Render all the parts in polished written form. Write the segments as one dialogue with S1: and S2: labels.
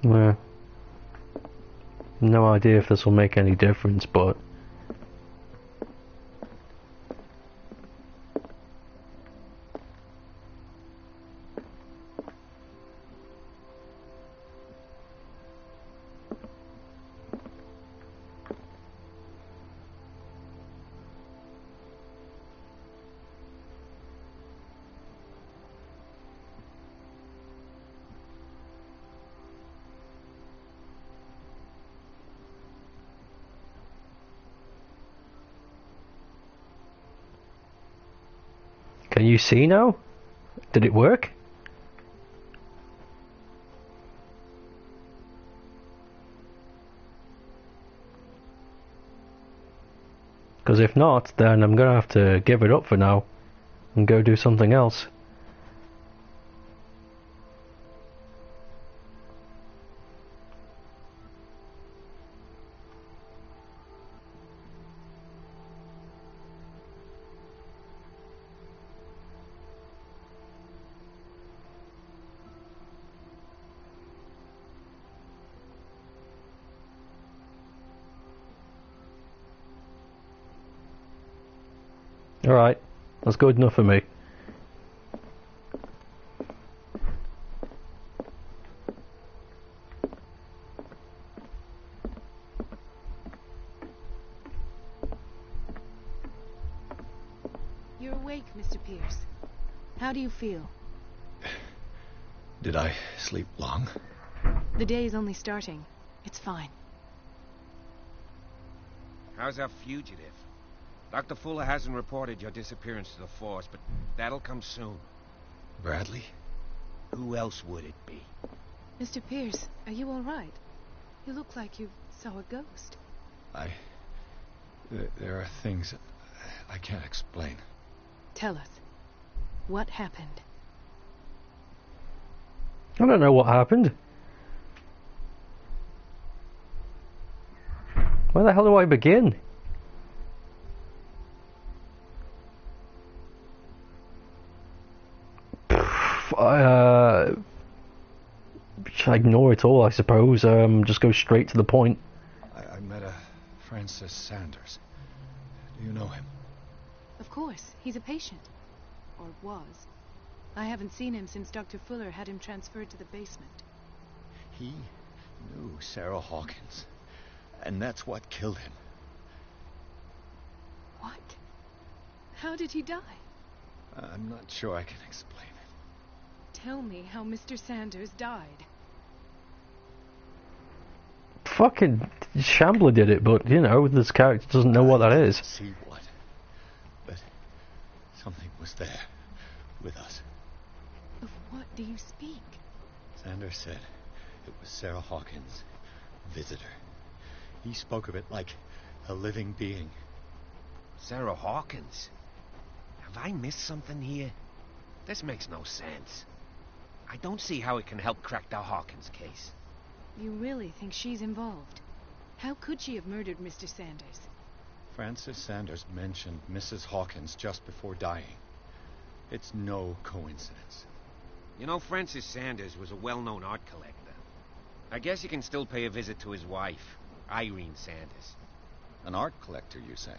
S1: Well, no idea if this will make any difference, but... Can you see now? Did it work? Because if not, then I'm gonna have to give it up for now and go do something else. Alright, that's good enough for me.
S2: You're awake, Mr. Pierce. How do you feel?
S3: Did I sleep long?
S2: The day is only starting. It's fine.
S4: How's our fugitive? Dr. Fuller hasn't reported your disappearance to the force, but that'll come soon.
S3: Bradley?
S4: Who else would it be?
S2: Mr. Pierce, are you all right? You look like you saw a ghost.
S3: There are things I can't explain.
S2: Tell us. What happened?
S1: I don't know what happened. Where the hell do I begin? Should I ignore it all, I suppose? Just go straight to the point.
S3: I met a Francis Sanders. Do you know him?
S2: Of course, he's a patient. Or was. I haven't seen him since Dr. Fuller had him transferred to the basement.
S3: He knew Sarah Hawkins, and that's what killed him.
S2: What? How did he die?
S3: I'm not sure I can explain it.
S2: Tell me how Mr. Sanders died.
S1: Fucking Shambler did it, but, you know, this character doesn't know what that is.
S3: See what? But something was there, with us.
S2: Of what do you speak?
S3: Sanders said it was Sarah Hawkins' visitor. He spoke of it like a living being.
S4: Sarah Hawkins? Have I missed something here? This makes no sense. I don't see how it can help crack the Hawkins case.
S2: You really think she's involved? How could she have murdered Mr. Sanders?
S3: Francis Sanders mentioned Mrs. Hawkins just before dying. It's no coincidence.
S4: You know, Francis Sanders was a well-known art collector. I guess you can still pay a visit to his wife, Irene Sanders.
S3: An art collector, you say?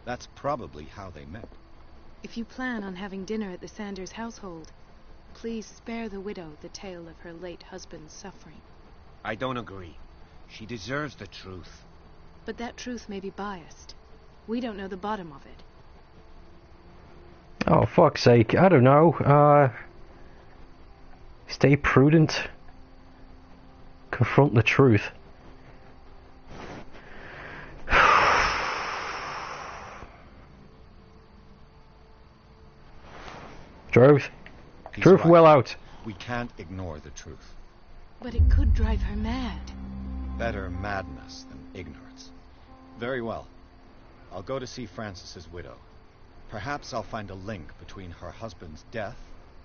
S3: That's probably how they met.
S2: If you plan on having dinner at the Sanders household, please spare the widow the tale of her late husband's suffering.
S4: I don't agree. She deserves the truth.
S2: But that truth may be biased. We don't know the bottom of it.
S1: Oh, fuck's sake. I don't know. Stay prudent. Confront the truth. Truth.
S3: He's
S1: Truth
S3: right.
S1: well out.
S3: We can't ignore the truth.
S2: But it could drive her mad.
S3: Better madness than ignorance. Very well. I'll go to see Francis's widow. Perhaps I'll find a link between her husband's death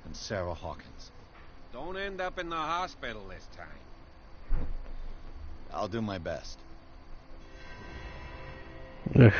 S3: and Sarah Hawkins.
S4: Don't end up in the hospital this time.
S3: I'll do my best.
S1: Ugh.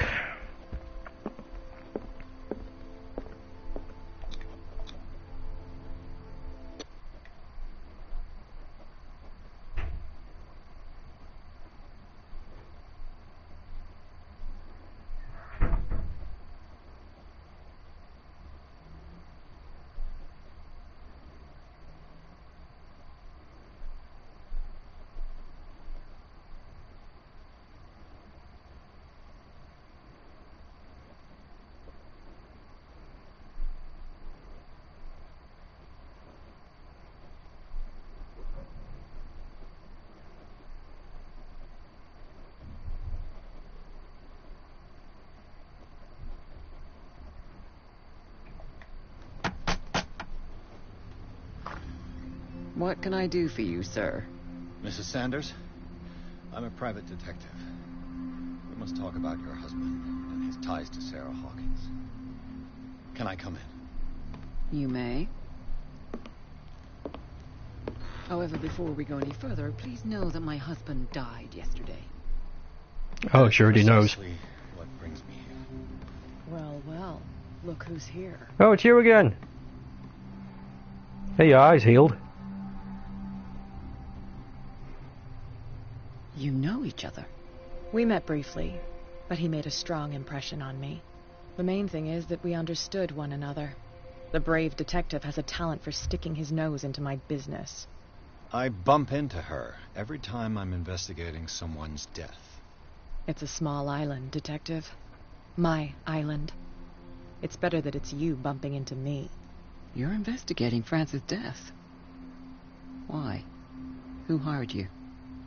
S5: What can I do for you, sir?
S3: Mrs. Sanders, I'm a private detective. We must talk about your husband and his ties to Sarah Hawkins. Can I come in?
S5: You may. However, before we go any further, please know that my husband died yesterday.
S1: Oh, she already knows.
S3: Precisely what brings me here.
S5: Well, well, look who's here.
S1: Oh, it's you again. Hey, your eyes healed.
S5: You know each other.
S6: We met briefly, but he made a strong impression on me. The main thing is that we understood one another. The brave detective has a talent for sticking his nose into my business.
S3: I bump into her every time I'm investigating someone's death.
S6: It's a small island, Detective. My island. It's better that it's you bumping into me.
S5: You're investigating Francis' death. Why? Who hired you?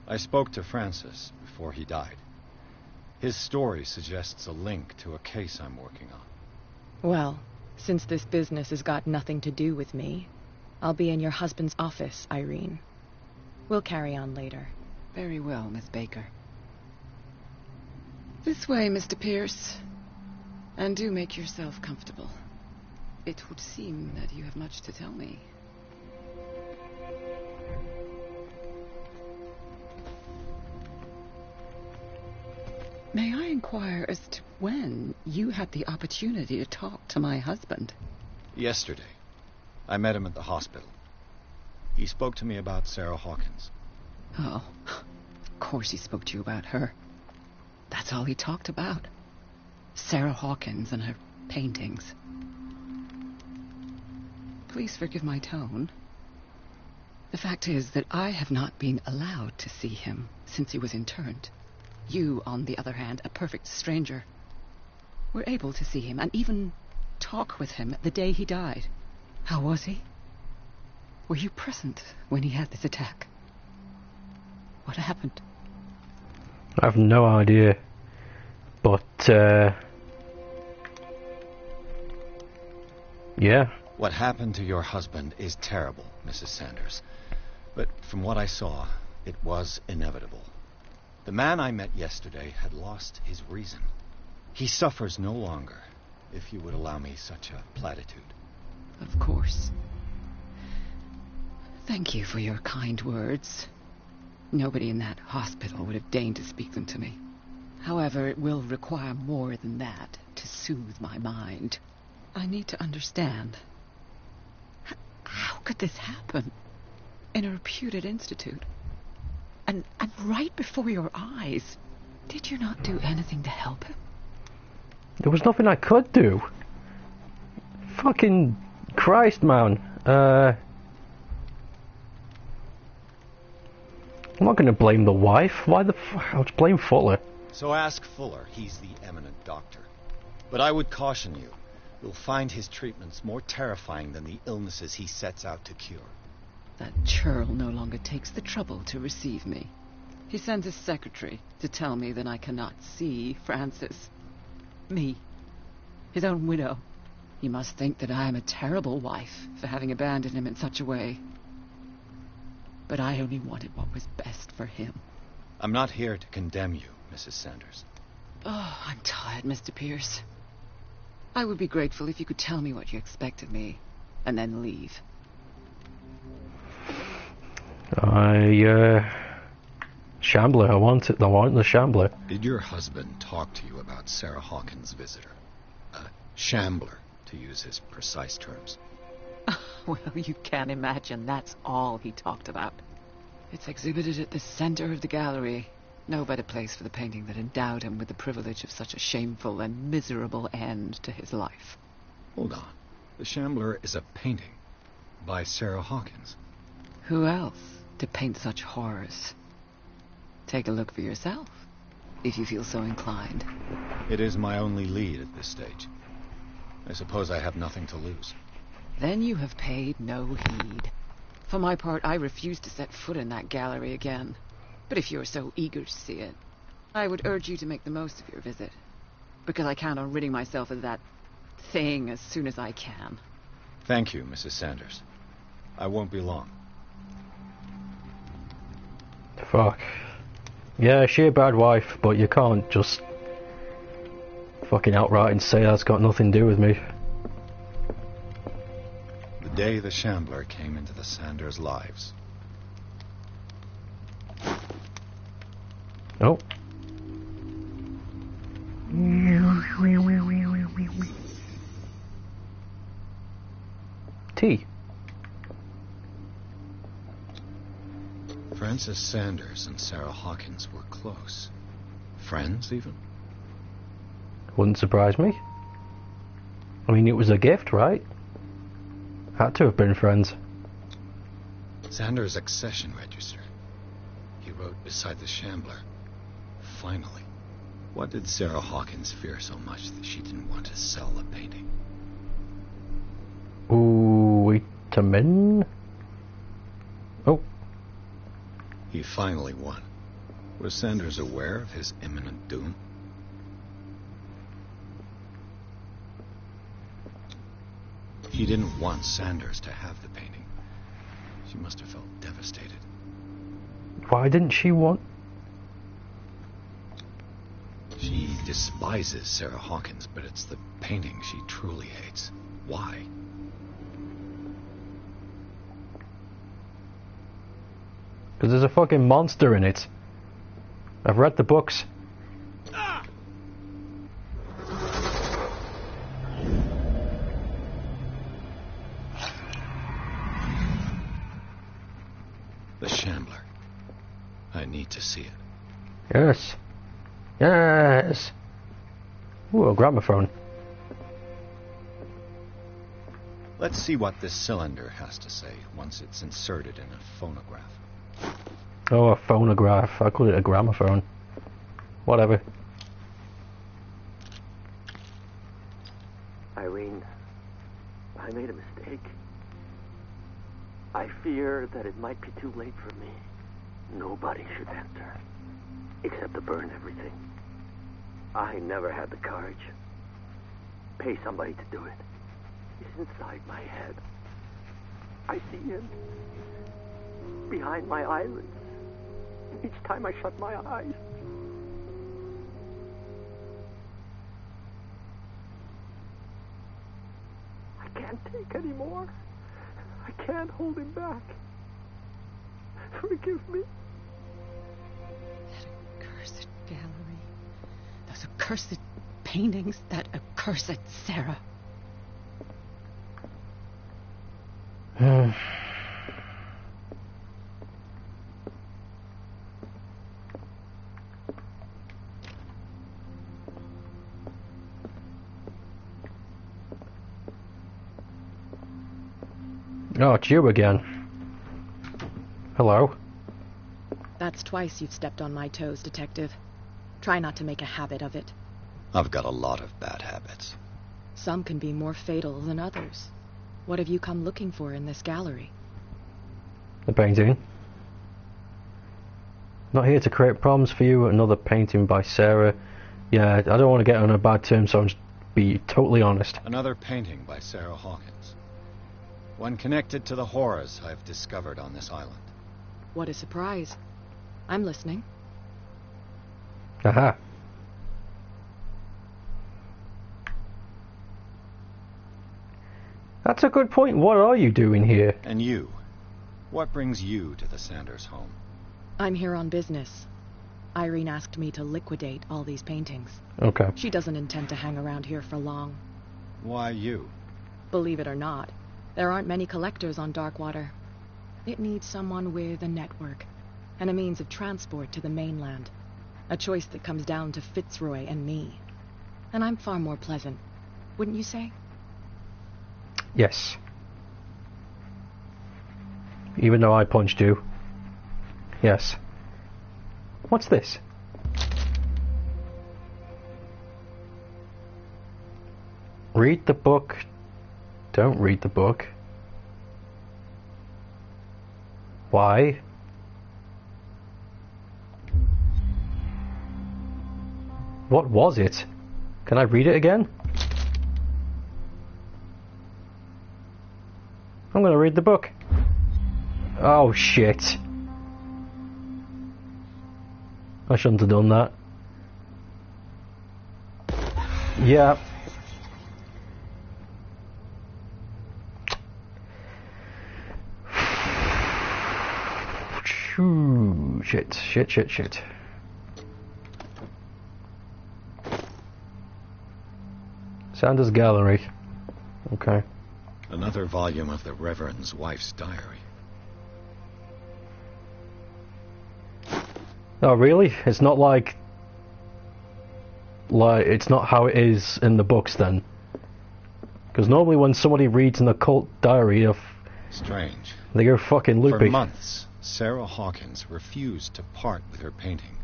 S3: I spoke to Francis before he died. His story suggests a link to a case I'm working on.
S6: Well, since this business has got nothing to do with me, I'll be in your husband's office, Irene. We'll carry on later.
S5: Very well, Miss Baker. This way, Mr. Pierce. And do make yourself comfortable. It would seem that you have much to tell me. May I inquire as to when you had the opportunity to talk to my husband?
S3: Yesterday, I met him at the hospital. He spoke to me about Sarah Hawkins.
S5: Oh, of course he spoke to you about her. That's all he talked about. Sarah Hawkins and her paintings. Please forgive my tone. The fact is that I have not been allowed to see him since he was interned. You, on the other hand, a perfect stranger, were able to see him and even talk with him the day he died. How was he? Were you present when he had this attack? What happened?
S1: I have no idea. But, yeah.
S3: What happened to your husband is terrible, Mrs. Sanders. But from what I saw, it was inevitable. The man I met yesterday had lost his reason. He suffers no longer, if you would allow me such a platitude.
S5: Of course. Thank you for your kind words. Nobody in that hospital would have deigned to speak them to me. However, it will require more than that to soothe my mind. I need to understand. How could this happen? In a reputed institute? And right before your eyes. Did you not do anything to help him?
S1: There was nothing I could do. Fucking Christ, man. I'm not going to blame the wife. Why the I'll just blame Fuller.
S3: So ask Fuller. He's the eminent doctor. But I would caution you. You'll find his treatments more terrifying than the illnesses he sets out to cure.
S5: That churl no longer takes the trouble to receive me. He sends his secretary to tell me that I cannot see Francis. Me. His own widow. He must think that I am a terrible wife for having abandoned him in such a way. But I only wanted what was best for him.
S3: I'm not here to condemn you, Mrs. Sanders.
S5: Oh, I'm tired, Mr. Pierce. I would be grateful if you could tell me what you expect of me, and then leave.
S1: Shambler, I want the Shambler.
S3: Did your husband talk to you about Sarah Hawkins' visitor? A shambler, to use his precise terms.
S5: Well, you can't imagine that's all he talked about. It's exhibited at the center of the gallery. No better place for the painting that endowed him with the privilege of such a shameful and miserable end to his life.
S3: Hold on. The Shambler is a painting by Sarah Hawkins.
S5: Who else to paint such horrors? Take a look for yourself, if you feel so inclined.
S3: It is my only lead at this stage. I suppose I have nothing to lose.
S5: Then you have paid no heed. For my part, I refuse to set foot in that gallery again. But if you're so eager to see it, I would urge you to make the most of your visit. Because I count on ridding myself of that thing as soon as I can.
S3: Thank you, Mrs. Sanders. I won't be long.
S1: Fuck. Yeah, she a bad wife, but you can't just fucking outright and say that's got nothing to do with me.
S3: The day the Shambler came into the Sanders' lives.
S1: Oh. Tea.
S3: Francis Sanders and Sarah Hawkins were close. Friends, even?
S1: Wouldn't surprise me. I mean, it was a gift, right? Had to have been friends.
S3: Sanders' accession register. He wrote beside the Shambler. Finally. What did Sarah Hawkins fear so much that she didn't want to sell the painting?
S1: Ooh, wait a minute. Oh.
S3: He finally won. Was Sanders aware of his imminent doom? He didn't want Sanders to have the painting. She must have felt devastated.
S1: Why didn't she want...
S3: She despises Sarah Hawkins, but it's the painting she truly hates. Why?
S1: Because there's a fucking monster in it. I've read the books.
S3: The Shambler. I need to see it.
S1: Yes. Yes. Ooh, a gramophone.
S3: Let's see what this cylinder has to say once it's inserted in a phonograph.
S1: Oh, a phonograph. I call it a gramophone. Whatever.
S7: Irene, I made a mistake. I fear that it might be too late for me. Nobody should enter, except to burn everything. I never had the courage. Pay somebody to do it. He's inside my head. I see him behind my eyelids. Each time I shut my eyes. I can't take anymore. I can't hold him back. Forgive me.
S5: That accursed gallery. Those accursed paintings. That accursed Sarah.
S1: Oh, it's you again. Hello.
S6: That's twice you've stepped on my toes, Detective. Try not to make a habit of it.
S3: I've got a lot of bad habits.
S6: Some can be more fatal than others. What have you come looking for in this gallery?
S1: The painting. Not here to create problems for you. Another painting by Sarah. Yeah, I don't want to get on a bad term, so I'll just be totally honest.
S3: Another painting by Sarah Hawkins. One connected to the horrors I've discovered on this island.
S6: What a surprise. I'm listening.
S1: Aha. That's a good point. What are you doing here?
S3: And you? What brings you to the Sanders home?
S6: I'm here on business. Irene asked me to liquidate all these paintings.
S1: Okay.
S6: She doesn't intend to hang around here for long.
S3: Why you?
S6: Believe it or not, there aren't many collectors on Darkwater. It needs someone with a network and a means of transport to the mainland. A choice that comes down to Fitzroy and me. And I'm far more pleasant, wouldn't you say?
S1: Yes. Even though I punched you. Yes. What's this? Read the book. Don't read the book. Why? What was it? Can I read it again? I'm gonna read the book. Oh shit. I shouldn't have done that. Yeah. Shit. Sanders Gallery. Okay.
S3: Another volume of the Reverend's wife's diary.
S1: Oh, really? It's not like it's not how it is in the books then. Because normally when somebody reads an occult diary of...
S3: Strange.
S1: They go fucking loopy.
S3: For months, Sarah Hawkins refused to part with her painting,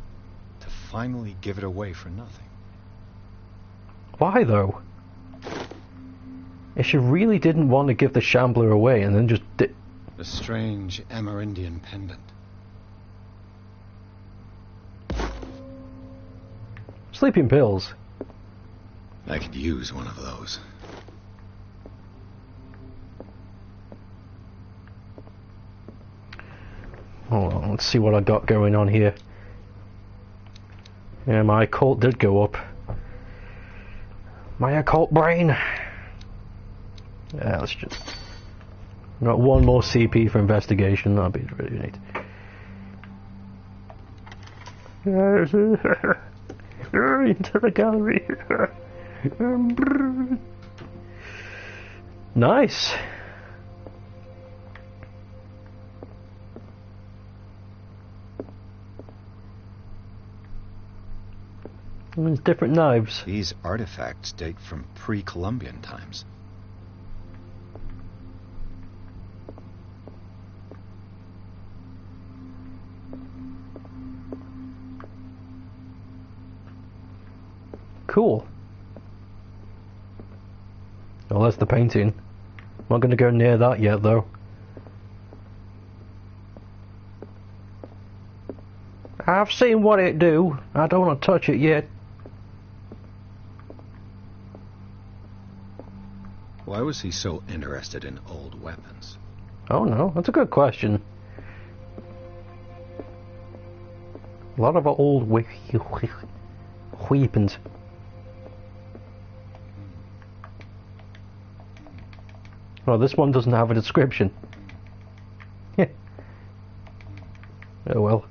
S3: to finally give it away for nothing.
S1: Why though? If she really didn't want to give the Shambler away and then just
S3: The strange Amerindian pendant.
S1: Sleeping pills.
S3: I could use one of those.
S1: Hold on, let's see what I got going on here. Yeah, my occult did go up. My occult brain. Yeah, let's just... Got one more CP for investigation, that'd be really neat. Into the gallery. Nice. There's different knives.
S3: These artifacts date from pre-Columbian times.
S1: Cool. Well, that's the painting. I'm not going to go near that yet, though. I've seen what it do. I don't want to touch it yet.
S3: Why was he so interested in old weapons?
S1: Oh no, that's a good question. A lot of old weapons. Well, this one doesn't have a description. Oh well.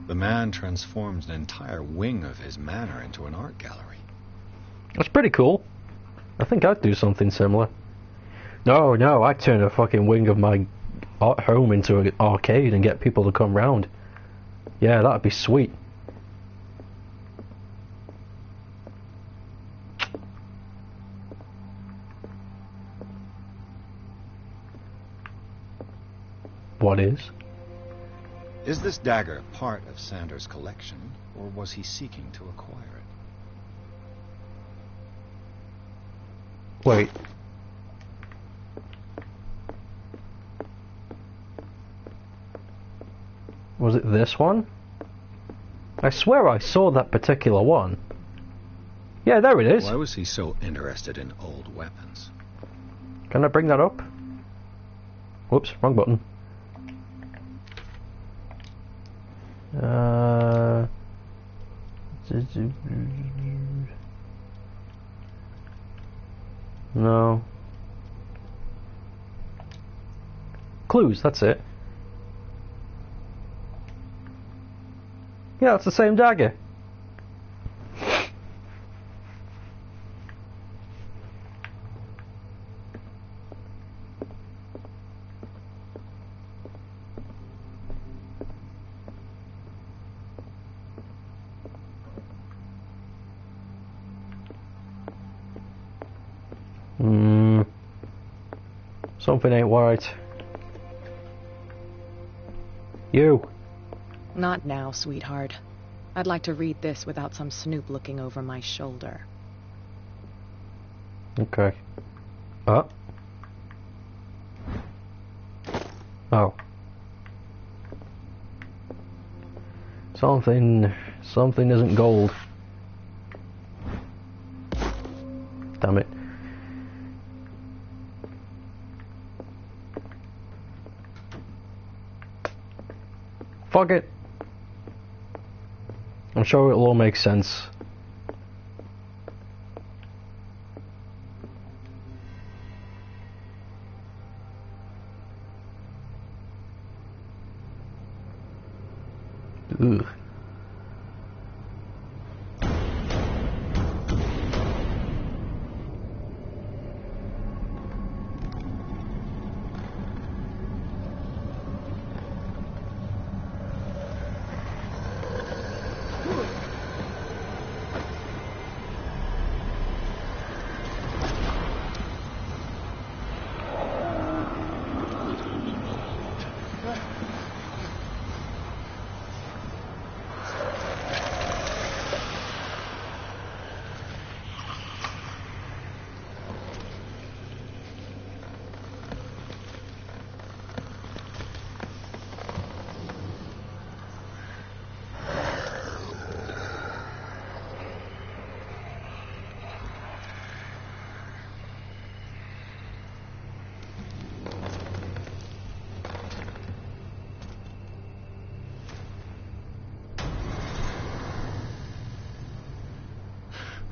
S3: The man transforms an entire wing of his manor into an art gallery.
S1: That's pretty cool. I think I'd do something similar. No, I'd turn a fucking wing of my art home into an arcade and get people to come round. Yeah, that'd be sweet. What is?
S3: Is this dagger part of Sanders' collection, or was he seeking to acquire it?
S1: Wait. Was it this one? I swear I saw that particular one. Yeah, there it is.
S3: Why was he so interested in old weapons?
S1: Can I bring that up? Whoops, wrong button. No. Clues, that's it. Yeah, it's the same dagger. Something ain't right. You.
S6: Not now, sweetheart. I'd like to read this without some snoop looking over my shoulder.
S1: Okay. Oh. Something isn't gold. Damn it. Fuck it. I'm sure it'll all make sense. Ugh.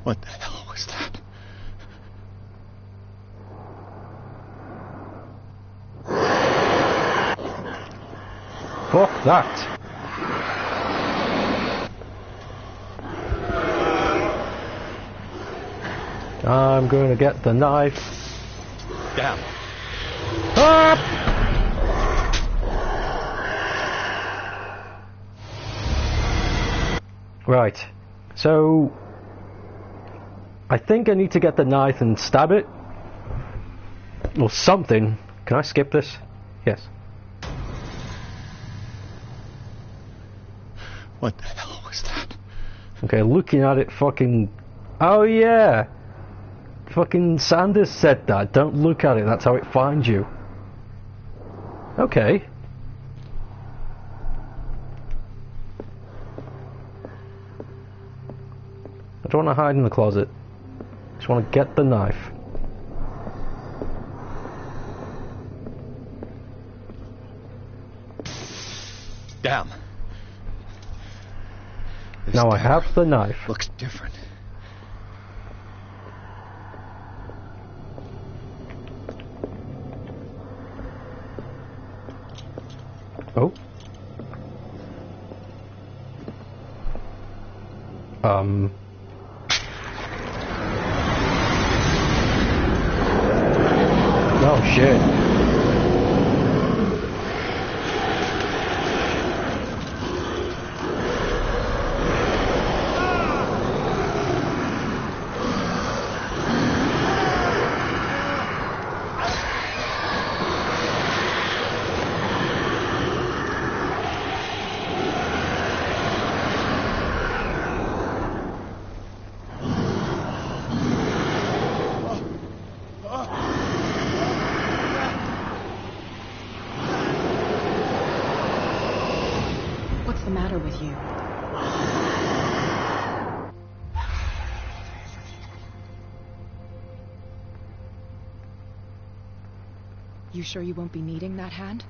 S3: What the hell was that?
S1: Fuck that. I'm going to get the knife.
S3: Damn.
S1: Ah! Right. So I think I need to get the knife and stab it. Or something. Can I skip this? Yes.
S3: What the hell was that?
S1: Okay, looking at it, fucking... Oh yeah! Fucking Sanders said that. Don't look at it, that's how it finds you. Okay. I don't want to hide in the closet. I just want to get the knife.
S3: Damn. This
S1: Now I
S3: dagger
S1: have the knife.
S3: looks different.
S1: Oh. Oh shit.
S6: What's the matter with you? You sure you won't be needing that hand?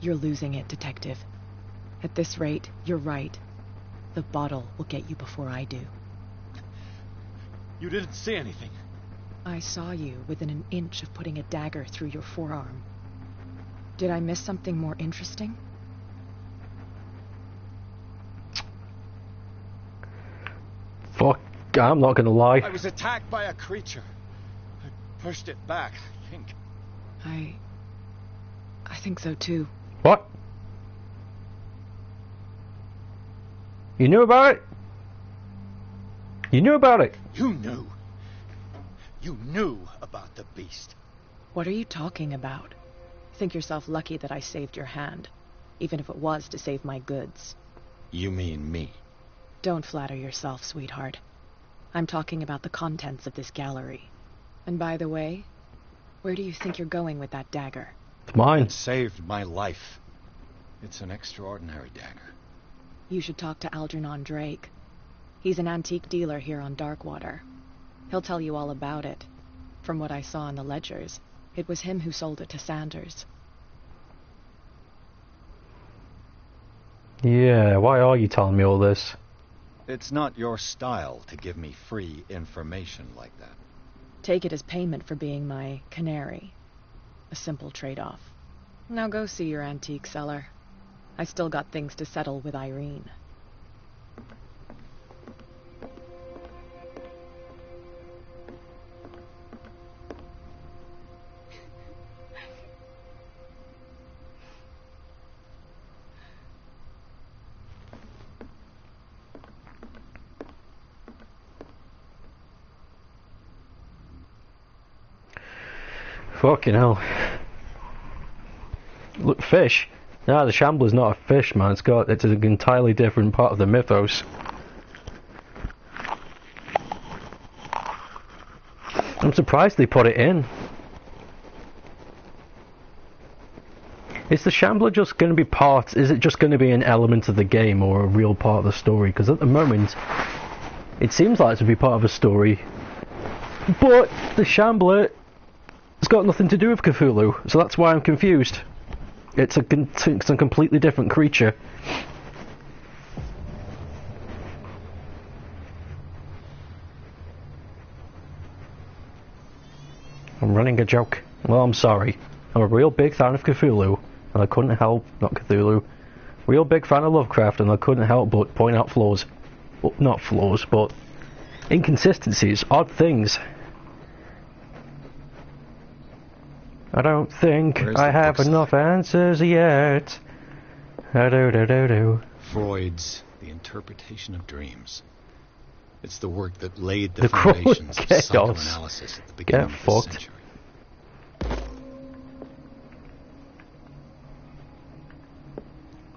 S6: You're losing it, Detective. At this rate, you're right. The bottle will get you before I do.
S3: You didn't see anything.
S6: I saw you within an inch of putting a dagger through your forearm. Did I miss something more interesting?
S1: Fuck, I'm not gonna lie.
S3: I was attacked by a creature. I pushed it back, I think.
S6: I think so too.
S1: What? You knew about it? You knew about it?
S3: You knew. You knew about the beast.
S6: What are you talking about? Think yourself lucky that I saved your hand, even if it was to save my goods.
S3: You mean me?
S6: Don't flatter yourself, sweetheart. I'm talking about the contents of this gallery. And by the way, where do you think you're going with that dagger?
S1: It's mine.
S3: It saved my life. It's an extraordinary dagger.
S6: You should talk to Algernon Drake. He's an antique dealer here on Darkwater. He'll tell you all about it. From what I saw in the ledgers, it was him who sold it to Sanders.
S1: Yeah, why are you telling me all this?
S3: It's not your style to give me free information like that.
S6: Take it as payment for being my canary. A simple trade-off. Now go see your antique seller. I still got things to settle with Irene.
S1: Fucking hell. Look, fish. Nah, the Shambler's not a fish, man. It's an entirely different part of the mythos. I'm surprised they put it in. Is the Shambler just going to be part... Is it just going to be an element of the game or a real part of the story? Because at the moment, it seems like it to be part of a story. But the Shambler... It's got nothing to do with Cthulhu, so that's why I'm confused. It's a completely different creature. I'm running a joke. Well, I'm sorry. I'm a real big fan of Cthulhu, and I couldn't help... Not Cthulhu. Real big fan of Lovecraft, and I couldn't help but point out flaws. Well, not flaws, but... inconsistencies, odd things. I don't think I have enough answers yet.
S3: Freud's The Interpretation of Dreams. It's the work that laid the foundations of psychoanalysis at the beginning of the century.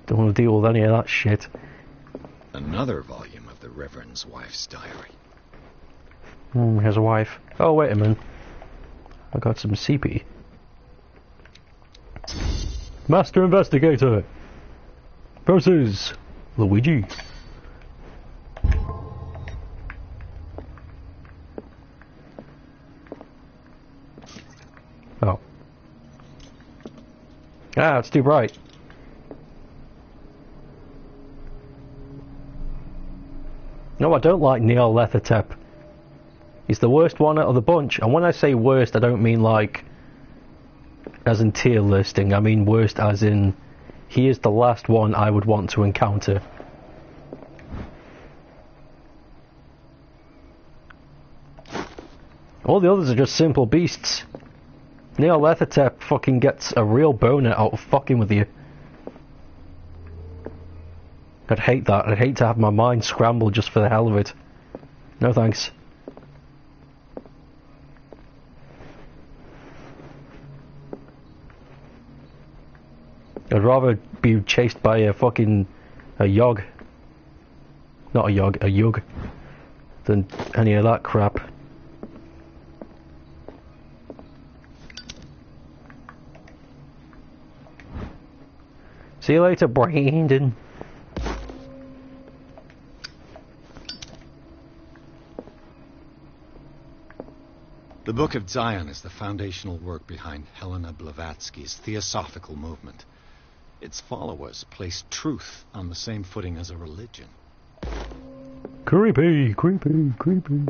S1: Don't want to deal with any of that shit.
S3: Another volume of the Reverend's wife's diary.
S1: Here's a wife. Oh, wait a minute. I got some CP. Master Investigator versus Luigi. Oh. Ah, it's too bright. No, I don't like Neil Lethertep. He's the worst one out of the bunch. And when I say worst, I don't mean like as in tier listing. I mean worst as in he is the last one I would want to encounter. All the others are just simple beasts. Neil Lethertep fucking gets a real boner out of fucking with you. I'd hate that. I'd hate to have my mind scrambled just for the hell of it. No thanks. I'd rather be chased by a fucking... a yog. Not a yog, a yug. Than any of that crap. See you later, Brandon.
S3: The Book of Zion is the foundational work behind Helena Blavatsky's Theosophical movement. Its followers place truth on the same footing as a religion.
S1: Creepy, creepy, creepy.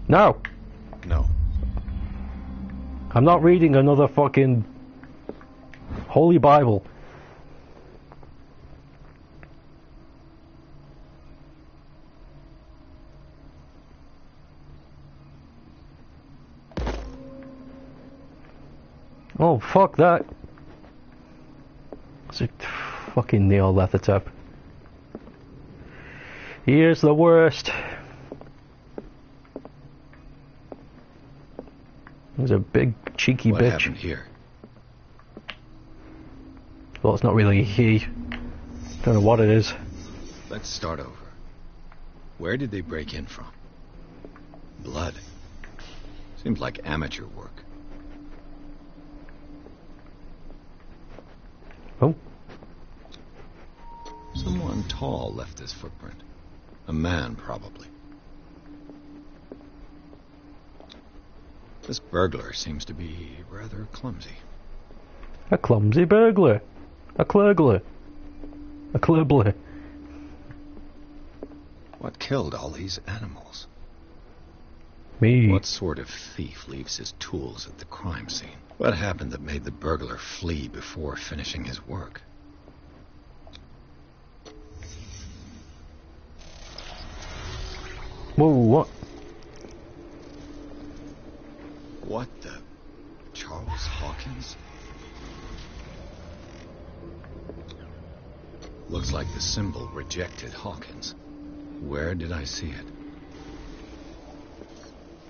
S1: No.
S3: No.
S1: I'm not reading another fucking Holy Bible. Oh, fuck that. It's a fucking Neil Lethertep. He is the worst. He's a big, cheeky
S3: What
S1: bitch.
S3: happened here?
S1: Well, it's not really a he. Don't know what it is.
S3: Let's start over. Where did they break in from? Blood. Seems like amateur work.
S1: Oh.
S3: Someone tall left this footprint. A man, probably. This burglar seems to be rather clumsy.
S1: A clumsy burglar. A clergler. A clerbler.
S3: What killed all these animals?
S1: Me.
S3: What sort of thief leaves his tools at the crime scene? What happened that made the burglar flee before finishing his work?
S1: Whoa, what?
S3: What the... Charles Hawkins? Looks like the symbol rejected Hawkins. Where did I see it?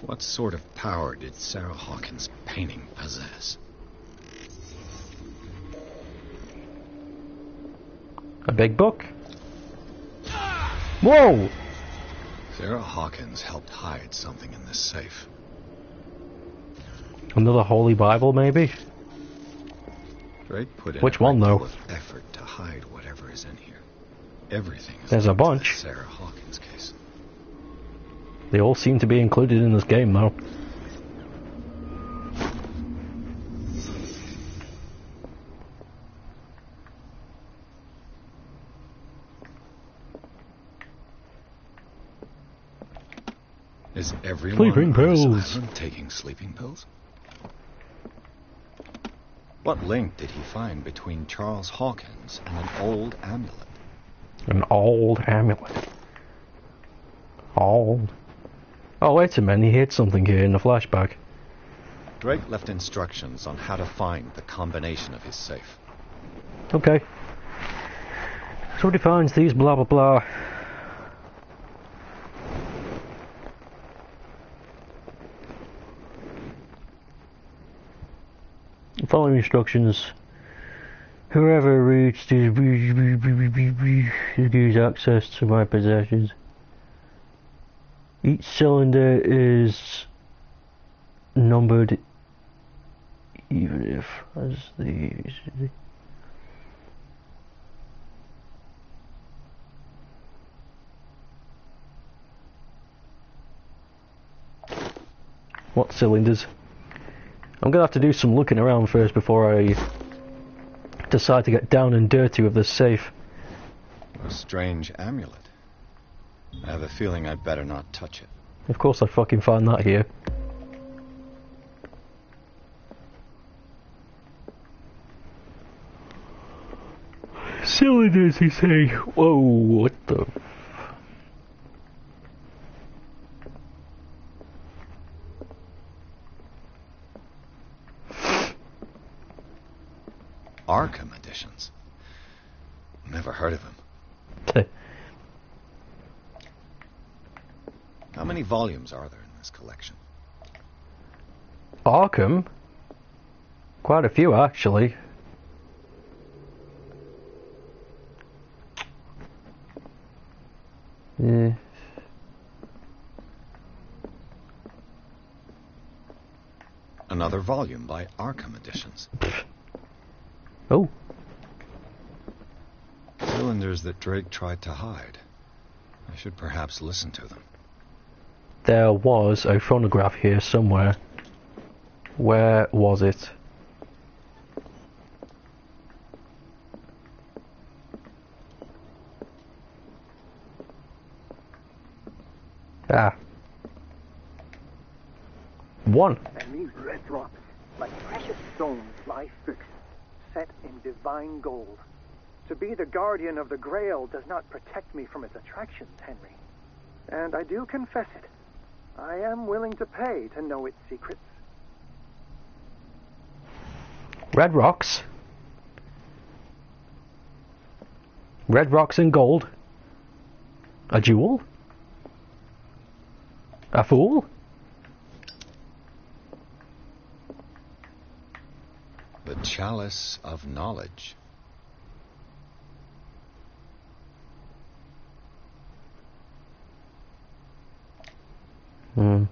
S3: What sort of power did Sarah Hawkins' painting possess?
S1: A big book? Whoa!
S3: Sarah Hawkins helped hide something in this safe.
S1: Another Holy Bible, maybe?
S3: Drake put in
S1: Which
S3: a
S1: one,
S3: great
S1: though?
S3: deal of effort to hide whatever is in here. Everything is
S1: There's a
S3: linked to
S1: bunch.
S3: this Sarah Hawkins case.
S1: They all seem to be included in this game, though.
S3: Is everyone
S1: Sleeping
S3: on
S1: pills.
S3: this island taking sleeping pills? What link did he find between Charles Hawkins and an old amulet?
S1: An old amulet. Old. Oh, wait a minute, he hid something here in the flashback.
S3: Drake left instructions on how to find the combination of his safe.
S1: Okay. So he finds these blah blah blah. Following instructions. Whoever reads these gives access to my possessions. Each cylinder is numbered even if as the what cylinders? I'm gonna have to do some looking around first before I decide to get down and dirty with this safe.
S3: A strange amulet. I have a feeling I'd better not touch it.
S1: Of course I'd fucking find that here. Cylinders, he say. Whoa, what the...
S3: Arkham editions. Never heard of them. How many volumes are there in this collection?
S1: Arkham? Quite a few, actually. Yeah.
S3: Another volume by Arkham Editions.
S1: Oh.
S3: Cylinders that Drake tried to hide. I should perhaps listen to them.
S1: There was a phonograph here somewhere. Where was it? Ah. One.
S8: And these red drops, like precious stones, lie fixed, set in divine gold. To be the guardian of the Grail does not protect me from its attractions, Henry. And I do confess it. I am willing to pay to know its secrets.
S1: Red rocks. Red rocks and gold. A jewel? A fool?
S3: The Chalice of Knowledge.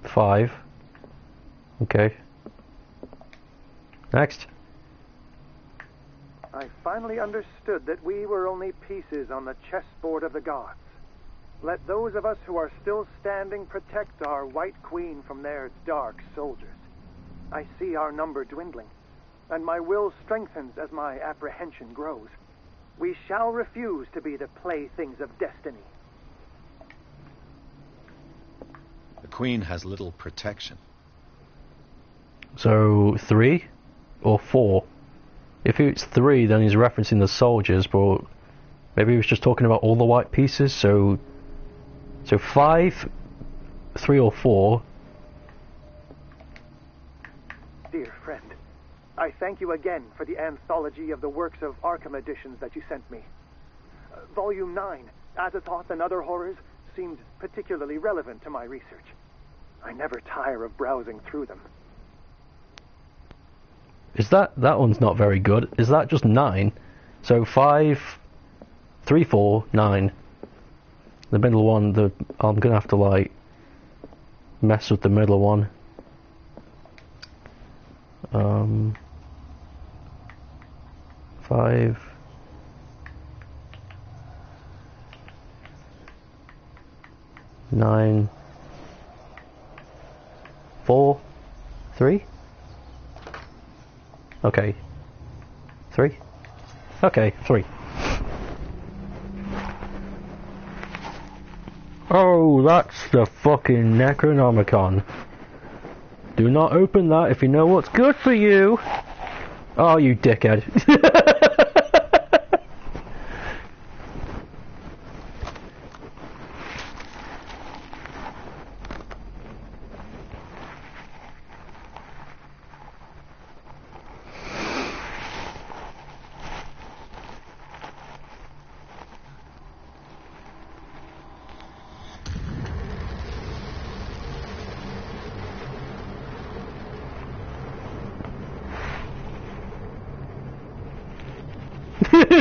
S1: Five. Okay. Next.
S8: I I finally understood that we were only pieces on the chessboard of the gods. Let those of us who are still standing protect our White Queen from their dark soldiers. I see our number dwindling, and my will strengthens as my apprehension grows. We shall refuse to be the playthings of destiny.
S3: The Queen has little protection.
S1: So 3 or 4? If it's 3, then he's referencing the soldiers, but maybe he was just talking about all the white pieces. So 5, 3 or 4.
S8: Dear friend, I thank you again for the anthology of the works of Arkham editions that you sent me. Volume 9, Azathoth and Other Horrors, seemed particularly relevant to my research. I never tire of browsing through them.
S1: Is that one's not very good? Is that just 9? So 5, 3, 4, 9. The middle one, I'm gonna have to like mess with the middle one. 5. 9. 4. 3. Okay. 3. Okay, 3. Oh, that's the fucking Necronomicon. Do not open that if you know what's good for you. Oh, you dickhead.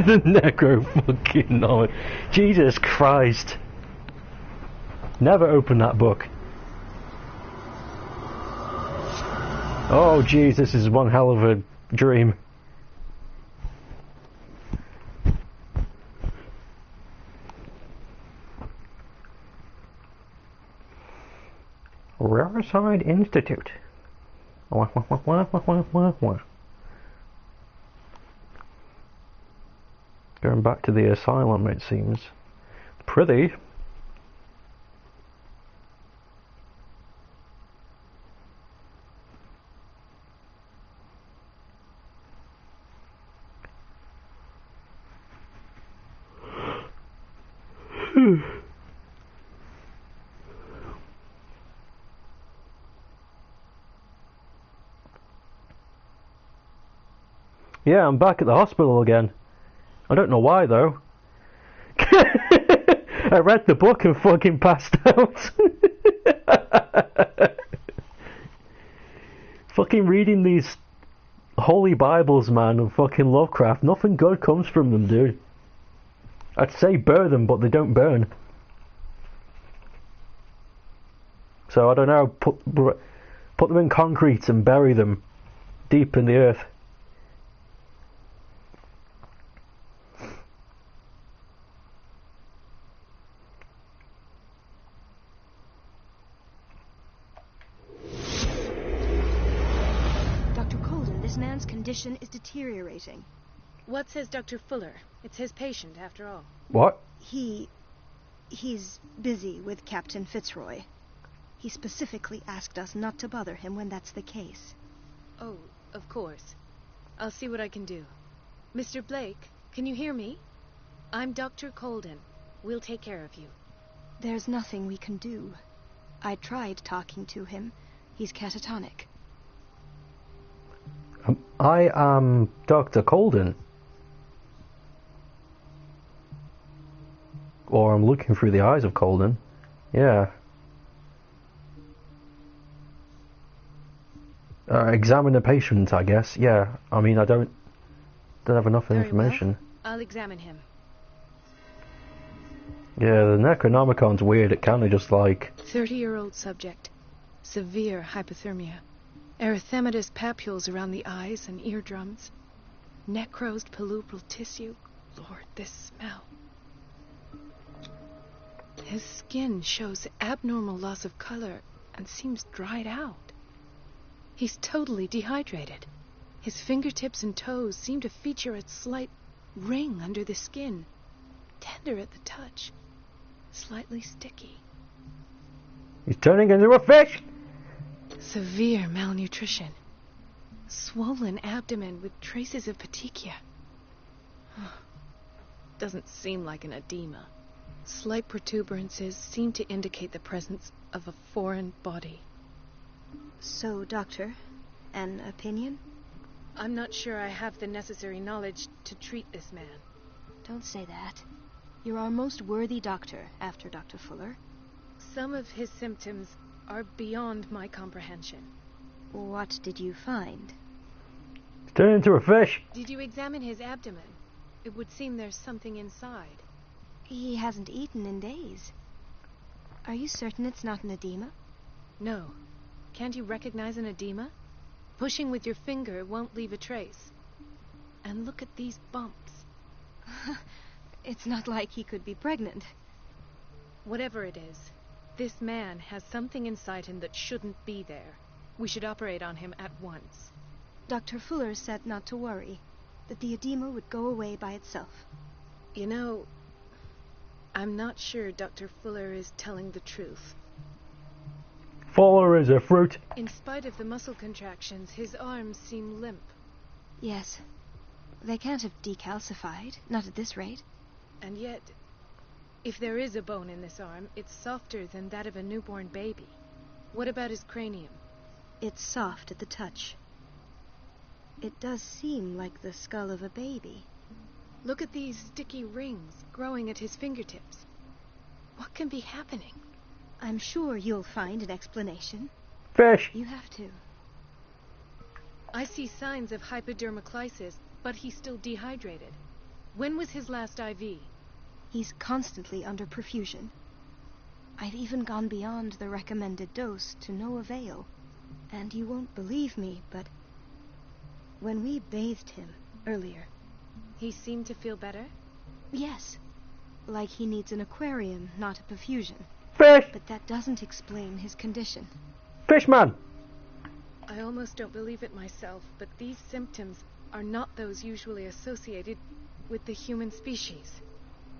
S1: The necro fucking no. Jesus Christ. Never open that book. Oh jeez, this is one hell of a dream. Riverside Institute. Going back to the asylum, it seems. Pretty. Yeah, I'm back at the hospital again. I don't know why though. I read the book and fucking passed out. Fucking reading these holy Bibles, man, and fucking Lovecraft, nothing good comes from them, dude. I'd say burn them, but they don't burn. So I don't know, put them in concrete and bury them deep in the earth.
S9: Condition is deteriorating.
S2: What says Dr. Fuller? It's his patient, after all.
S1: What?
S9: He's busy with Captain Fitzroy. He specifically asked us not to bother him when that's the case.
S2: Oh, of course. I'll see what I can do. Mr. Blake, can you hear me? I'm Dr. Colden. We'll take care of you.
S9: There's nothing we can do. I tried talking to him. He's catatonic.
S1: I am Dr. Colden. Or I'm looking through the eyes of Colden. Yeah. Examine the patient, I guess. Yeah. I mean, I don't have enough information.
S2: Well, I'll examine him.
S1: Yeah, the Necronomicon's weird. It kind of just like...
S2: 30-year-old subject. Severe hypothermia. Erythematous papules around the eyes and eardrums. Necrosed palpebral tissue. Lord, this smell. His skin shows abnormal loss of color and seems dried out. He's totally dehydrated. His fingertips and toes seem to feature a slight ring under the skin. Tender at the touch. Slightly sticky.
S1: He's turning into a fish!
S2: Severe malnutrition. Swollen abdomen with traces of petechia. Doesn't seem like an edema. Slight protuberances seem to indicate the presence of a foreign body.
S9: So, Doctor, an opinion?
S2: I'm not sure I have the necessary knowledge to treat this man.
S9: Don't say that. You're our most worthy doctor after Dr. Fuller.
S2: Some of his symptoms are beyond my comprehension.
S9: What did you find?
S1: He's turning into a fish!
S2: Did you examine his abdomen? It would seem there's something inside.
S9: He hasn't eaten in days. Are you certain it's not an edema?
S2: No. Can't you recognize an edema? Pushing with your finger won't leave a trace. And look at these bumps.
S9: It's not like he could be pregnant.
S2: Whatever it is, this man has something inside him that shouldn't be there. We should operate on him at once.
S9: Dr. Fuller said not to worry, that the edema would go away by itself.
S2: You know, I'm not sure Dr. Fuller is telling the truth.
S1: Fuller is a fruit.
S2: In spite of the muscle contractions, his arms seem limp.
S9: Yes. They can't have decalcified, not at this rate.
S2: And yet, if there is a bone in this arm, it's softer than that of a newborn baby. What about his cranium?
S9: It's soft at the touch. It does seem like the skull of a baby.
S2: Look at these sticky rings growing at his fingertips. What can be happening?
S9: I'm sure you'll find an explanation.
S1: Fish!
S9: You have to.
S2: I see signs of hypodermoclysis, but he's still dehydrated. When was his last IV?
S9: He's constantly under perfusion. I've even gone beyond the recommended dose to no avail. And you won't believe me, but when we bathed him earlier...
S2: He seemed to feel better?
S9: Yes. Like he needs an aquarium, not a perfusion.
S1: Fish!
S9: But that doesn't explain his condition.
S1: Fishman!
S2: I almost don't believe it myself, but these symptoms are not those usually associated with the human species.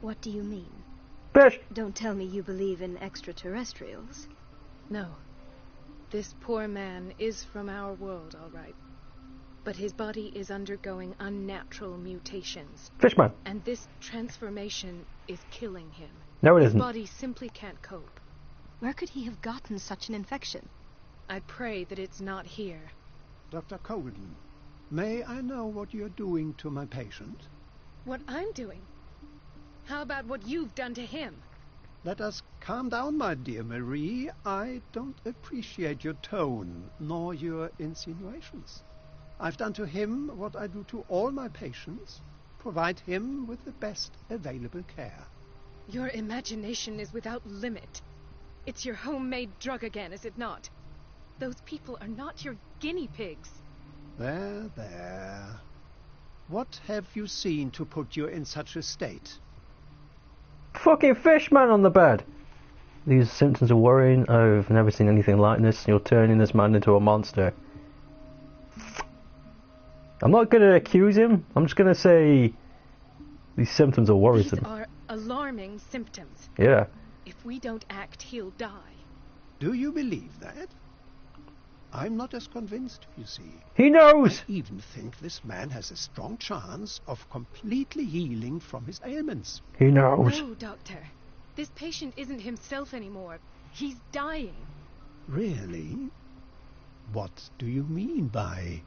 S9: What do you mean?
S1: Fish!
S9: Don't tell me you believe in extraterrestrials.
S2: No. This poor man is from our world, all right. But his body is undergoing unnatural mutations.
S1: Fishman!
S2: And this transformation is killing him.
S1: No, it
S2: His
S1: isn't.
S2: body simply can't cope.
S9: Where could he have gotten such an infection?
S2: I pray that it's not here.
S10: Dr. Colden, may I know what you're doing to my patient?
S2: What I'm doing? How about what you've done to him?
S10: Let us calm down, my dear Marie. I don't appreciate your tone, nor your insinuations. I've done to him what I do to all my patients, provide him with the best available care.
S2: Your imagination is without limit. It's your homemade drug again, is it not? Those people are not your guinea pigs.
S10: There, there. What have you seen to put you in such a state?
S1: Fucking Fishman on the bed! These symptoms are worrying. I've never seen anything like this. You're turning this man into a monster. I'm not going to accuse him. I'm just going to say these symptoms are worrisome.
S2: These are alarming symptoms.
S1: Yeah.
S2: If we don't act, he'll die.
S10: Do you believe that? I'm not as convinced, you see.
S1: He knows!
S10: I even think this man has a strong chance of completely healing from his ailments.
S1: He knows.
S2: No, Doctor. This patient isn't himself anymore. He's dying.
S10: Really? What do you mean by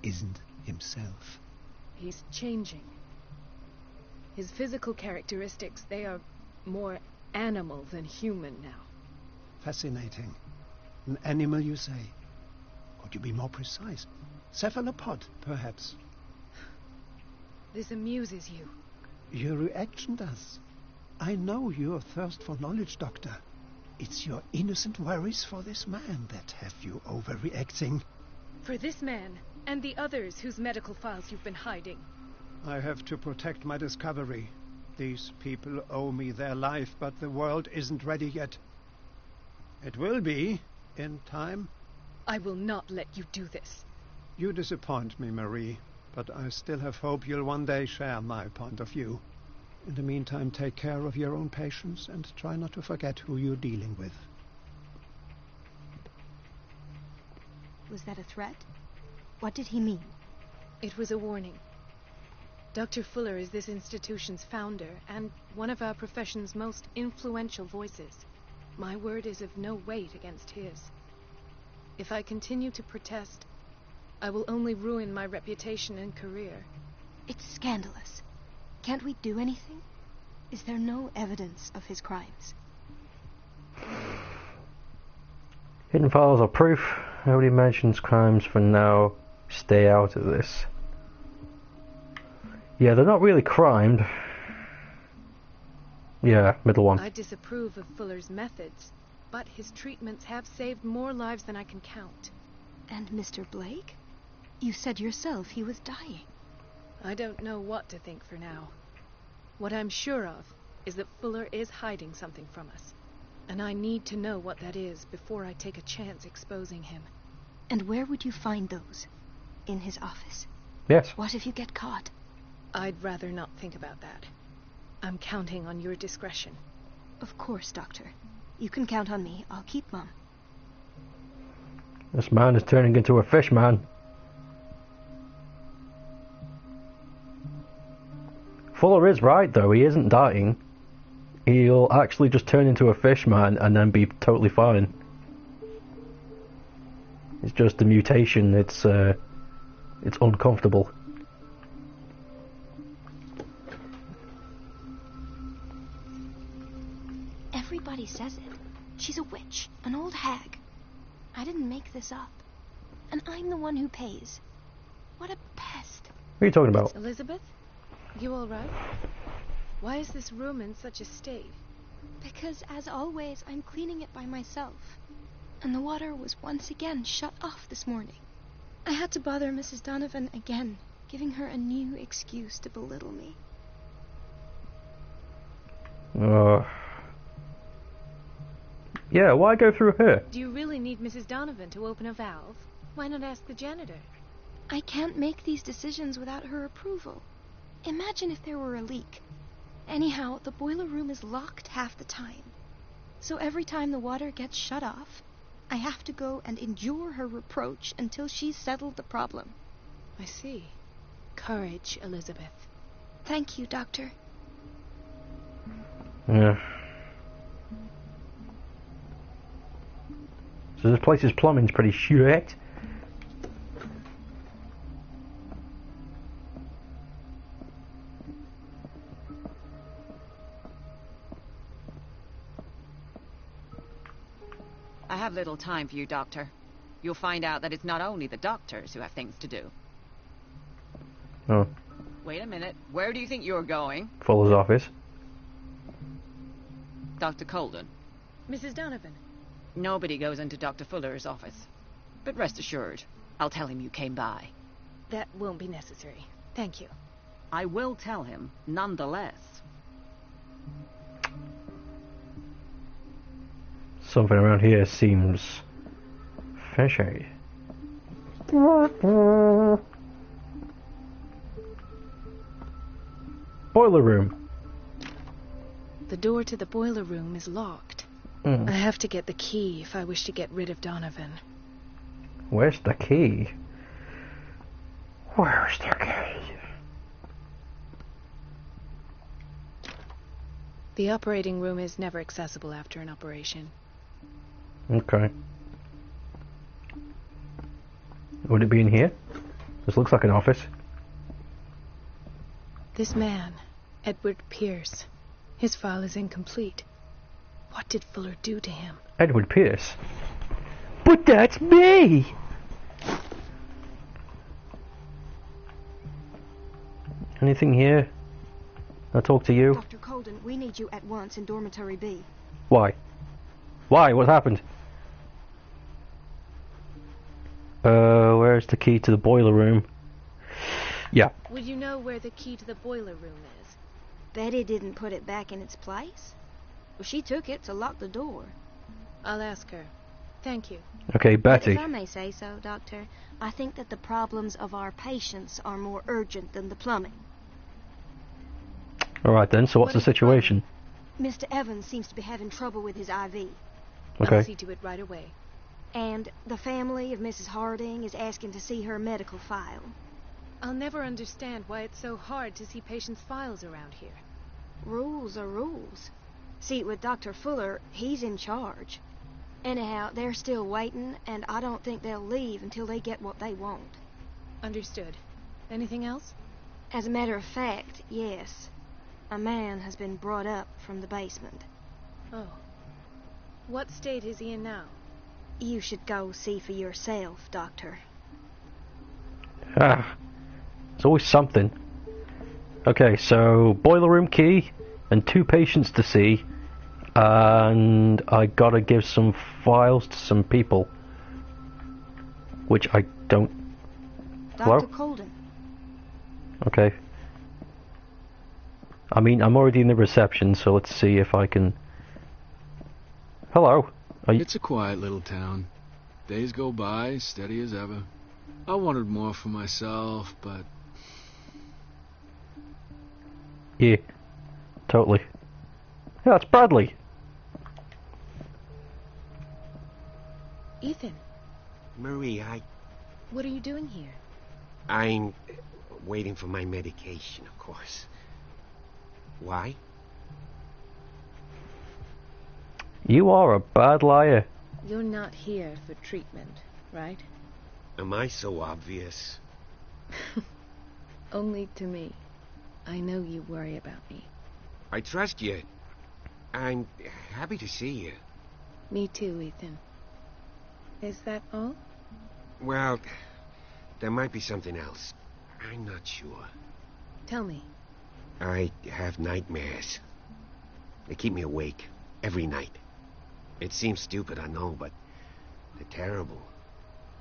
S10: isn't himself?
S2: He's changing. His physical characteristics, they are more animal than human now.
S10: Fascinating. An animal, you say? Could you be more precise? Cephalopod, perhaps?
S2: This amuses you.
S10: Your reaction does. I know your thirst for knowledge, Doctor. It's your innocent worries for this man that have you overreacting.
S2: For this man, And the others whose medical files you've been hiding.
S10: I have to protect my discovery. These people owe me their life, but the world isn't ready yet. It will be, in time.
S2: I will not let you do this.
S10: You disappoint me, Marie, but I still have hope you'll one day share my point of view. In the meantime, take care of your own patients and try not to forget who you're dealing with.
S9: Was that a threat? What did he mean?
S2: It was a warning. Dr. Fuller is this institution's founder, and one of our profession's most influential voices. My word is of no weight against his. If I continue to protest, I will only ruin my reputation and career.
S9: It's scandalous. Can't we do anything? Is there no evidence of his crimes?
S1: Hidden files are proof. Nobody mentions crimes for now. Stay out of this. Yeah, they're not really crimed. Yeah, middle one.
S2: I disapprove of Fuller's methods, but his treatments have saved more lives than I can count.
S9: And Mr. Blake? You said yourself he was dying.
S2: I don't know what to think for now. What I'm sure of is that Fuller is hiding something from us. And I need to know what that is before I take a chance exposing him.
S9: And where would you find those? In his office?
S1: Yes.
S9: What if you get caught?
S2: I'd rather not think about that. I'm counting on your discretion.
S9: Of course, Doctor. You can count on me. I'll keep mum.
S1: This man is turning into a fish man. Fuller is right, though. He isn't dying. He'll actually just turn into a fish man and then be totally fine. It's just a mutation. It's uncomfortable.
S9: Everybody says it. She's a witch, an old hag. I didn't make this up. And I'm the one who pays. What a pest.
S1: What are you talking about?
S2: Elizabeth? You all right? Why is this room in such a state?
S9: Because, as always, I'm cleaning it by myself. And the water was once again shut off this morning. I had to bother Mrs. Donovan again, giving her a new excuse to belittle me.
S1: Yeah, why go through her?
S2: Do you really need Mrs. Donovan to open a valve? Why not ask the janitor?
S9: I can't make these decisions without her approval. Imagine if there were a leak. Anyhow, the boiler room is locked half the time. So every time the water gets shut off, I have to go and endure her reproach until she's settled the problem.
S2: I see. Courage, Elizabeth.
S9: Thank you, Doctor.
S1: Yeah. So this place's plumbing's pretty shit.
S5: I have little time for you, Doctor. You'll find out that it's not only the doctors who have things to do.
S1: Oh.
S5: Wait a minute. Where do you think you're going?
S1: Fuller's office.
S5: Dr. Colden.
S2: Mrs. Donovan.
S5: Nobody goes into Dr. Fuller's office. But rest assured, I'll tell him you came by.
S2: That won't be necessary. Thank you.
S5: I will tell him, nonetheless.
S1: Something around here seems fishy. Boiler room.
S2: The door to the boiler room is locked. I have to get the key if I wish to get rid of Donovan.
S1: Where's the key? Where's the key?
S2: The operating room is never accessible after an operation.
S1: Okay. Would it be in here? This looks like an office.
S2: This man, Edward Pierce, his file is incomplete. What did Fuller do to him?
S1: Edward Pierce? But that's me! Anything here? I'll talk to you.
S9: Dr. Colden, we need you at once in Dormitory B.
S1: Why? Why? What happened? Where's the key to the boiler room? Yeah.
S2: Would you know where the key to the boiler room is?
S9: Betty didn't put it back in its place. Well, she took it to lock the door.
S2: I'll ask her. Thank you.
S1: Okay,
S9: But
S1: Betty.
S9: if I may say so, Doctor, I think that the problems of our patients are more urgent than the plumbing.
S1: Alright then, so what's
S2: What
S1: the
S2: is the
S1: situation?
S9: Mr. Evans seems to be having trouble with his IV.
S2: I'll
S1: Okay.
S2: see to it right away.
S9: And the family of Mrs. Harding is asking to see her medical file.
S2: I'll never understand why it's so hard to see patients' files around here.
S9: Rules are rules. See, with Dr. Fuller, he's in charge. Anyhow, they're still waiting, and I don't think they'll leave until they get what they want.
S2: Understood. Anything else?
S9: As a matter of fact, yes. A man has been brought up from the basement.
S2: Oh. What state is he in now?
S9: You should go see for yourself, Doctor.
S1: Ah. There's always something. Okay, so boiler room key and 2 patients to see. And I gotta give some files to some people. Which I don't... Hello?
S9: Dr. Colden.
S1: Okay. I mean, I'm already in the reception, so let's see if I can... Hello? Are you...
S11: It's a quiet little town. Days go by, steady as ever. I wanted more for myself, but...
S1: Yeah. Totally. Yeah, it's Bradley.
S2: Ethan,
S4: Marie,
S2: what are you doing here?
S4: I'm waiting for my medication, of course. Why?
S1: You are a bad liar.
S2: You're not here for treatment, right?
S4: Am I so obvious?
S2: Only to me. I know you worry about me.
S4: I trust you. I'm happy to see you.
S2: Me too, Ethan. Is that all?
S4: Well, there might be something else. I'm not sure.
S2: Tell me.
S4: I have nightmares. They keep me awake every night. It seems stupid, I know, but they're terrible.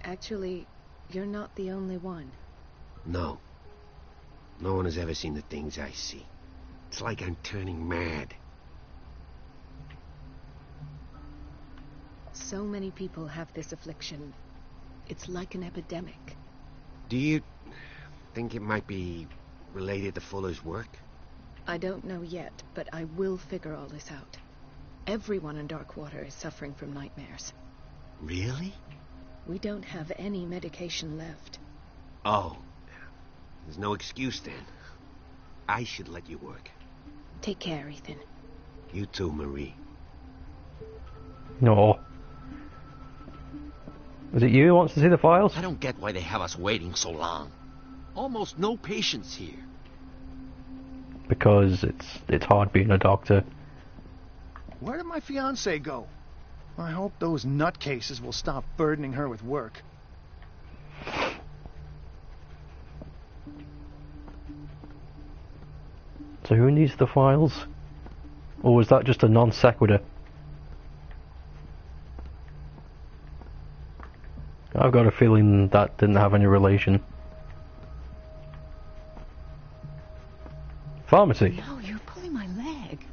S2: Actually, you're not the only one.
S4: No. No one has ever seen the things I see. It's like I'm turning mad.
S2: So many people have this affliction. It's like an epidemic.
S4: Do you think it might be related to Fuller's work?
S2: I don't know yet, but I will figure all this out. Everyone in Darkwater is suffering from nightmares.
S4: Really?
S2: We don't have any medication left.
S4: Oh. There's no excuse then. I should let you work.
S2: Take care, Ethan.
S4: You too, Marie.
S1: No. Is it you who wants to see the files?
S12: I don't get why they have us waiting so long. Almost no patients here.
S1: Because it's hard being a doctor.
S8: Where did my fiancée go? I hope those nutcases will stop burdening her with work.
S1: So who needs the files? Or was that just a non sequitur? I've got a feeling that didn't have any relation. Pharmacy.
S5: No, you're pulling my leg.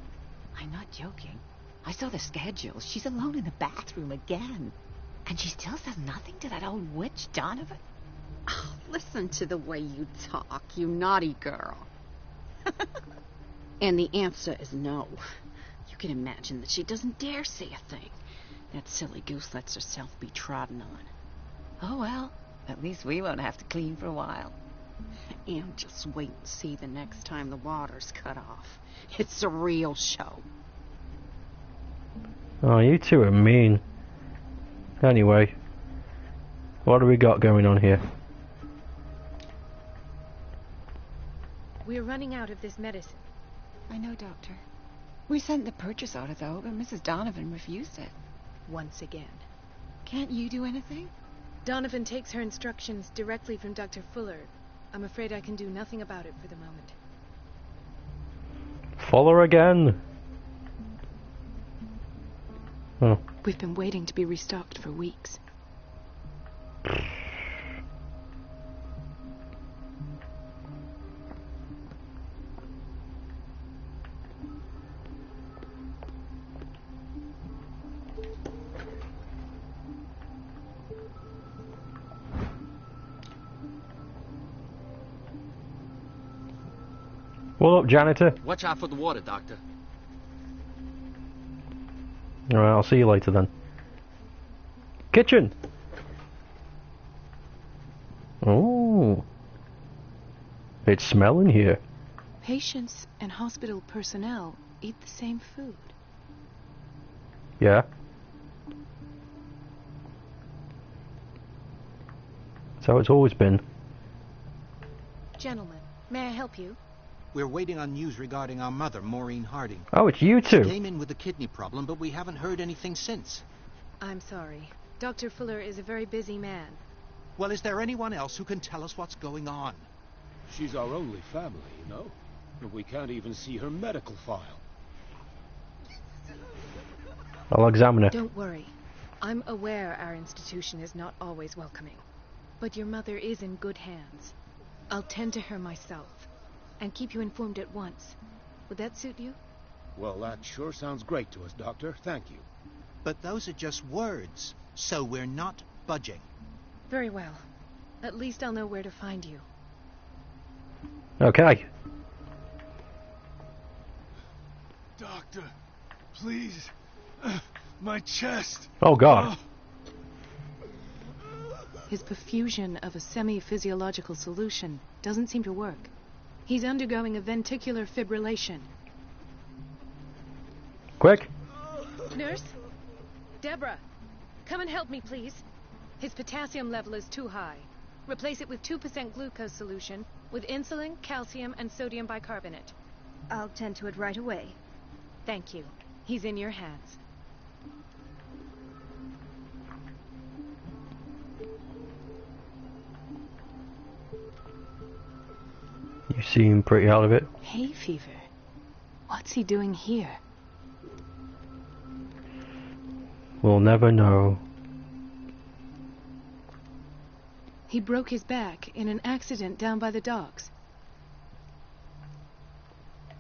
S5: I'm not joking. I saw the schedule. She's alone in the bathroom again. And she still says nothing to that old witch, Donovan. Oh, listen to the way you talk, you naughty girl. And the answer is no. You can imagine that she doesn't dare say a thing. That silly goose lets herself be trodden on. Oh well, at least we won't have to clean for a while. And just wait and see the next time the water's cut off. It's a real show.
S1: Oh, you two are mean. Anyway, what do we got going on here?
S2: We're running out of this medicine.
S5: I know, Doctor. We sent the purchase order, though, but Mrs. Donovan refused it.
S2: Once again.
S5: Can't you do anything?
S2: Donovan takes her instructions directly from Dr. Fuller. I'm afraid I can do nothing about it for the moment.
S1: Fuller again. Oh.
S2: We've been waiting to be restocked for weeks.
S1: What up, janitor?
S12: Watch out for the water, Doctor.
S1: Alright, I'll see you later then. Kitchen! Oh. It's smelling here.
S2: Patients and hospital personnel eat the same food.
S1: Yeah. That's how it's always been.
S2: Gentlemen, may I help you?
S13: We're waiting on news regarding our mother, Maureen Harding.
S1: Oh, it's you two.
S13: She came in with a kidney problem, but we haven't heard anything since.
S2: I'm sorry. Dr. Fuller is a very busy man.
S13: Well, is there anyone else who can tell us what's going on?
S14: She's our only family, you know. And we can't even see her medical file.
S1: I'll examine her.
S2: Don't worry. I'm aware our institution is not always welcoming. But your mother is in good hands. I'll tend to her myself. And keep you informed at once. Would that suit you?
S14: Well, that sure sounds great to us, Doctor. Thank you.
S13: But those are just words, so we're not budging.
S2: Very well. At least I'll know where to find you.
S1: Okay.
S11: Doctor, please. My chest.
S1: Oh, God.
S2: His perfusion of a semi-physiological solution doesn't seem to work. He's undergoing a ventricular fibrillation.
S1: Quick.
S2: Nurse? Deborah, come and help me, please. His potassium level is too high. Replace it with 2% glucose solution with insulin, calcium, and sodium bicarbonate.
S9: I'll tend to it right away.
S2: Thank you. He's in your hands.
S1: You seem pretty out of it.
S2: Hay fever. What's he doing here?
S1: We'll never know.
S2: He broke his back in an accident down by the docks.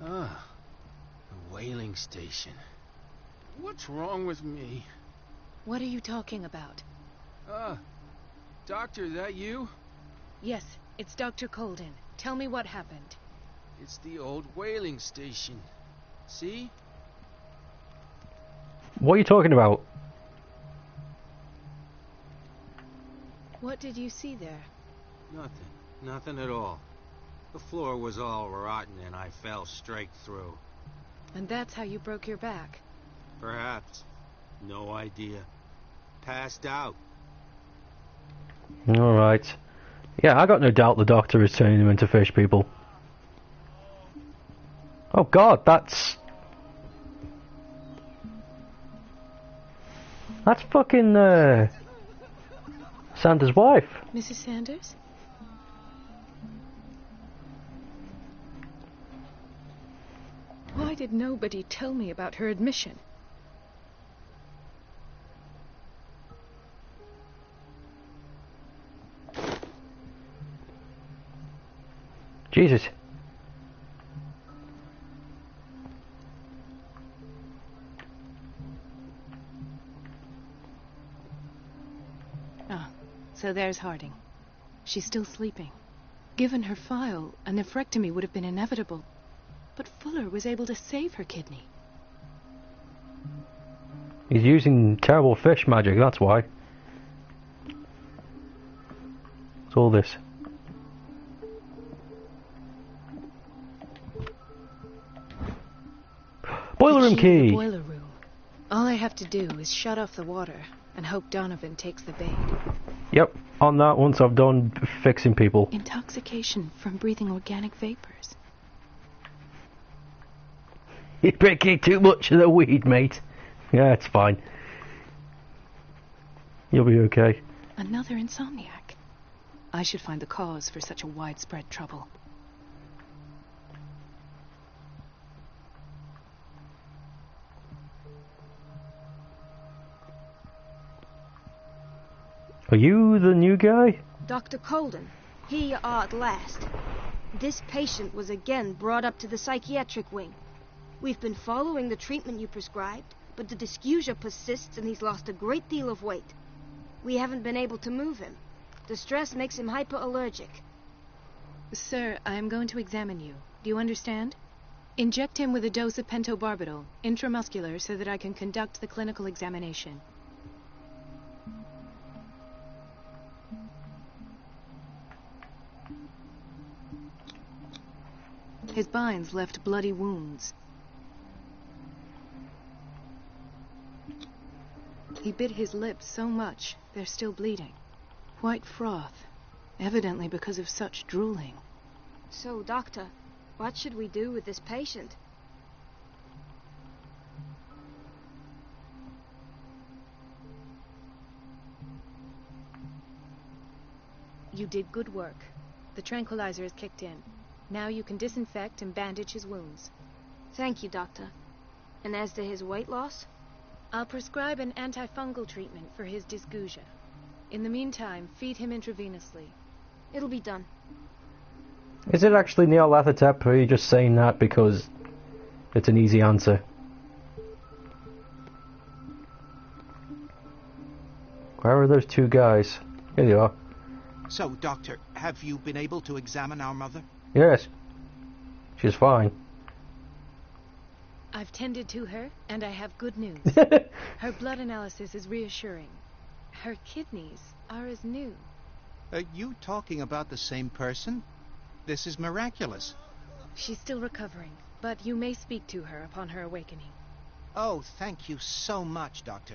S11: Ah, the whaling station. What's wrong with me?
S2: What are you talking about?
S11: Doctor, that you?
S2: Yes, it's Dr. Colden. Tell me what happened.
S11: It's the old whaling station. See?
S1: What are you talking about?
S2: What did you see there?
S15: Nothing. Nothing at all. The floor was all rotten and I fell straight through.
S2: And that's how you broke your back?
S15: Perhaps. No idea. Passed out.
S1: Alright. Yeah, I got no doubt the doctor is turning them into fish people. Oh God, that's fucking, Sanders' wife.
S2: Mrs. Sanders? Why did nobody tell me about her admission?
S1: Jesus.
S2: Ah, so there's Harding. She's still sleeping. Given her file, a nephrectomy would have been inevitable. But Fuller was able to save her kidney.
S1: He's using terrible fish magic, that's why. What's all this? Boiler room key!
S2: The boiler room. All I have to do is shut off the water and hope Donovan takes the bait.
S1: Yep, on that once I've done fixing people.
S2: Intoxication from breathing organic vapors.
S1: You're drinking too much of the weed, mate. Yeah, it's fine. You'll be okay.
S2: Another insomniac. I should find the cause for such a widespread trouble.
S1: Are you the new guy?
S9: Dr. Colden, here you are at last. This patient was again brought up to the psychiatric wing. We've been following the treatment you prescribed, but the dysgeusia persists and he's lost a great deal of weight. We haven't been able to move him. The stress makes him hyperallergic.
S2: Sir, I am going to examine you. Do you understand? Inject him with a dose of pentobarbital, intramuscular, so that I can conduct the clinical examination. His binds left bloody wounds. He bit his lips so much, they're still bleeding. White froth, evidently because of such drooling.
S9: So, Doctor, what should we do with this patient?
S2: You did good work. The tranquilizer has kicked in. Now you can disinfect and bandage his wounds.
S9: Thank you, Doctor. And as to his weight loss?
S2: I'll prescribe an antifungal treatment for his dysgeusia. In the meantime, feed him intravenously.
S9: It'll be done.
S1: Is it actually Nyarlathotep, or are you just saying that because it's an easy answer? Where are those two guys? Here they are.
S13: So, Doctor, have you been able to examine our mother?
S1: Yes. She's fine.
S2: I've tended to her, and I have good news. Her blood analysis is reassuring. Her kidneys are as new.
S13: Are you talking about the same person? This is miraculous.
S2: She's still recovering, but you may speak to her upon her awakening.
S13: Oh, thank you so much, Doctor.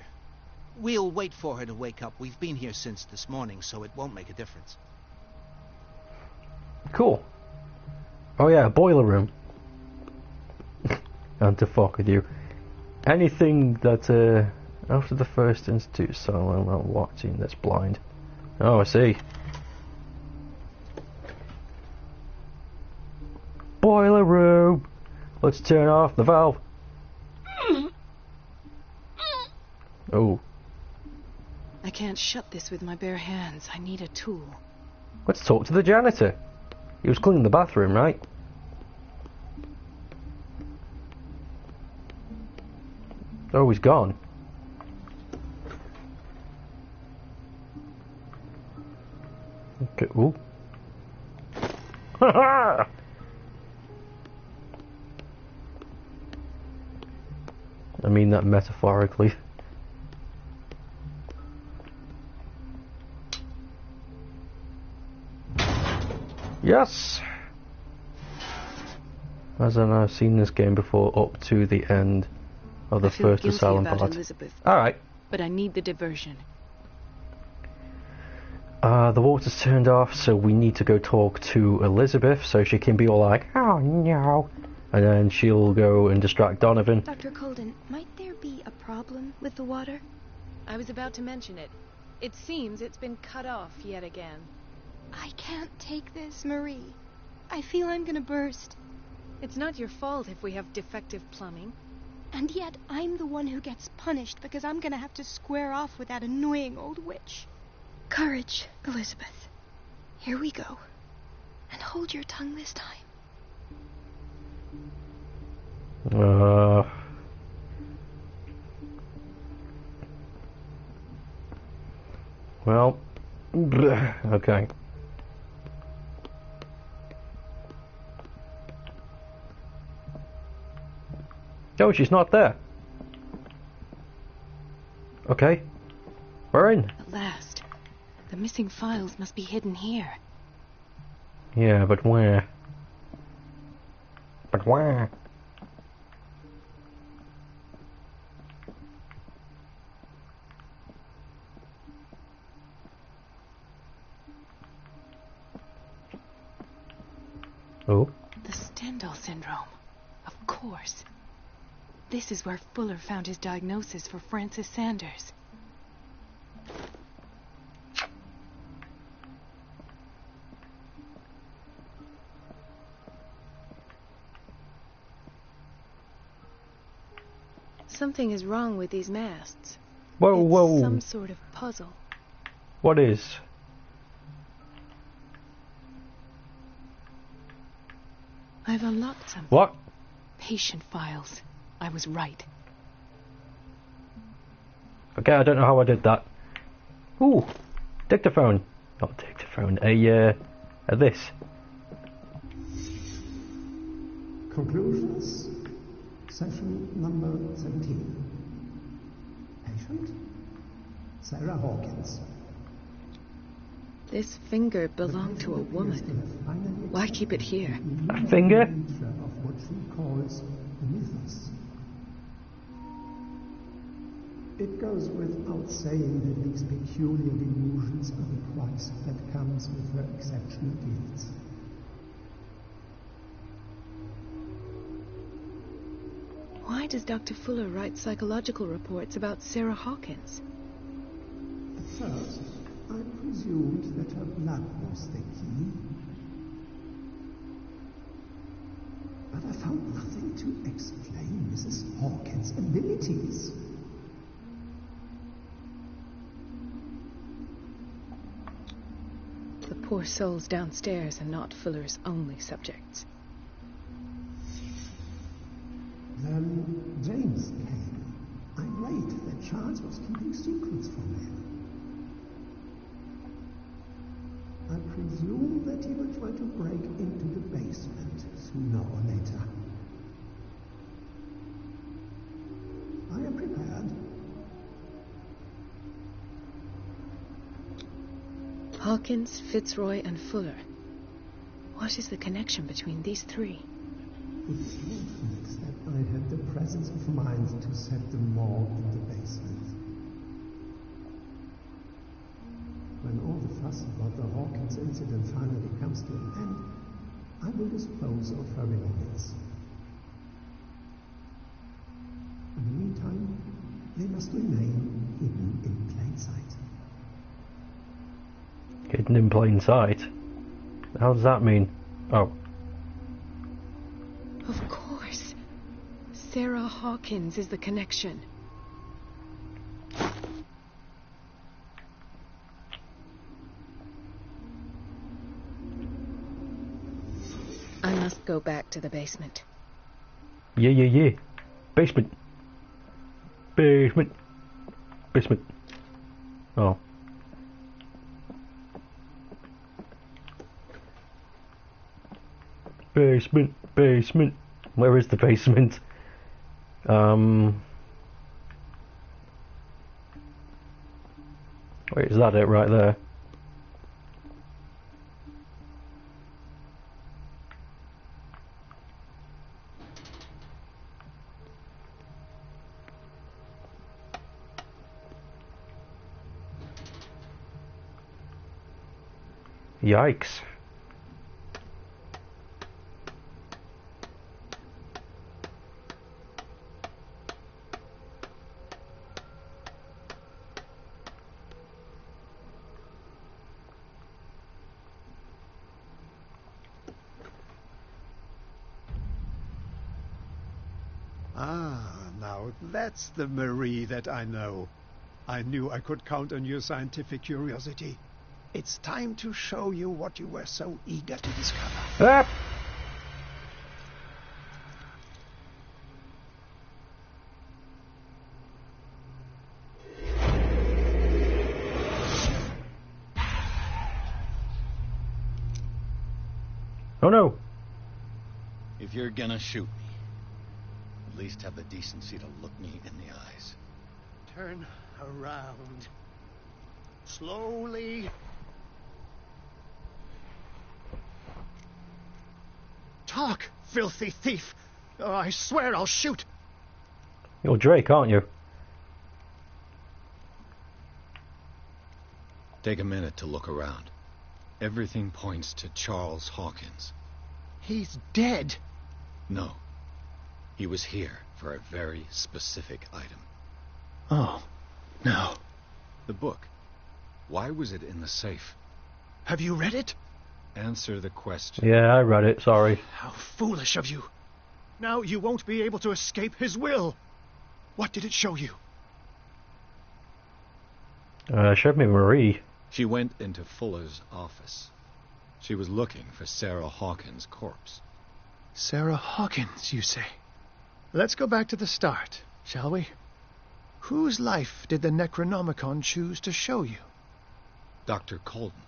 S13: We'll wait for her to wake up. We've been here since this morning, so it won't make a difference.
S1: Cool. Oh yeah, boiler room. And to fuck with you. Anything that, after the first institute, so I'm not watching that's blind. Oh, I see. Boiler room! Let's turn off the valve. Oh.
S2: I can't shut this with my bare hands. I need a tool.
S1: Let's talk to the janitor. He was cleaning the bathroom, right? Oh, he's gone. Okay, ooh. Ha I mean that metaphorically. Yes! As I've seen this game before, up to the end of the first asylum part. Alright.
S2: But I need the diversion.
S1: The water's turned off, so we need to go talk to Elizabeth so she can be all like, oh no. And then she'll go and distract Donovan.
S9: Dr. Colden, might there be a problem with the water?
S2: I was about to mention it. It seems it's been cut off yet again.
S9: I can't take this, Marie. I feel I'm gonna burst.
S2: It's not your fault if we have defective plumbing.
S9: And yet, I'm the one who gets punished because I'm gonna have to square off with that annoying old witch. Courage, Elizabeth. Here we go. And hold your tongue this time.
S1: Well, okay. Oh, she's not there. Okay. We're in.
S2: At last. The missing files must be hidden here.
S1: Yeah, but where? But where? Oh.
S2: The Stendhal syndrome. Of course. This is where Fuller found his diagnosis for Francis Sanders. Something is wrong with these masts.
S1: Whoa, whoa.
S2: It's some sort of puzzle.
S1: What is?
S2: I've unlocked something.
S1: What?
S2: Patient files. I was right.
S1: Okay, I don't know how I did that. Ooh, dictaphone. Not dictaphone. A this.
S10: Conclusions. Session number 17. Patient, Sarah Hawkins.
S6: This finger belonged to a woman. Why keep it here?
S1: A finger?
S10: Of what she calls the mythos. It goes without saying that these peculiar delusions are the price that comes with her exceptional gifts.
S2: Why does Dr. Fuller write psychological reports about Sarah Hawkins?
S10: At first, I presumed that her blood was the key. But I found nothing to explain Mrs. Hawkins' abilities.
S2: The poor souls downstairs are not Fuller's only subjects.
S10: Then James came. Irate that Charles was keeping secrets from him. I presume that he will try to break into the basement sooner or later. I am prepared.
S2: Hawkins, Fitzroy, and Fuller. What is the connection between these three?
S10: It is fortunate that I had the presence of mind to set them all in the basement. When all the fuss about the Hawkins incident finally comes to an end, I will dispose of her belongings. In the meantime, they must remain hidden in plain sight.
S1: Hidden in plain sight? How does that mean? Oh.
S2: Of course. Sarah Hawkins is the connection. I must go back to the basement.
S1: Yeah. Basement. Basement. Basement. Oh. Basement. Where is the basement? Wait, is that it right there? Yikes.
S10: Ah, now that's the Marie that I know. I knew I could count on your scientific curiosity. It's time to show you what you were so eager to discover.
S1: Ah! Oh no!
S3: If you're gonna shoot me, at least have the decency to look me in the eyes.
S10: Turn around. Slowly. Talk, filthy thief! Oh, I swear I'll shoot!
S1: You're Drake, aren't you?
S3: Take a minute to look around. Everything points to Charles Hawkins.
S10: He's dead!
S3: No. He was here for a very specific item.
S10: Oh, no.
S3: The book. Why was it in the safe?
S10: Have you read it?
S3: Answer the question.
S1: Yeah, I read it, sorry.
S10: How foolish of you. Now you won't be able to escape his will. What did it show you?
S1: Showed me Marie.
S3: She went into Fuller's office. She was looking for Sarah Hawkins' corpse.
S10: Sarah Hawkins, you say? Let's go back to the start, shall we? Whose life did the Necronomicon choose to show you?
S3: Dr. Colden.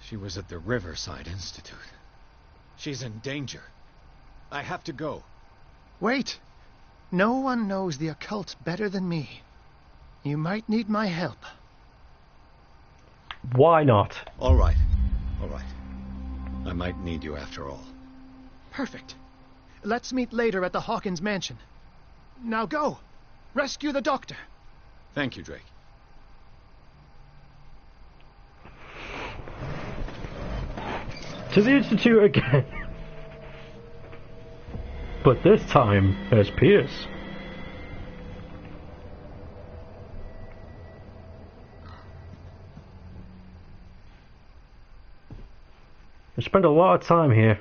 S3: She was at the Riverside Institute. She's in danger. I have to go.
S16: Wait. No one knows the occult better than me. You might need my help.
S1: Why not?
S3: All right. All right. I might need you after all.
S16: Perfect. Let's meet later at the Hawkins mansion. Now go. Rescue the doctor.
S3: Thank you, Drake.
S1: To the Institute again. But this time as Pierce. We spend a lot of time here.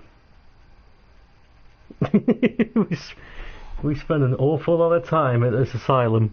S1: we spend an awful lot of time at this asylum.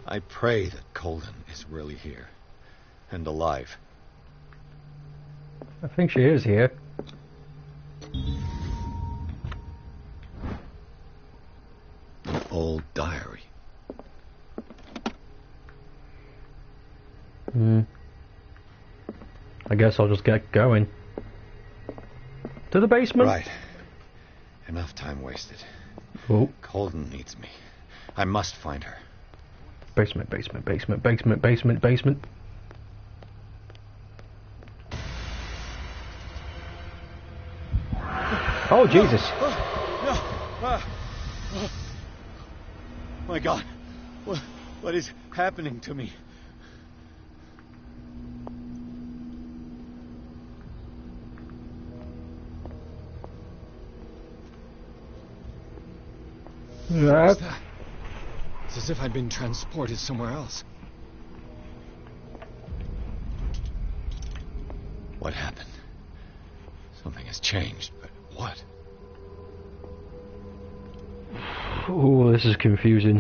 S3: I pray that Colden is really here. And alive.
S1: I think she is here.
S3: An old diary.
S1: I guess I'll just get going. To the basement?
S3: Right. Enough time wasted.
S1: Oh.
S3: Colden needs me. I must find her.
S1: Basement, basement, basement, basement, basement, basement. Oh, Jesus.
S3: My God. What is happening to me?
S17: What's that? It's as if I'd been transported somewhere else.
S3: What happened? Something has changed, but what?
S1: Oh, this is confusing.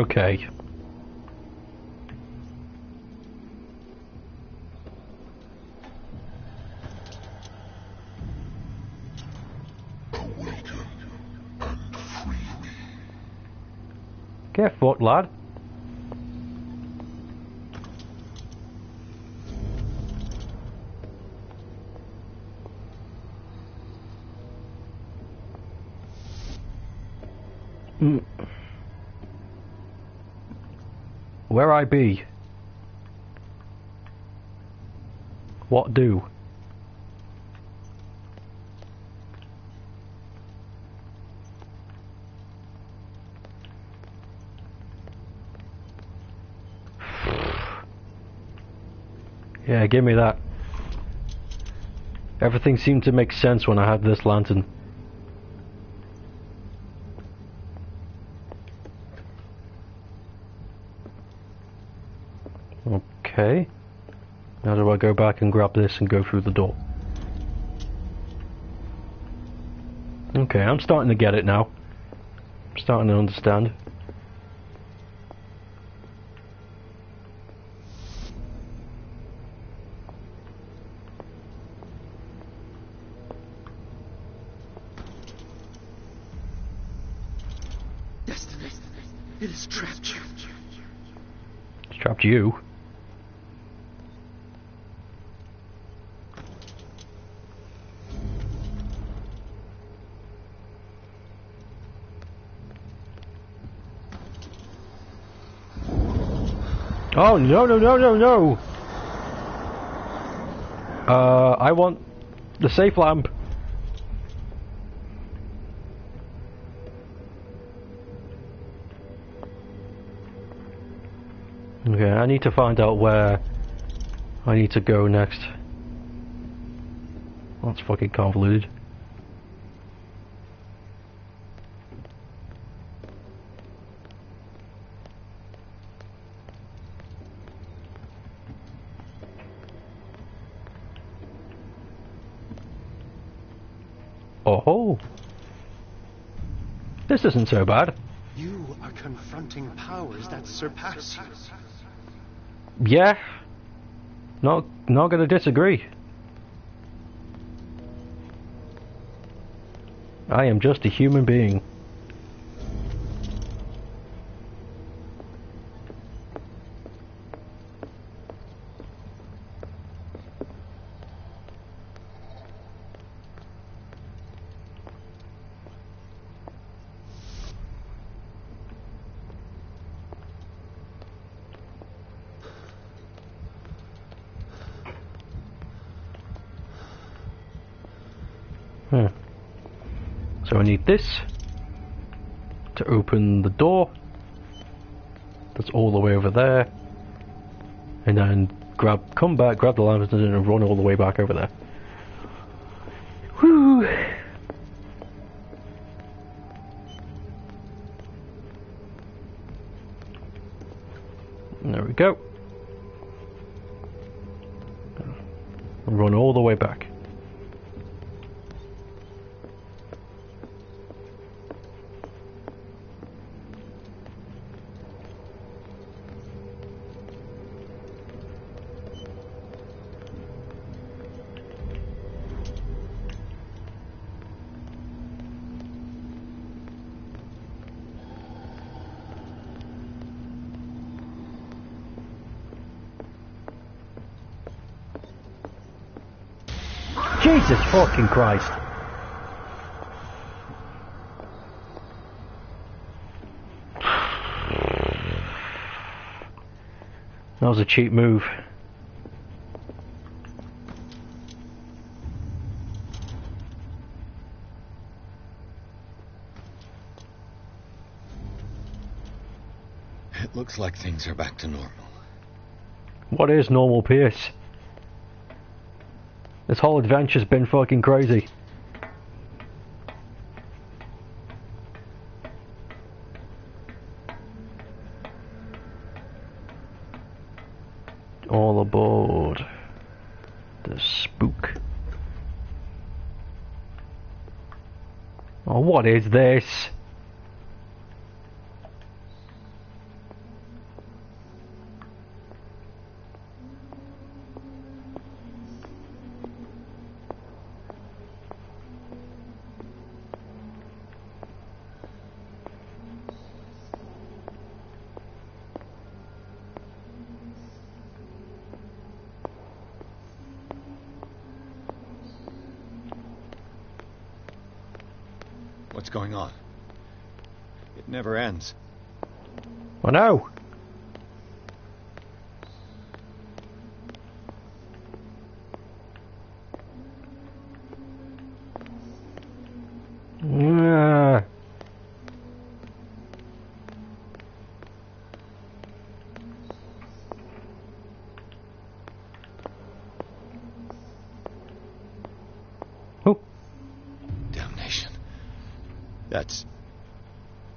S1: Okay. Get fucked, lad. Where I be? What do? Yeah, give me that. Everything seemed to make sense when I had this lantern. Okay. Now do I go back and grab this and go through the door? Okay, I'm starting to get it now. I'm starting to understand.
S7: Destiny, it has trapped you.
S1: It's trapped you. Oh, no, no, no, no, no! I want the safe lamp. Okay, I need to find out where I need to go next. That's fucking convoluted. Oh, this isn't so bad.
S16: You are confronting powers that surpass you.
S1: Yeah, not gonna disagree. I am just a human being. So I need this to open the door. That's all the way over there. And then come back, grab the lantern and run all the way back over there. Whew. There we go. Run all the way back. Jesus fucking Christ. That was a cheap move.
S12: It looks like things are back to normal.
S1: What is normal, Pierce? This whole adventure's been fucking crazy. All aboard the spook. Oh, what is this?
S3: What's going on? It never ends.
S1: I know.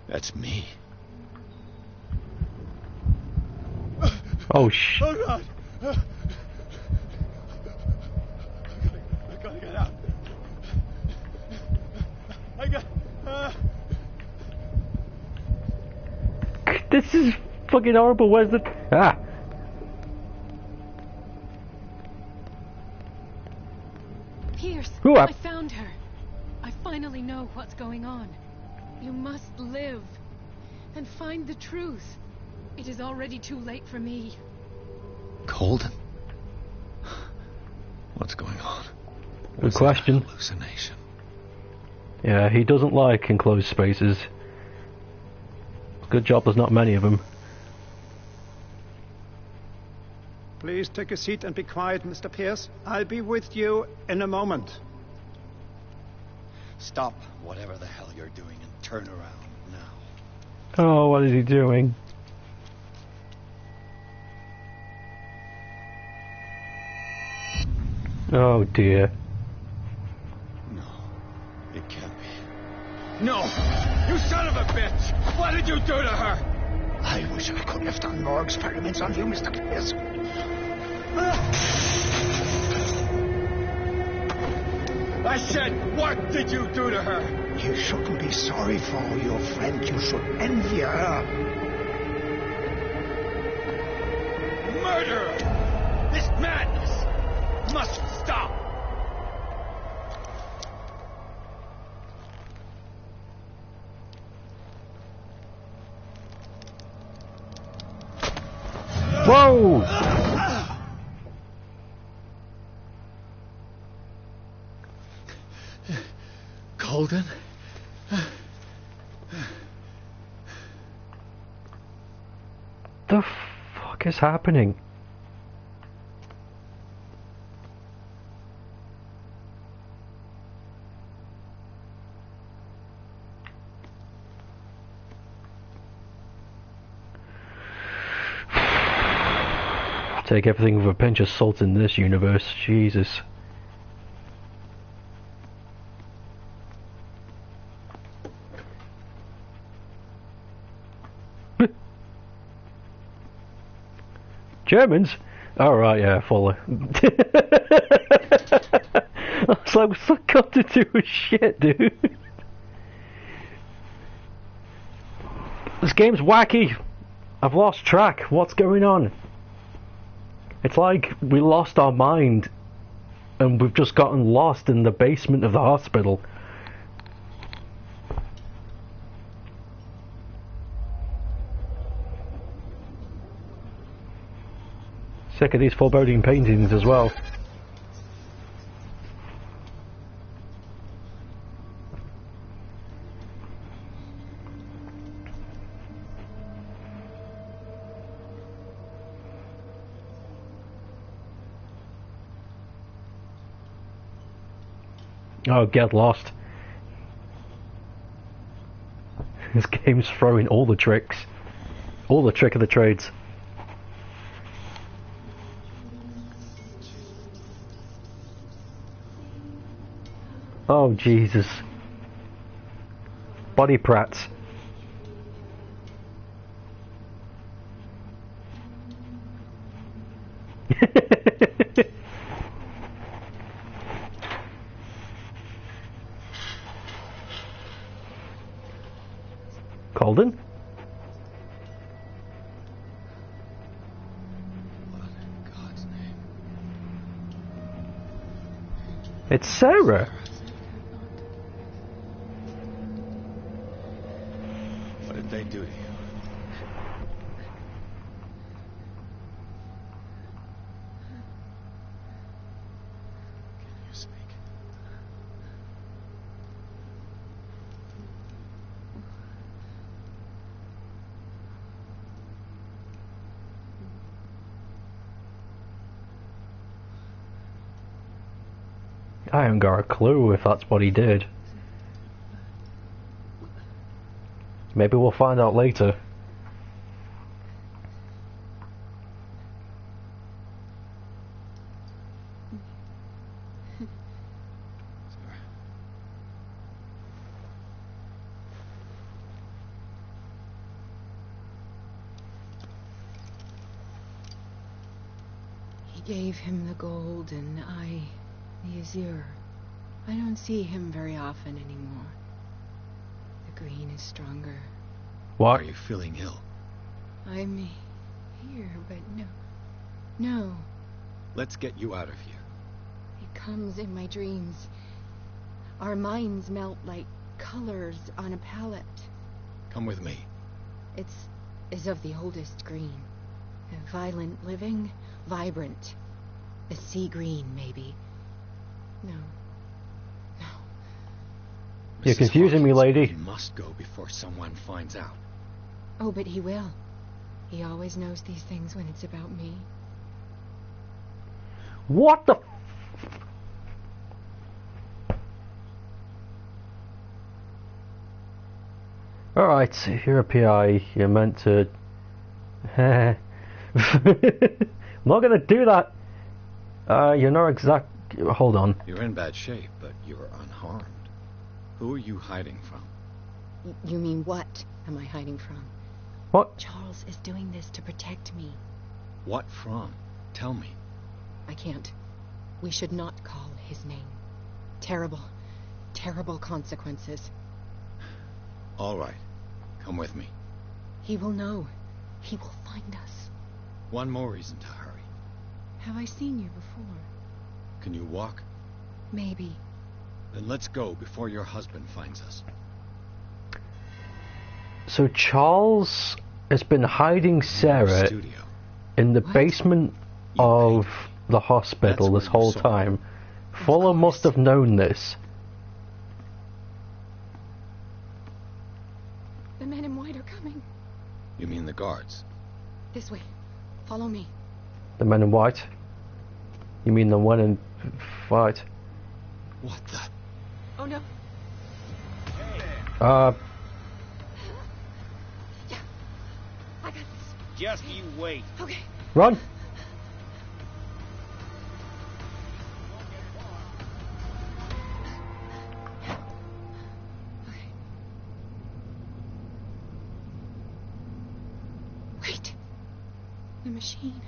S3: That's me.
S1: Oh shh.
S16: Oh God! I gotta get out. I I got...
S1: This is fucking horrible. Where's the... Ah!
S2: Pierce,
S1: Who
S2: I found her. I finally know what's going on. You must live and find the truth. It is already too late for me.
S3: Colden? What's going on?
S1: Good question.
S3: Hallucination.
S1: Yeah, he doesn't like enclosed spaces. Good job there's not many of them.
S10: Please take a seat and be quiet, Mr. Pierce. I'll be with you in a moment.
S3: Stop whatever the hell you're doing and turn around now.
S1: Oh, what is he doing? Oh dear.
S3: It can't be.
S16: No! You son of a bitch! What did you do to her?
S18: I wish I could have done more experiments on you, Mr. Pierce.
S16: I said, what did you do to her?
S18: You shouldn't be sorry for your friend. You should envy her.
S16: Murderer! This madness must stop!
S1: Whoa!
S17: Colden?
S1: The fuck is happening? Take everything with a pinch of salt in this universe, Jesus. Germans? Alright, yeah, fully. I was like, what's that got to do with shit, dude? This game's wacky. I've lost track. What's going on? It's like we lost our mind and we've just gotten lost in the basement of the hospital. Sick of these foreboding paintings as well. Oh, get lost. This game's throwing all the tricks. All the trick of the trades. Oh, Jesus. Body prats. Colden? It's Sarah.
S3: What did they do to you? Can you speak?
S1: I haven't got a clue if that's what he did. Maybe we'll find out later.
S6: He gave him the gold and I... the azure. I don't see him very often anymore. green is stronger.
S1: What?
S3: Are you feeling ill?
S6: I'm here, but no.
S3: Let's get you out of here.
S6: It comes in my dreams. Our minds melt like colors on a palette.
S3: Come with me.
S6: It's of the oldest green. A violent living, vibrant. A sea green, maybe. No.
S1: You're
S3: Mrs.
S1: confusing me,
S3: Hawkins,
S1: lady.
S3: You must go before someone finds out.
S6: Oh, but he will. He always knows these things when it's about me.
S1: What the? Alright, you're a PI. You're meant to. I'm not gonna do that. You're not exact. Hold on.
S3: You're in bad shape, but you're unharmed. Who are you hiding from?
S6: You mean what am I hiding from?
S1: What?
S6: Charles is doing this to protect me.
S3: What from? Tell me.
S6: I can't. We should not call his name. Terrible, terrible consequences.
S3: All right. Come with me.
S6: He will know. He will find us.
S3: One more reason to hurry.
S6: Have I seen you before?
S3: Can you walk?
S6: Maybe.
S3: Then let's go before your husband finds us.
S1: So Charles has been hiding Sarah in the basement of the hospital this whole time. Fuller must have known this.
S6: The men in white are coming.
S3: You mean the guards?
S6: This way. Follow me.
S1: The men in white? You mean the one in white?
S3: What the?
S6: Oh no.
S15: Yeah, I got this.
S14: Just you wait.
S6: Okay.
S1: Run!
S6: Wait. The machine.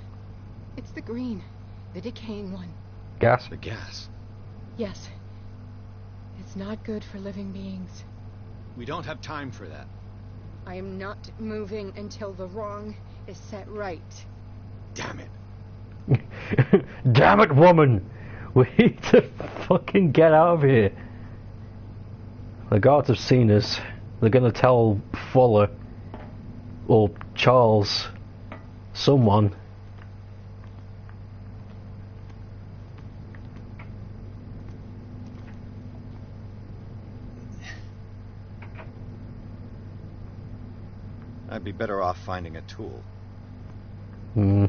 S6: It's the green. The decaying one.
S1: Gas?
S3: The gas.
S6: Yes. It's not good for living beings.
S3: We don't have time for that.
S6: I am not moving until the wrong is set right.
S3: Damn it.
S1: Damn it, woman! We need to fucking get out of here. The guards have seen us. They're gonna tell Fuller. Or Charles. Someone.
S3: I'd be better off finding a tool.
S1: Where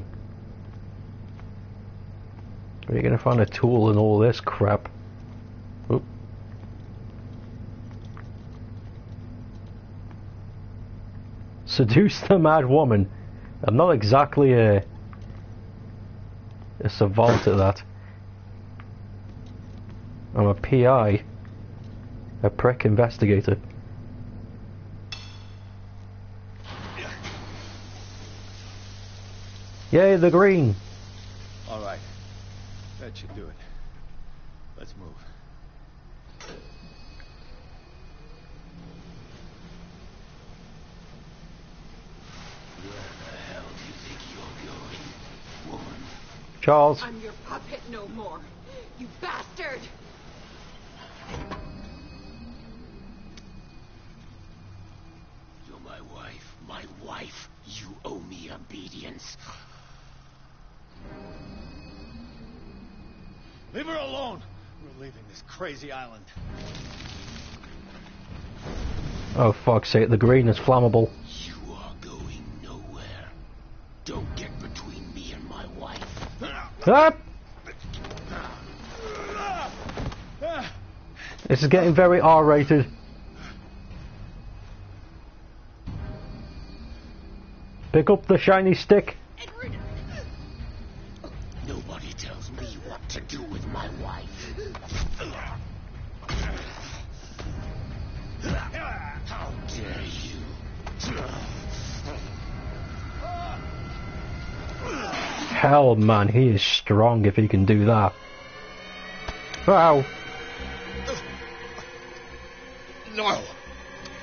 S1: are you gonna find a tool in all this crap? Oop. Seduce the mad woman. I'm not exactly a savant at that. I'm a PI. A prick investigator. Yay, the green!
S3: All right. That should do it. Let's move.
S12: Where the hell do you think you're going, woman?
S1: Charles.
S6: I'm your puppet no more. You bastard!
S12: You're my wife. My wife. You owe me obedience.
S3: Leave her alone! We're leaving this crazy island.
S1: Oh fuck's sake, the green is flammable.
S12: You are going nowhere. Don't get between me and my wife.
S1: Ah! This is getting very R-rated. Pick up the shiny stick.
S12: Nobody tells me what to do with my wife. How dare you?
S1: Hell, man, he is strong if he can do that. Wow.
S12: No!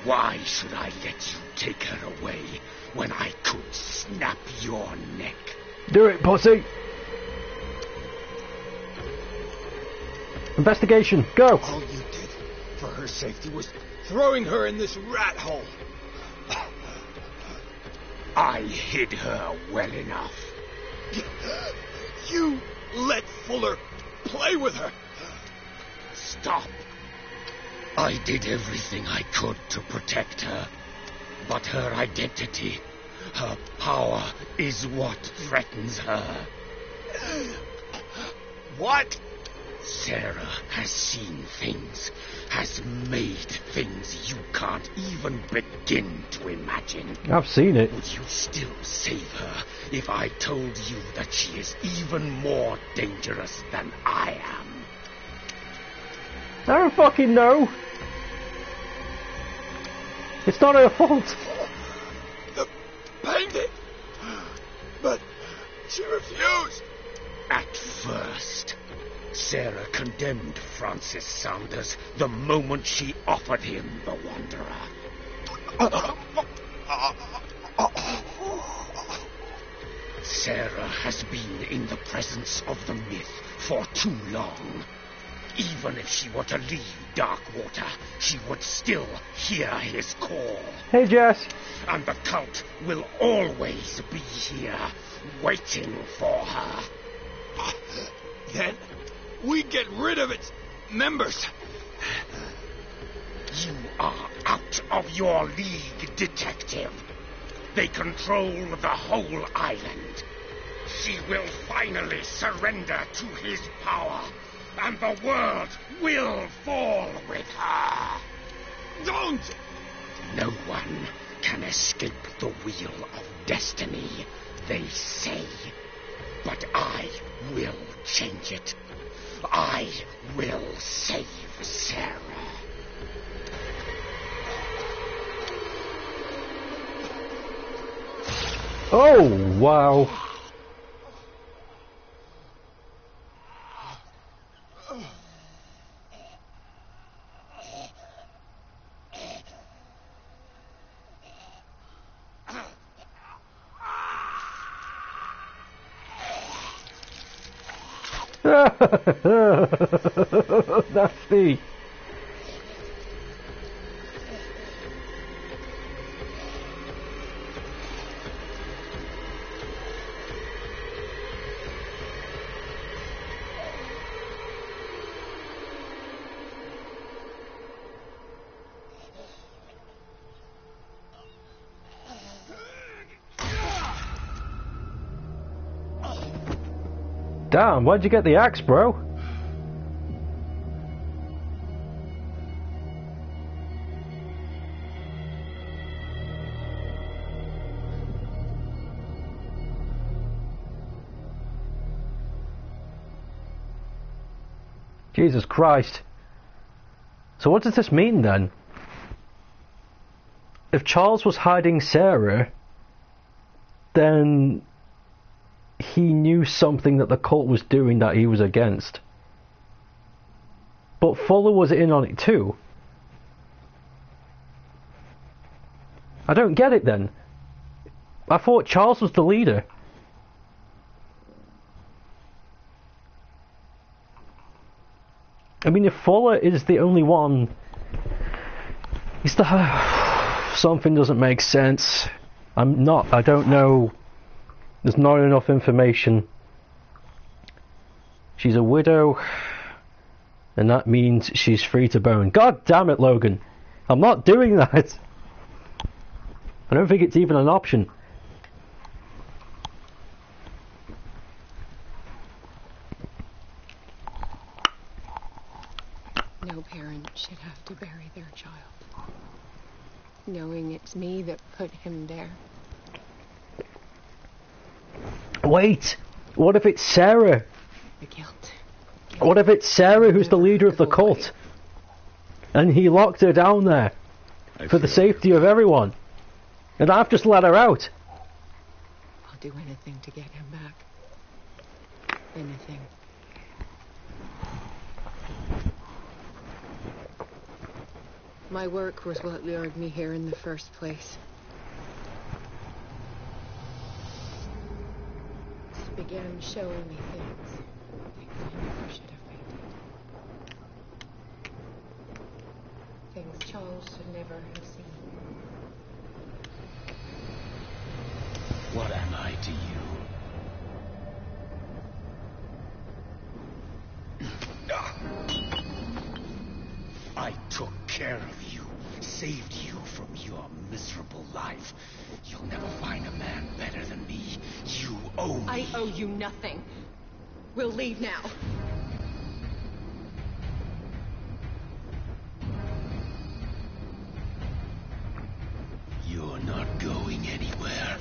S12: Why should I let you take her away when I could snap your neck?
S1: Do it, pussy! Investigation, go!
S17: All you did for her safety was throwing her in this rat hole.
S12: I hid her well enough.
S17: You let Fuller play with her.
S12: Stop. I did everything I could to protect her. But her identity, her power, is what threatens her.
S17: What?
S12: Sarah has seen things, has made things you can't even begin to imagine.
S1: I've seen it.
S12: Would you still save her if I told you that she is even more dangerous than I am?
S1: I don't fucking know. It's not her fault.
S17: The bandit. But she refused.
S12: At first, Sarah condemned Francis Saunders the moment she offered him the Wanderer. Sarah has been in the presence of the myth for too long. Even if she were to leave Darkwater, she would still hear his call.
S1: Hey, Jess.
S12: And the cult will always be here, waiting for her.
S17: Then we get rid of its members.
S12: You are out of your league, detective. They control the whole island. She will finally surrender to his power, and the world will fall with her.
S17: Don't!
S12: No one can escape the wheel of destiny, they say. But I will change it. I will save Sarah.
S1: Oh, wow. Nasty. Damn, where'd you get the axe, bro? Jesus Christ. So what does this mean then? If Charles was hiding Sarah, then he knew something that the cult was doing that he was against. But Fuller was in on it too. I don't get it then. I thought Charles was the leader. I mean, if Fuller is the only one, he's the... Something doesn't make sense. I don't know. There's not enough information. She's a widow, and that means she's free to bone. God damn it, Logan. I'm not doing that. I don't think it's even an option.
S2: No parent should have to bury their child, knowing it's me that put him there.
S1: Wait! What if it's Sarah?
S2: The guilt.
S1: What if it's Sarah who's the leader of the cult? And he locked her down there for the safety of everyone. And I've just let her out.
S2: I'll do anything to get him back. Anything.
S6: My work was what lured me here in the first place. It began showing me things I never should have fainted. Things Charles should never have seen.
S12: What am I to you? I took care of you, saved you from your miserable life. You'll never find a man better than me. You owe me.
S6: I owe you nothing. We'll leave now.
S12: You're not going anywhere.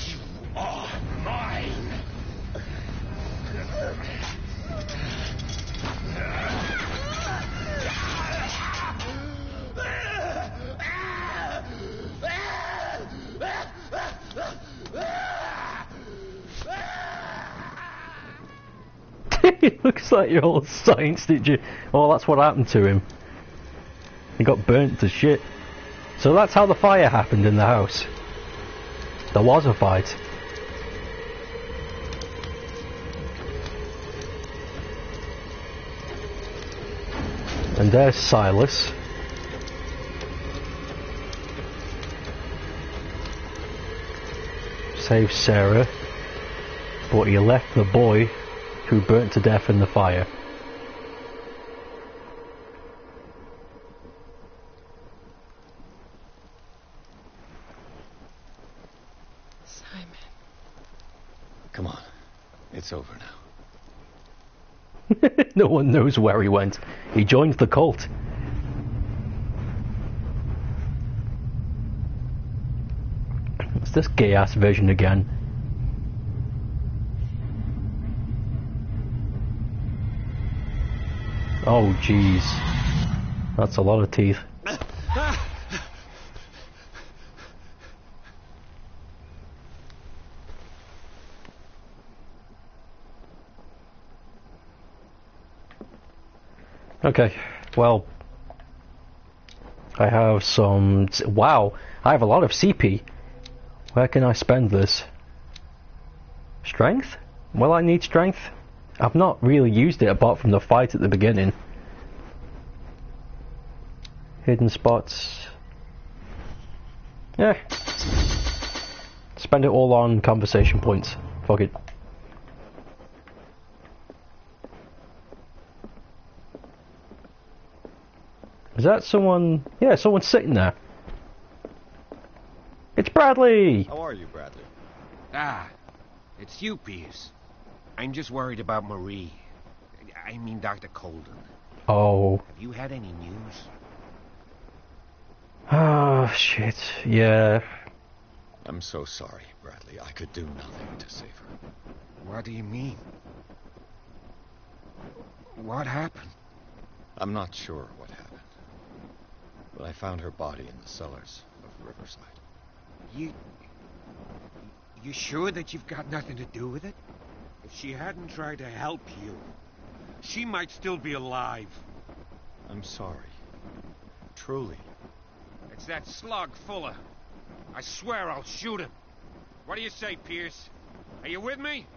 S12: You are mine.
S1: He looks like your old science teacher. Oh, that's what happened to him. He got burnt to shit. So that's how the fire happened in the house. There was a fight. And there's Silas. Saved Sarah, but he left the boy who burnt to death in the fire.
S6: Simon.
S3: Come on. It's over now.
S1: No one knows where he went. He joined the cult. It's this gay-ass vision again. Oh, jeez. That's a lot of teeth. Okay, well, I have some... Wow, I have a lot of CP. Where can I spend this? Strength? Well, I need strength. I've not really used it apart from the fight at the beginning. Hidden spots. Yeah. Spend it all on conversation points. Fuck it. Is that someone? Yeah, someone's sitting there. It's Bradley!
S3: How are you, Bradley?
S4: Ah, it's you, Pierce. I'm just worried about Marie. I mean Dr. Colden.
S1: Oh.
S4: Have you had any news?
S1: Oh, shit. Yeah.
S3: I'm so sorry, Bradley. I could do nothing to save her.
S4: What do you mean? What happened?
S3: I'm not sure what happened. But I found her body in the cellars of Riverside.
S4: You sure that you've got nothing to do with it? If she hadn't tried to help you, she might still be alive.
S3: I'm sorry. Truly.
S4: It's that slug, Fuller. I swear I'll shoot him. What do you say, Pierce? Are you with me?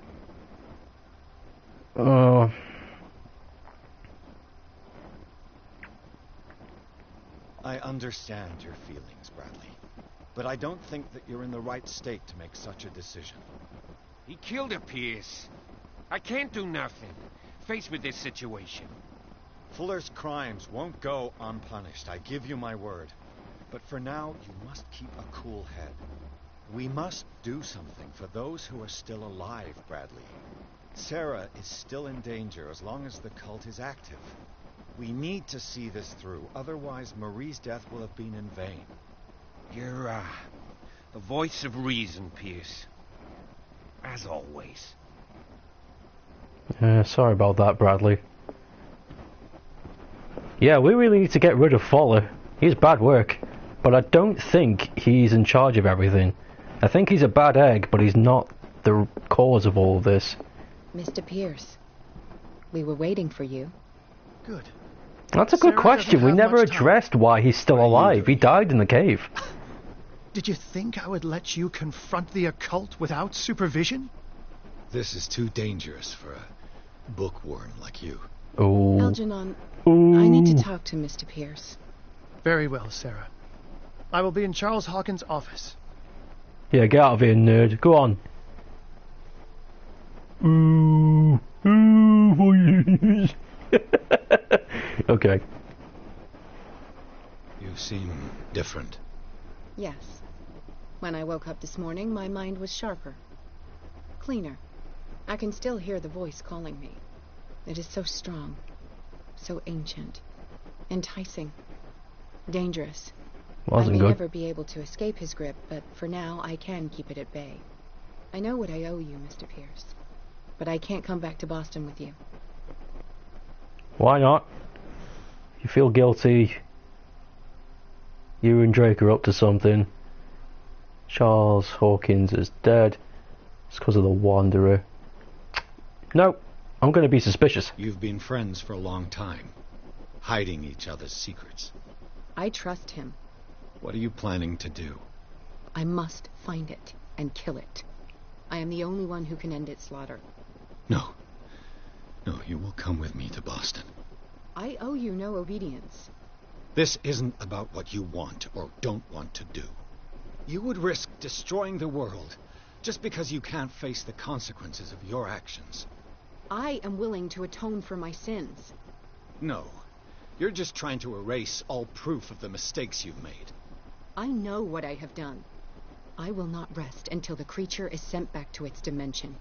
S3: I understand your feelings, Bradley. But I don't think that you're in the right state to make such a decision.
S4: He killed her, Pierce. I can't do nothing. Faced with this situation.
S3: Fuller's crimes won't go unpunished, I give you my word. But for now, you must keep a cool head. We must do something for those who are still alive, Bradley. Sarah is still in danger as long as the cult is active. We need to see this through, otherwise Marie's death will have been in vain.
S4: You're, the voice of reason, Pierce. As always.
S1: Sorry about that, Bradley. Yeah, we really need to get rid of Fuller. He's bad work. But I don't think he's in charge of everything. I think he's a bad egg, but he's not the cause of all of this.
S6: Mr. Pierce. We were waiting for you.
S16: Good.
S1: That's a good
S16: Sarah
S1: question.
S16: doesn't
S1: We
S16: have
S1: never
S16: much time.
S1: addressed why he's still alive. He died in the cave.
S16: Did you think I would let you confront the occult without supervision?
S11: This is too dangerous for a bookworm like you.
S1: Oh.
S6: Algernon, I need to talk to Mr. Pierce.
S16: Very well, Sarah. I will be in Charles Hawkins' office.
S1: Yeah, get out of here, nerd. Go on. Okay.
S11: You seem different.
S6: Yes. When I woke up this morning, my mind was sharper. Cleaner. I can still hear the voice calling me. It is so strong. So ancient. Enticing. Dangerous.
S1: Wasn't
S6: I may
S1: good.
S6: never be able to escape his grip, but for now I can keep it at bay. I know what I owe you, Mr. Pierce. But I can't come back to Boston with you.
S1: Why not? You feel guilty. You and Drake are up to something. Charles Hawkins is dead. It's because of the Wanderer. No, I'm going to be suspicious.
S3: You've been friends for a long time, hiding each other's secrets.
S6: I trust him.
S3: What are you planning to do?
S6: I must find it and kill it. I am the only one who can end its slaughter.
S3: No. No, you will come with me to Boston.
S6: I owe you no obedience.
S3: This isn't about what you want or don't want to do. You would risk destroying the world just because you can't face the consequences of your actions.
S6: I am willing to atone for my sins.
S3: No. You're just trying to erase all proof of the mistakes you've made.
S6: I know what I have done. I will not rest until the creature is sent back to its dimension.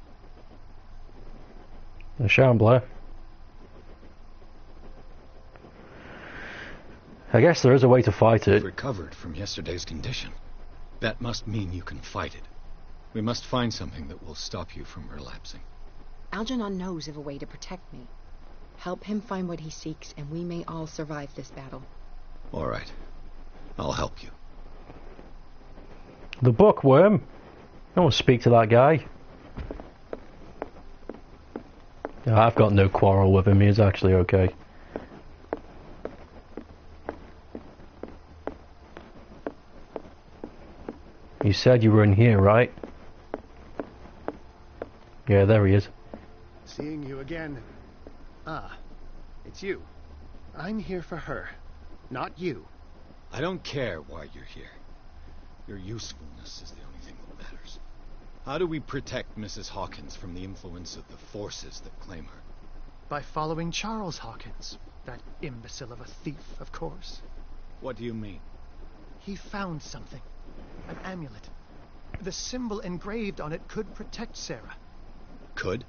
S1: The Shambler. I guess there is a way to fight it.
S3: You've recovered from yesterday's condition. That must mean you can fight it. We must find something that will stop you from relapsing.
S6: Algernon knows of a way to protect me. Help him find what he seeks, and we may all survive this battle.
S3: All right. I'll help you.
S1: The bookworm. I want to speak to that guy. Yeah, I've got no quarrel with him. He's actually okay. You said you were in here, right? Yeah, there he is.
S16: Seeing you again. Ah, it's you. I'm here for her, not you.
S3: I don't care why you're here. Your usefulness is the only thing that matters. How do we protect Mrs. Hawkins from the influence of the forces that claim her?
S16: By following Charles Hawkins. That imbecile of a thief, of course.
S3: What do you mean?
S16: He found something. An amulet. The symbol engraved on it could protect Sarah.
S3: Could?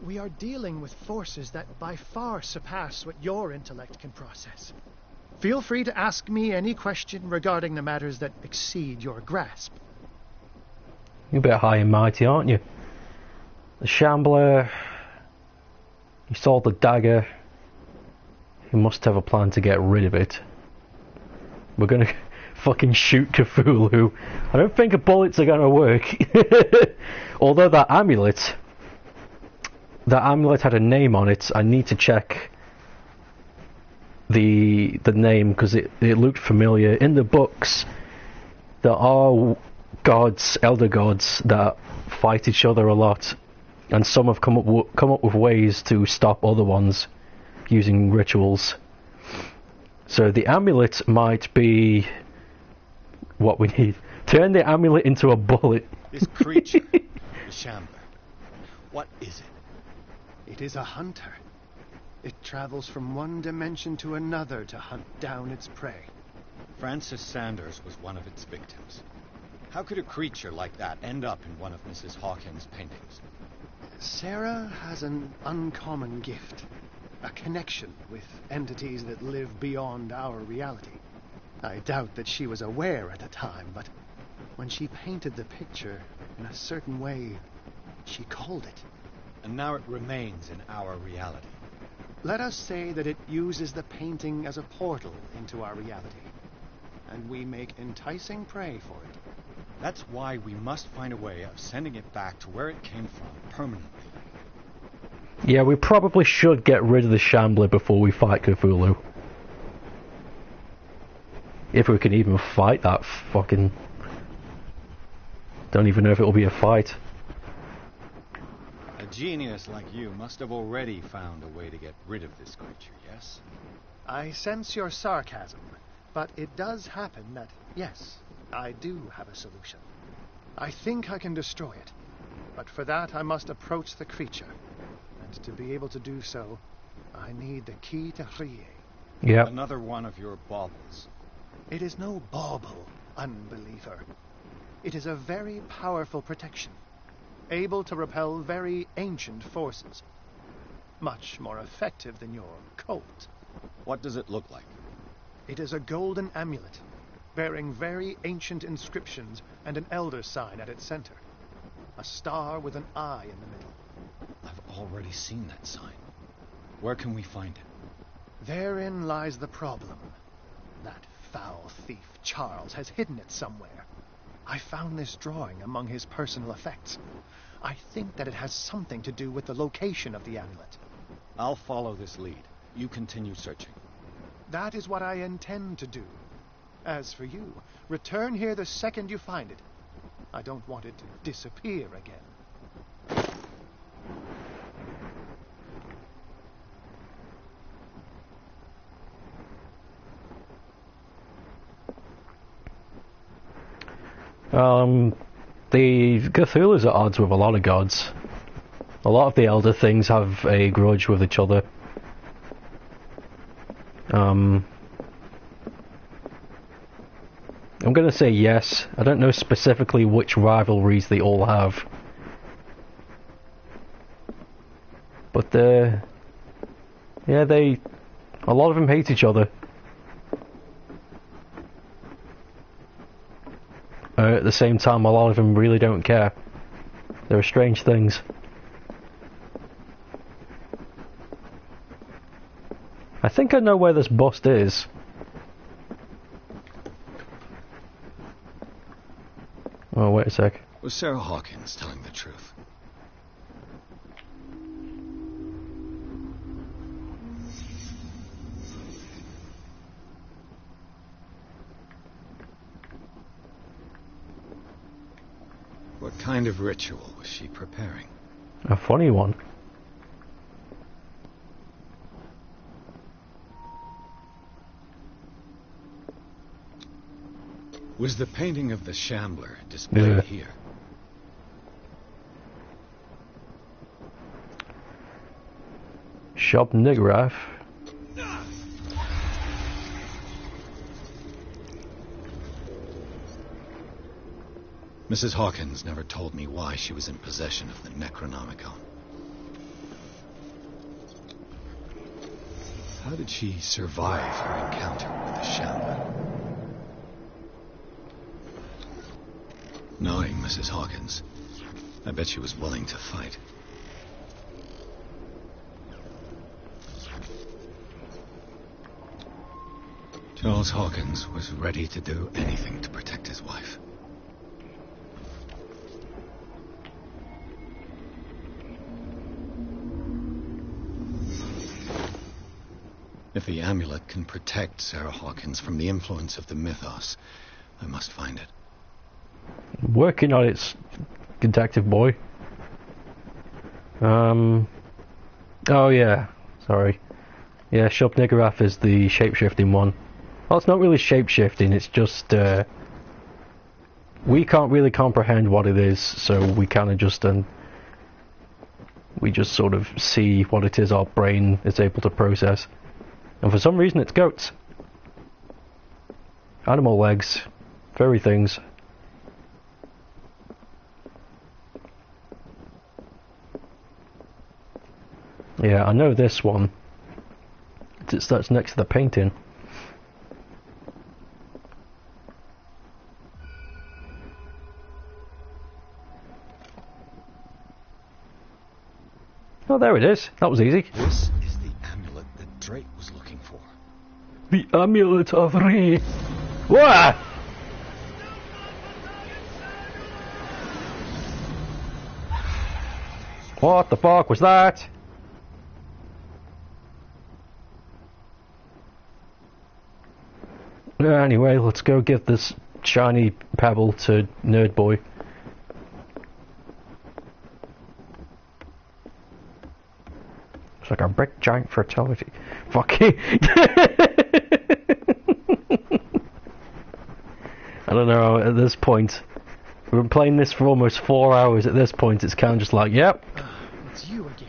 S16: We are dealing with forces that by far surpass what your intellect can process. Feel free to ask me any question regarding the matters that exceed your grasp.
S1: You're a bit high and mighty, aren't you? The Shambler. You saw the dagger. You must have a plan to get rid of it. We're gonna fucking shoot Cthulhu. I don't think bullets are gonna work. Although that amulet had a name on it. I need to check the name because it looked familiar. In the books, there are gods, elder gods, that fight each other a lot, and some have come up with ways to stop other ones using rituals. So the amulet might be what we need. Turn the amulet into a bullet.
S3: This creature, the Shambler, what is it?
S16: It is a hunter. It travels from one dimension to another to hunt down its prey.
S3: Francis Sanders was one of its victims. How could a creature like that end up in one of Mrs. Hawkins' paintings?
S16: Sarah has an uncommon gift. A connection with entities that live beyond our reality. I doubt that she was aware at the time, but when she painted the picture in a certain way, she called it.
S3: And now it remains in our reality.
S16: Let us say that it uses the painting as a portal into our reality, and we make enticing prey for it.
S3: That's why we must find a way of sending it back to where it came from permanently.
S1: Yeah, we probably should get rid of the Shambler before we fight Cthulhu. If we can even fight that fucking... Don't even know if it'll be a fight.
S3: A genius like you must have already found a way to get rid of this creature, yes?
S16: I sense your sarcasm, but it does happen that, yes, I do have a solution. I think I can destroy it, but for that I must approach the creature. And to be able to do so, I need the key to Rie.
S1: Yeah.
S3: Another one of your baubles.
S16: It is no bauble, unbeliever. It is a very powerful protection, able to repel very ancient forces. Much more effective than your Colt.
S3: What does it look like?
S16: It is a golden amulet, bearing very ancient inscriptions and an elder sign at its center. A star with an eye in the middle.
S3: I've already seen that sign. Where can we find it?
S16: Therein lies the problem. That foul thief Charles has hidden it somewhere. I found this drawing among his personal effects. I think that it has something to do with the location of the amulet.
S3: I'll follow this lead. You continue searching.
S16: That is what I intend to do. As for you, return here the second you find it. I don't want it to disappear again.
S1: The Cthulhu's at odds with a lot of gods. A lot of the elder things have a grudge with each other. I'm gonna say yes. I don't know specifically which rivalries they all have. But yeah, a lot of them hate each other. At the same time, a lot of them really don't care. They're strange things. I think I know where this bust is. Oh, wait a sec.
S3: Was Sarah Hawkins telling the truth? What kind of ritual was she preparing?
S1: A funny one.
S3: Was the painting of the Shambler displayed here?
S1: Shop Niggurath.
S3: Mrs. Hawkins never told me why she was in possession of the Necronomicon. How did she survive her encounter with the Shambler? Knowing Mrs. Hawkins, I bet she was willing to fight. Charles Hawkins was ready to do anything to protect his wife. If the amulet can protect Sarah Hawkins from the influence of the mythos, I must find it.
S1: Working on it, detective boy. Oh yeah, sorry. Yeah, Shub Niggurath is the shape-shifting one. Well, it's not really shape-shifting, it's just, we can't really comprehend what it is, so we kind of just, we just sort of see what it is our brain is able to process. And for some reason it's goats. Animal legs. Furry things. Yeah, I know this one. That's next to the painting. Oh, there it is. That was easy.
S3: This is the amulet that Drake was looking for.
S1: The amulet of Re. What? What the fuck was that? Anyway, let's go give this shiny pebble to Nerd Boy. It's like a big giant fertility. Fuck it. I don't know, at this point, we've been playing this for almost 4 hours. At this point, it's kind of just like, yep.
S16: It's you again.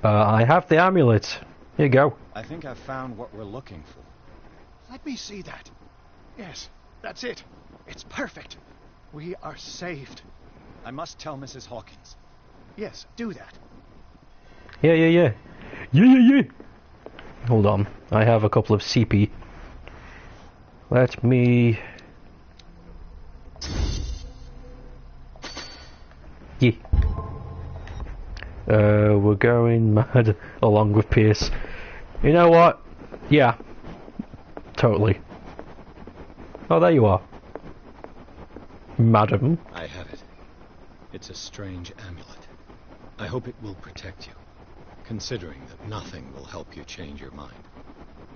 S1: I have the amulet. Here you go.
S3: I think I've found what we're looking for.
S16: Let me see that. Yes, that's it. It's perfect. We are saved.
S3: I must tell Mrs. Hawkins.
S16: Yes, do that.
S1: Yeah. Hold on. I have a couple of CP. Let me... Yeah. We're going mad along with Pierce. You know what? Yeah. Totally. Oh, there you are. Madam.
S19: I have it. It's a strange amulet. I hope it will protect you, considering that nothing will help you change your mind.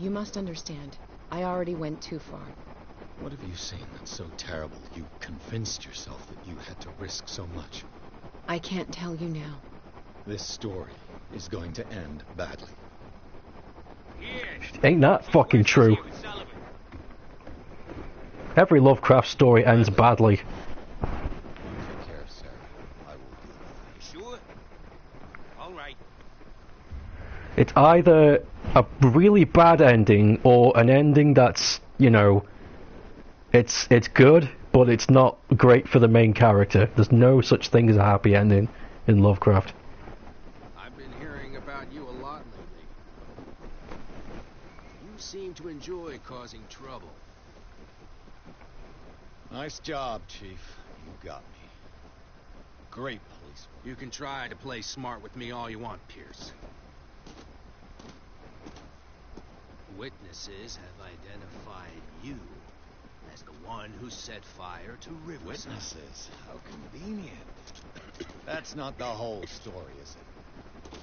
S6: You must understand. I already went too far.
S19: What have you seen that's so terrible you convinced yourself that you had to risk so much?
S6: I can't tell you now.
S19: This story is going to end badly.
S1: Ain't that fucking true? Every Lovecraft story ends badly.
S19: Take care of Sarah. I will deal with it.
S15: Sure? All right.
S1: It's either a really bad ending or an ending that's, you know, it's good, but it's not great for the main character. There's no such thing as a happy ending in Lovecraft.
S11: I've been hearing about you a lot lately. You seem to enjoy causing trouble.
S3: Nice job, Chief. You got me. Great policeman.
S15: You can try to play smart with me all you want, Pierce. Witnesses have identified you as the one who set fire to Riverside.
S3: Witnesses? How convenient. That's not the whole story, is it?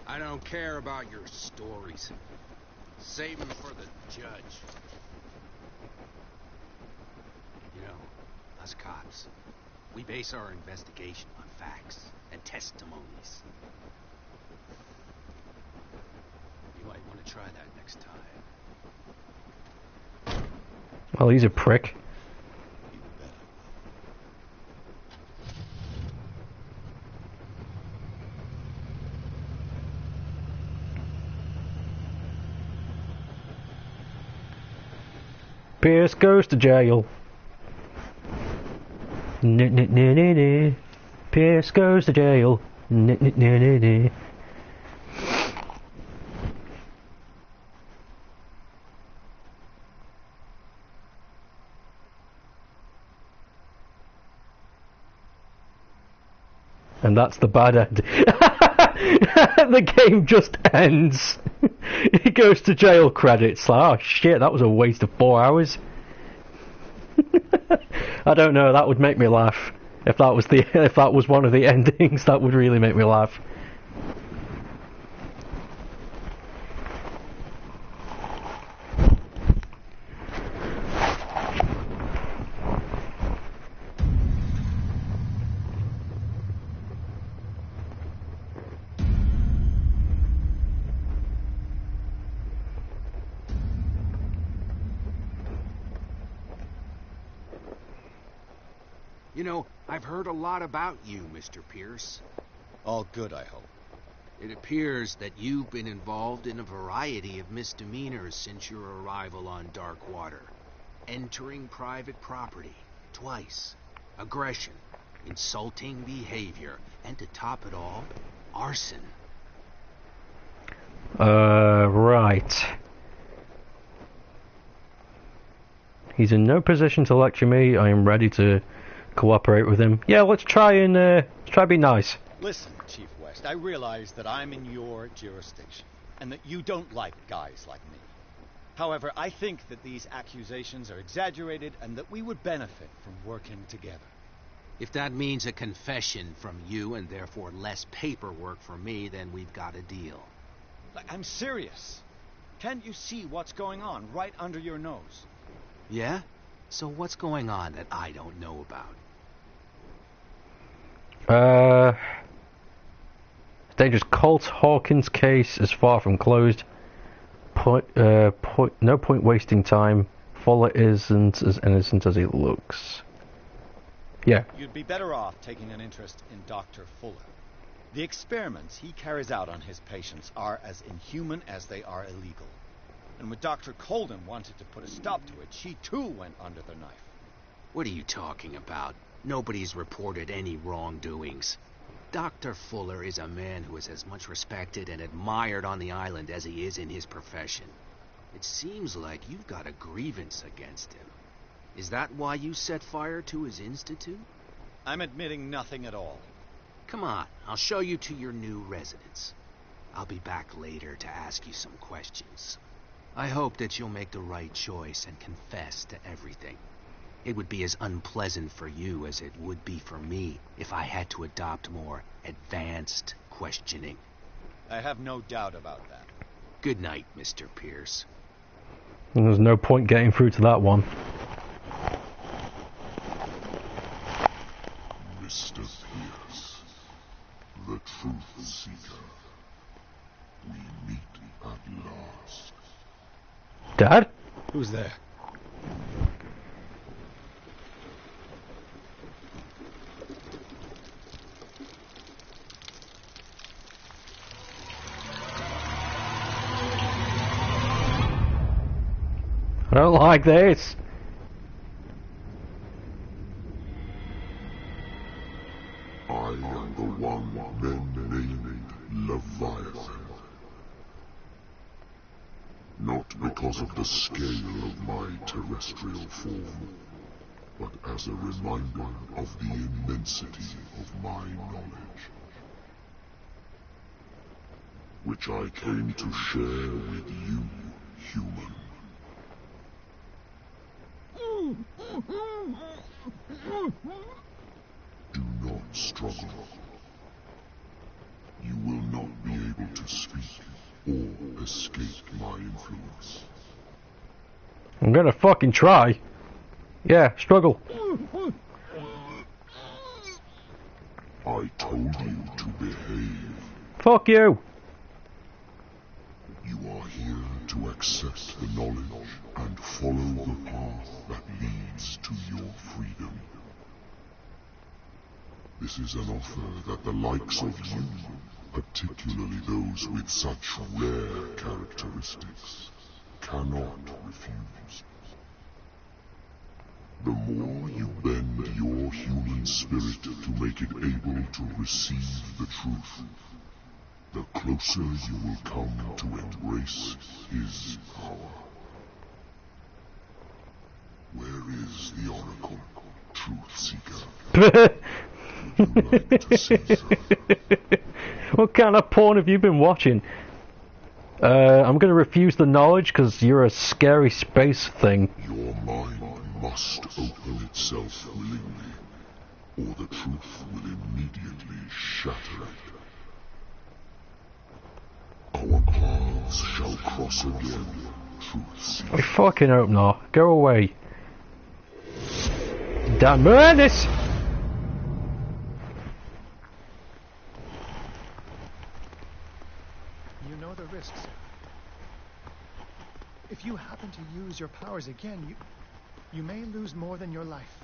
S15: I don't care about your stories. Save them for the judge. You know, us cops, we base our investigation on facts and testimonies. You might want to try that next time.
S1: Well, he's a prick. Pierce goes to jail. Pierce goes to jail. And that's the bad end. The game just ends. He goes to jail credits. Like, oh shit, that was a waste of 4 hours. I don't know, that would make me laugh. If that was one of the endings, that would really make me laugh.
S15: You know, I've heard a lot about you, Mr. Pierce.
S3: All good, I hope.
S15: It appears that you've been involved in a variety of misdemeanors since your arrival on Darkwater. Entering private property, twice. Aggression, insulting behavior, and to top it all, arson.
S1: Right. He's in no position to lecture me. I am ready to cooperate with him. Yeah, let's try be nice.
S3: Listen, Chief West, I realize that I'm in your jurisdiction, and that you don't like guys like me. However, I think that these accusations are exaggerated, and that we would benefit from working together.
S15: If that means a confession from you and therefore less paperwork for me, then we've got a deal.
S3: I'm serious. Can't you see what's going on right under your nose?
S15: Yeah? So what's going on that I don't know about?
S1: Dangerous Colt Hawkins case is far from closed. No point wasting time. Fuller isn't as innocent as he looks. Yeah.
S3: You'd be better off taking an interest in Dr. Fuller. The experiments he carries out on his patients are as inhuman as they are illegal. And when Dr. Colden wanted to put a stop to it, she too went under the knife.
S15: What are you talking about? Nobody's reported any wrongdoings. Dr. Fuller is a man who is as much respected and admired on the island as he is in his profession. It seems like you've got a grievance against him. Is that why you set fire to his institute?
S3: I'm admitting nothing at all.
S15: Come on, I'll show you to your new residence. I'll be back later to ask you some questions. I hope that you'll make the right choice and confess to everything. It would be as unpleasant for you as it would be for me if I had to adopt more advanced questioning.
S3: I have no doubt about that.
S15: Good night, Mr. Pierce.
S1: And there's no point getting through to that one.
S20: Mr. Pierce, the Truth Seeker. We meet at last.
S1: Dad?
S19: Who's there?
S1: I don't like this.
S20: I am the one men named Leviathan. Not because of the scale of my terrestrial form, but as a reminder of the immensity of my knowledge, which I came to share with you, human. Do not struggle. You will not be able to speak or escape my influence.
S1: I'm gonna fucking try. Yeah, struggle.
S20: I told you to behave.
S1: Fuck you.
S20: You are here to accept the knowledge and follow the path that leads to your freedom. This is an offer that the likes of you, particularly those with such rare characteristics, cannot refuse. The more you bend your human spirit to make it able to receive the truth, the closer you will come to embrace his power. Where is the Oracle, Truth Seeker? Would you like to see her?
S1: What kind of porn have you been watching? I'm gonna refuse the knowledge because you're a scary space thing.
S20: Your mind must open itself willingly, or the truth will immediately shatter it. Our paths shall cross again, Truth Seeker.
S1: I fucking hope not. Go away. Damn madness!
S16: You know the risks. If you happen to use your powers again, you may lose more than your life.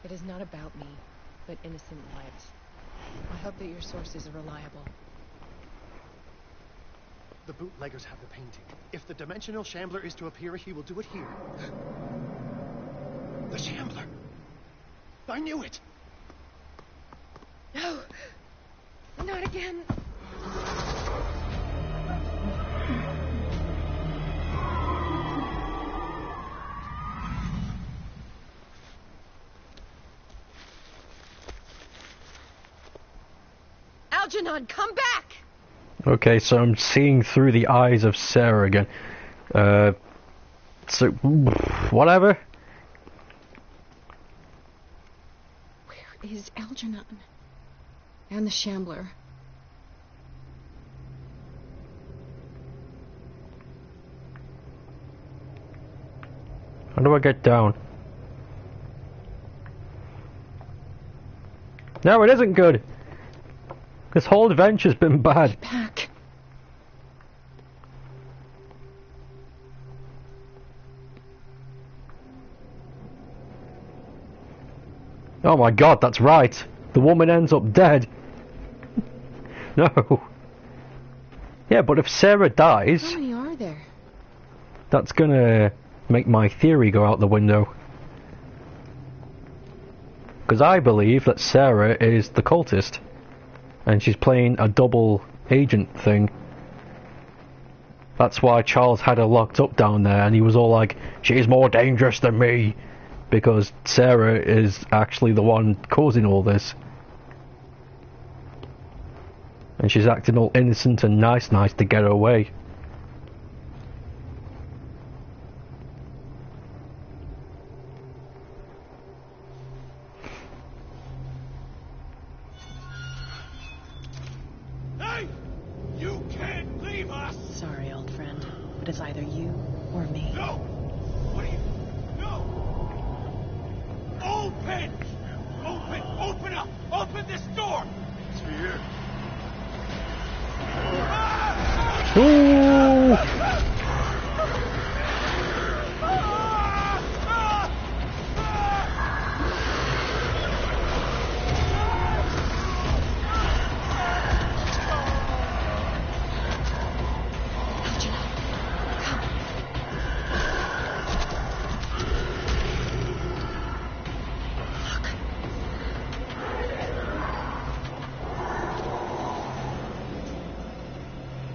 S6: It is not about me, but innocent lives. I hope that your sources are reliable.
S16: The bootleggers have the painting. If the dimensional shambler is to appear, he will do it here. The shambler! I knew it!
S6: No! Not again! Algernon, come back!
S1: Okay, so I'm seeing through the eyes of Sarah again. So, whatever.
S6: is Algernon. And the Shambler.
S1: How do I get down? No, it isn't good. This whole adventure's been bad.
S6: Back.
S1: Oh my god, that's right. The woman ends up dead. No. Yeah, but if Sarah dies...
S6: How many are there?
S1: That's gonna make my theory go out the window. Because I believe that Sarah is the cultist. And she's playing a double agent thing. That's why Charles had her locked up down there and he was all like, she's more dangerous than me. Because Sarah is actually the one causing all this. And she's acting all innocent and nice to get away.
S12: Hey! You can't leave us!
S6: Sorry, old friend. But it's either you or me.
S12: No! What are you... No! Open! Open up! Open this door! It's here.
S1: Ooh!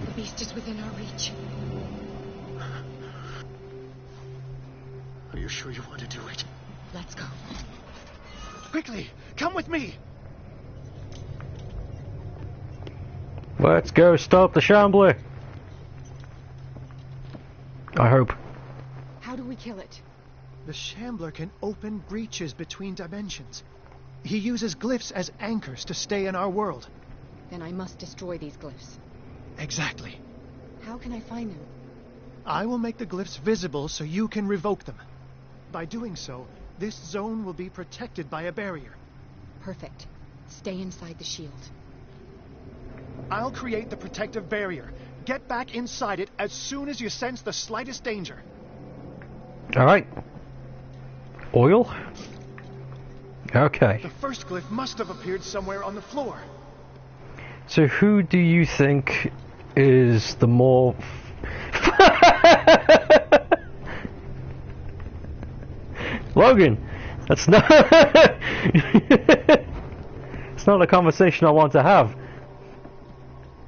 S6: The beast is within our reach.
S16: Are you sure you want to do it?
S6: Let's go.
S16: Quickly, come with me!
S1: Let's go stop the Shambler. I hope.
S6: How do we kill it?
S16: The Shambler can open breaches between dimensions. He uses glyphs as anchors to stay in our world.
S6: Then I must destroy these glyphs.
S16: Exactly.
S6: How can I find them?
S16: I will make the glyphs visible so you can revoke them. By doing so, this zone will be protected by a barrier.
S6: Perfect. Stay inside the shield.
S16: I'll create the protective barrier. Get back inside it as soon as you sense the slightest danger.
S1: Alright. Oil? Okay.
S16: The first glyph must have appeared somewhere on the floor.
S1: So who do you think is the more... Logan! That's not... It's not a conversation I want to have.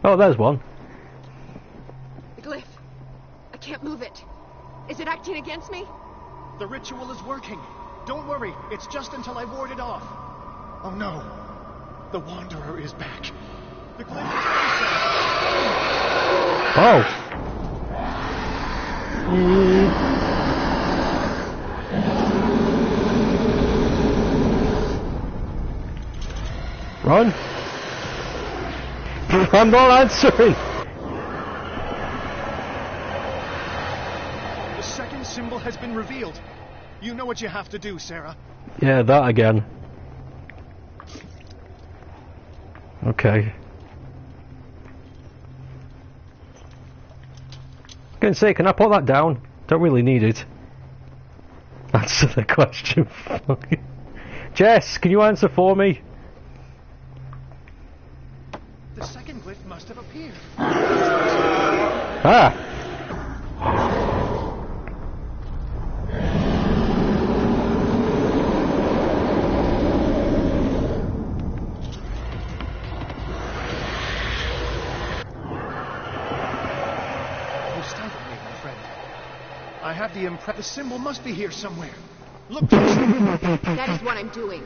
S1: Oh, there's one.
S6: The glyph. I can't move it. Is it acting against me?
S16: The ritual is working. Don't worry, it's just until I ward it off. Oh no. The Wanderer is back. The glyph is
S1: Oh! Run! I'm not answering!
S16: The second symbol has been revealed. You know what you have to do, Sarah.
S1: Yeah, that again. Okay. I'm gonna say, can I put that down? Don't really need it. Answer the question. Jess, can you answer for me?
S16: The second glyph must have appeared.
S1: Ah!
S16: You startled me, my friend. I have the impression the symbol must be here somewhere. Look,
S6: That is what I'm doing.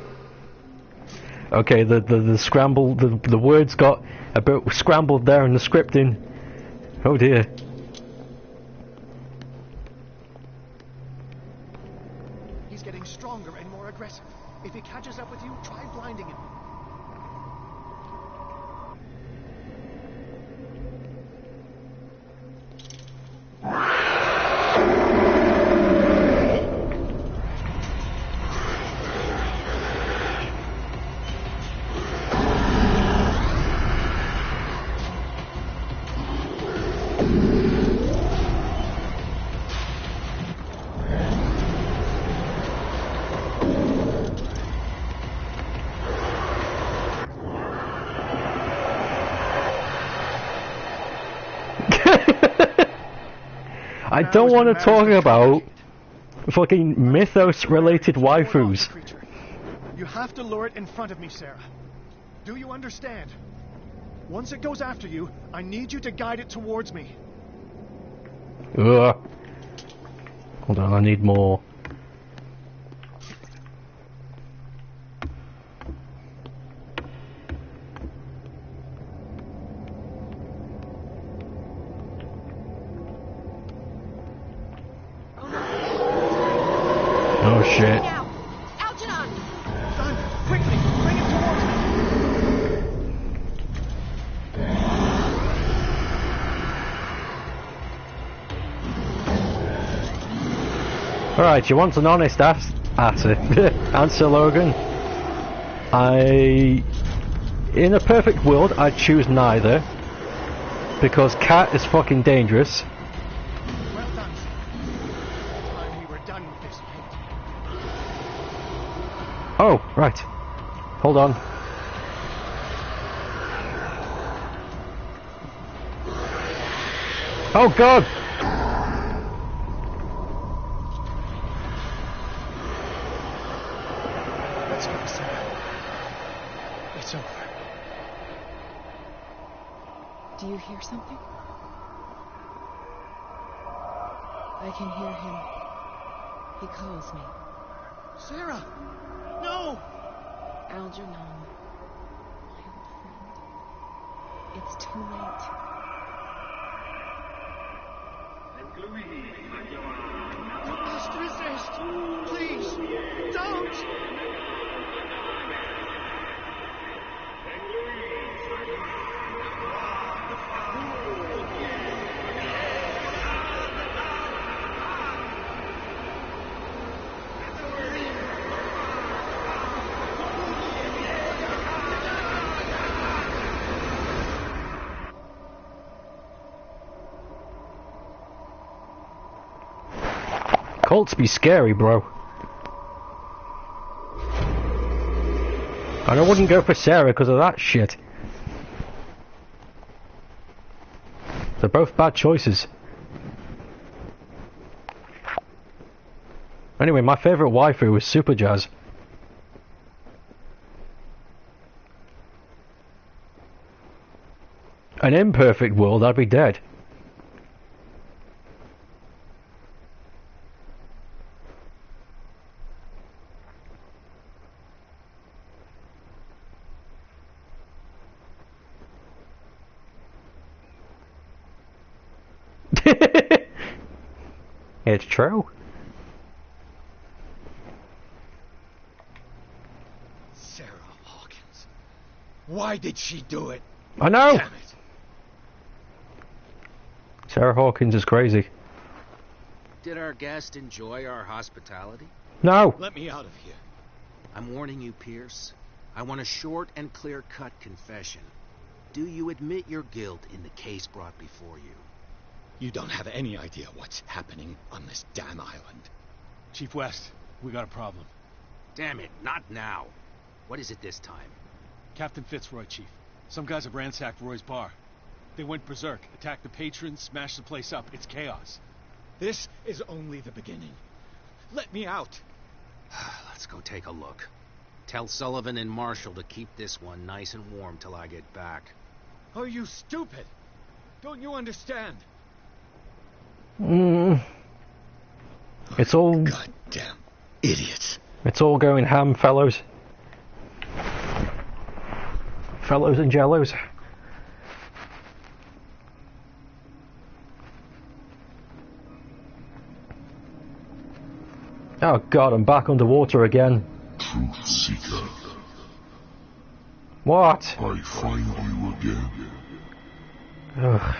S1: Okay, the scramble, the words got a bit scrambled there in the scripting. Oh dear.
S16: He's getting stronger and more aggressive. If he catches catches up with you, try blinding him.
S1: I don't want to talk about fucking mythos-related waifus.
S16: You have to lure it in front of me, Sarah. Do you understand? Once it goes after you, I need you to guide it towards me.
S1: Ugh. Hold on, I need more. Oh shit.
S2: Algernon!
S16: Son, quickly, bring it towards
S1: Alright, you want an honest answer, Logan? In a perfect world, I'd choose neither. Because Cat is fucking dangerous.
S16: Well done, son. Time we were done with this paint.
S1: Oh, right. Hold on. Oh god!
S16: Let's go, Sarah. It's over.
S6: Do you hear something? I can hear him. He calls me.
S16: Sarah! No!
S6: Algernon. My old friend. It's too late.
S16: You must resist! Please! Don't!
S1: Cults be scary, bro. And I wouldn't go for Sarah because of that shit. They're both bad choices. Anyway, my favourite waifu was Super Jazz. An imperfect world, I'd be dead. It's true.
S12: Sarah Hawkins. Why did she do it?
S1: I know!
S12: Damn it.
S1: Sarah Hawkins is crazy.
S15: Did our guest enjoy our hospitality?
S1: No!
S12: Let me out of here.
S15: I'm warning you, Pierce. I want a short and clear-cut confession. Do you admit your guilt in the case brought before you?
S19: You don't have any idea what's happening on this damn island.
S14: Chief West, we got a problem.
S15: Damn it, not now. What is it this time?
S14: Captain Fitzroy, Chief. Some guys have ransacked Roy's bar. They went berserk, attacked the patrons, smashed the place up. It's chaos.
S19: This is only the beginning. Let me out.
S15: Let's go take a look. Tell Sullivan and Marshall to keep this one nice and warm till I get back.
S19: Are you stupid? Don't you understand?
S1: It's all...
S19: Goddamn idiots.
S1: It's all going ham, fellows. Fellows and jellos. Oh god, I'm back underwater again.
S20: Truth Seeker.
S1: What?
S20: I find you again.
S1: Ugh.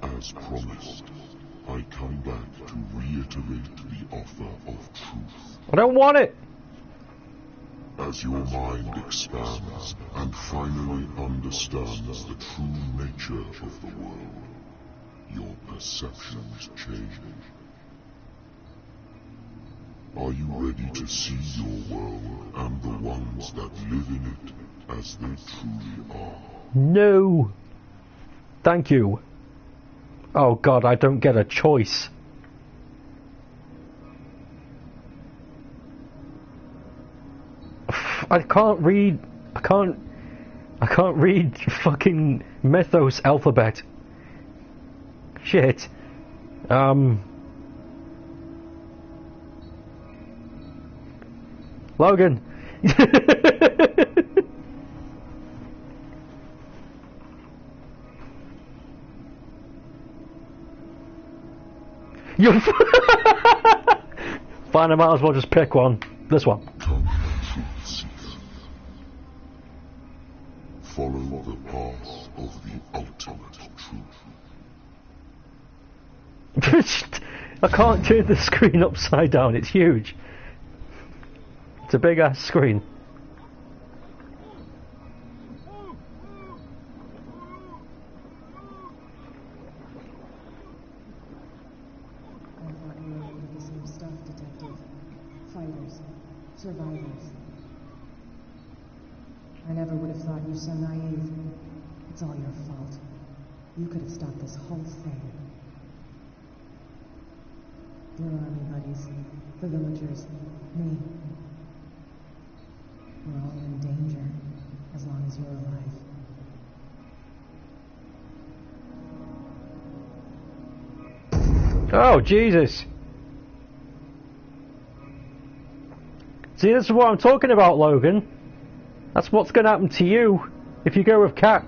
S20: As promised, I come back to reiterate the offer of truth.
S1: I don't want it!
S20: As your mind expands and finally understands the true nature of the world, your perceptions change. Are you ready to see your world and the ones that live in it as they truly are?
S1: No! Thank you. Oh god, I don't get a choice. I can't read fucking Mythos alphabet. Shit. Logan. You fine, I might as well just pick one. This one.
S20: Come, truth seeker. Follow the path of the ultimate truth.
S1: I can't turn the screen upside down, it's huge. It's a big ass screen.
S6: Survivors. I never would have thought you so naive. It's all your fault. You could have stopped this whole thing. Your army buddies, the villagers, me. We're all in danger, as long as you're alive.
S1: Oh, Jesus. See, this is what I'm talking about, Logan. That's what's going to happen to you if you go with Cat.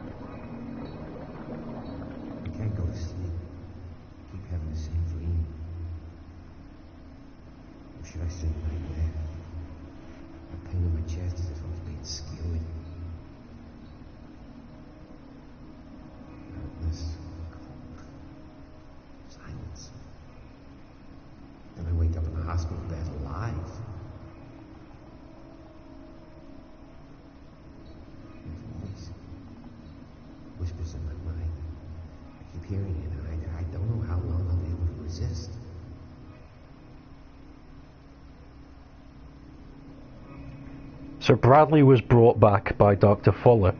S21: I can't go to sleep. Keep having the same dream. Or should I say nightmare? A pain in my chest as if I was being skewered. Darkness. Silence. Then I wake up in the hospital bed alive. Whispers in my mind. I keep hearing it, and I don't know how long I'll be able to resist.
S1: So Bradley was brought back by Dr. Fuller,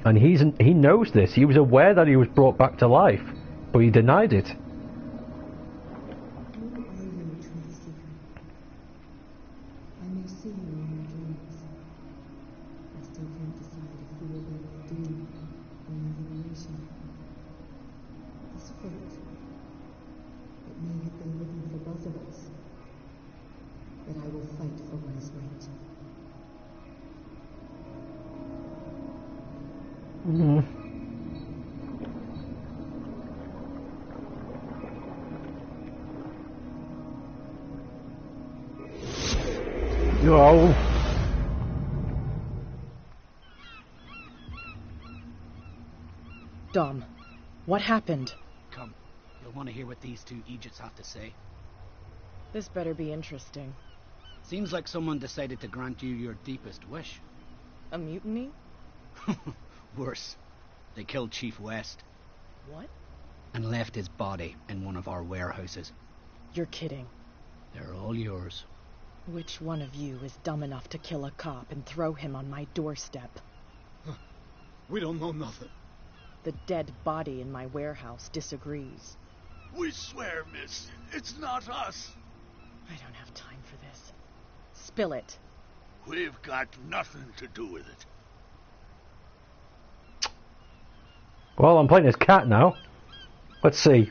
S1: and he knows this. He was aware that he was brought back to life, but he denied it. No.
S6: Dom, what happened?
S22: Come, you'll want to hear what these two Egypts have to say.
S6: This better be interesting.
S22: Seems like someone decided to grant you your deepest wish.
S6: A mutiny?
S22: Worse. They killed Chief West.
S6: What?
S22: And left his body in one of our warehouses.
S6: You're kidding.
S22: They're all yours.
S6: Which one of you is dumb enough to kill a cop and throw him on my doorstep?
S11: We don't know nothing.
S6: The dead body in my warehouse disagrees.
S12: We swear, miss, it's not us.
S6: I don't have time for this. Spill it.
S12: We've got nothing to do with it.
S1: Well, I'm playing as Cat now. Let's see.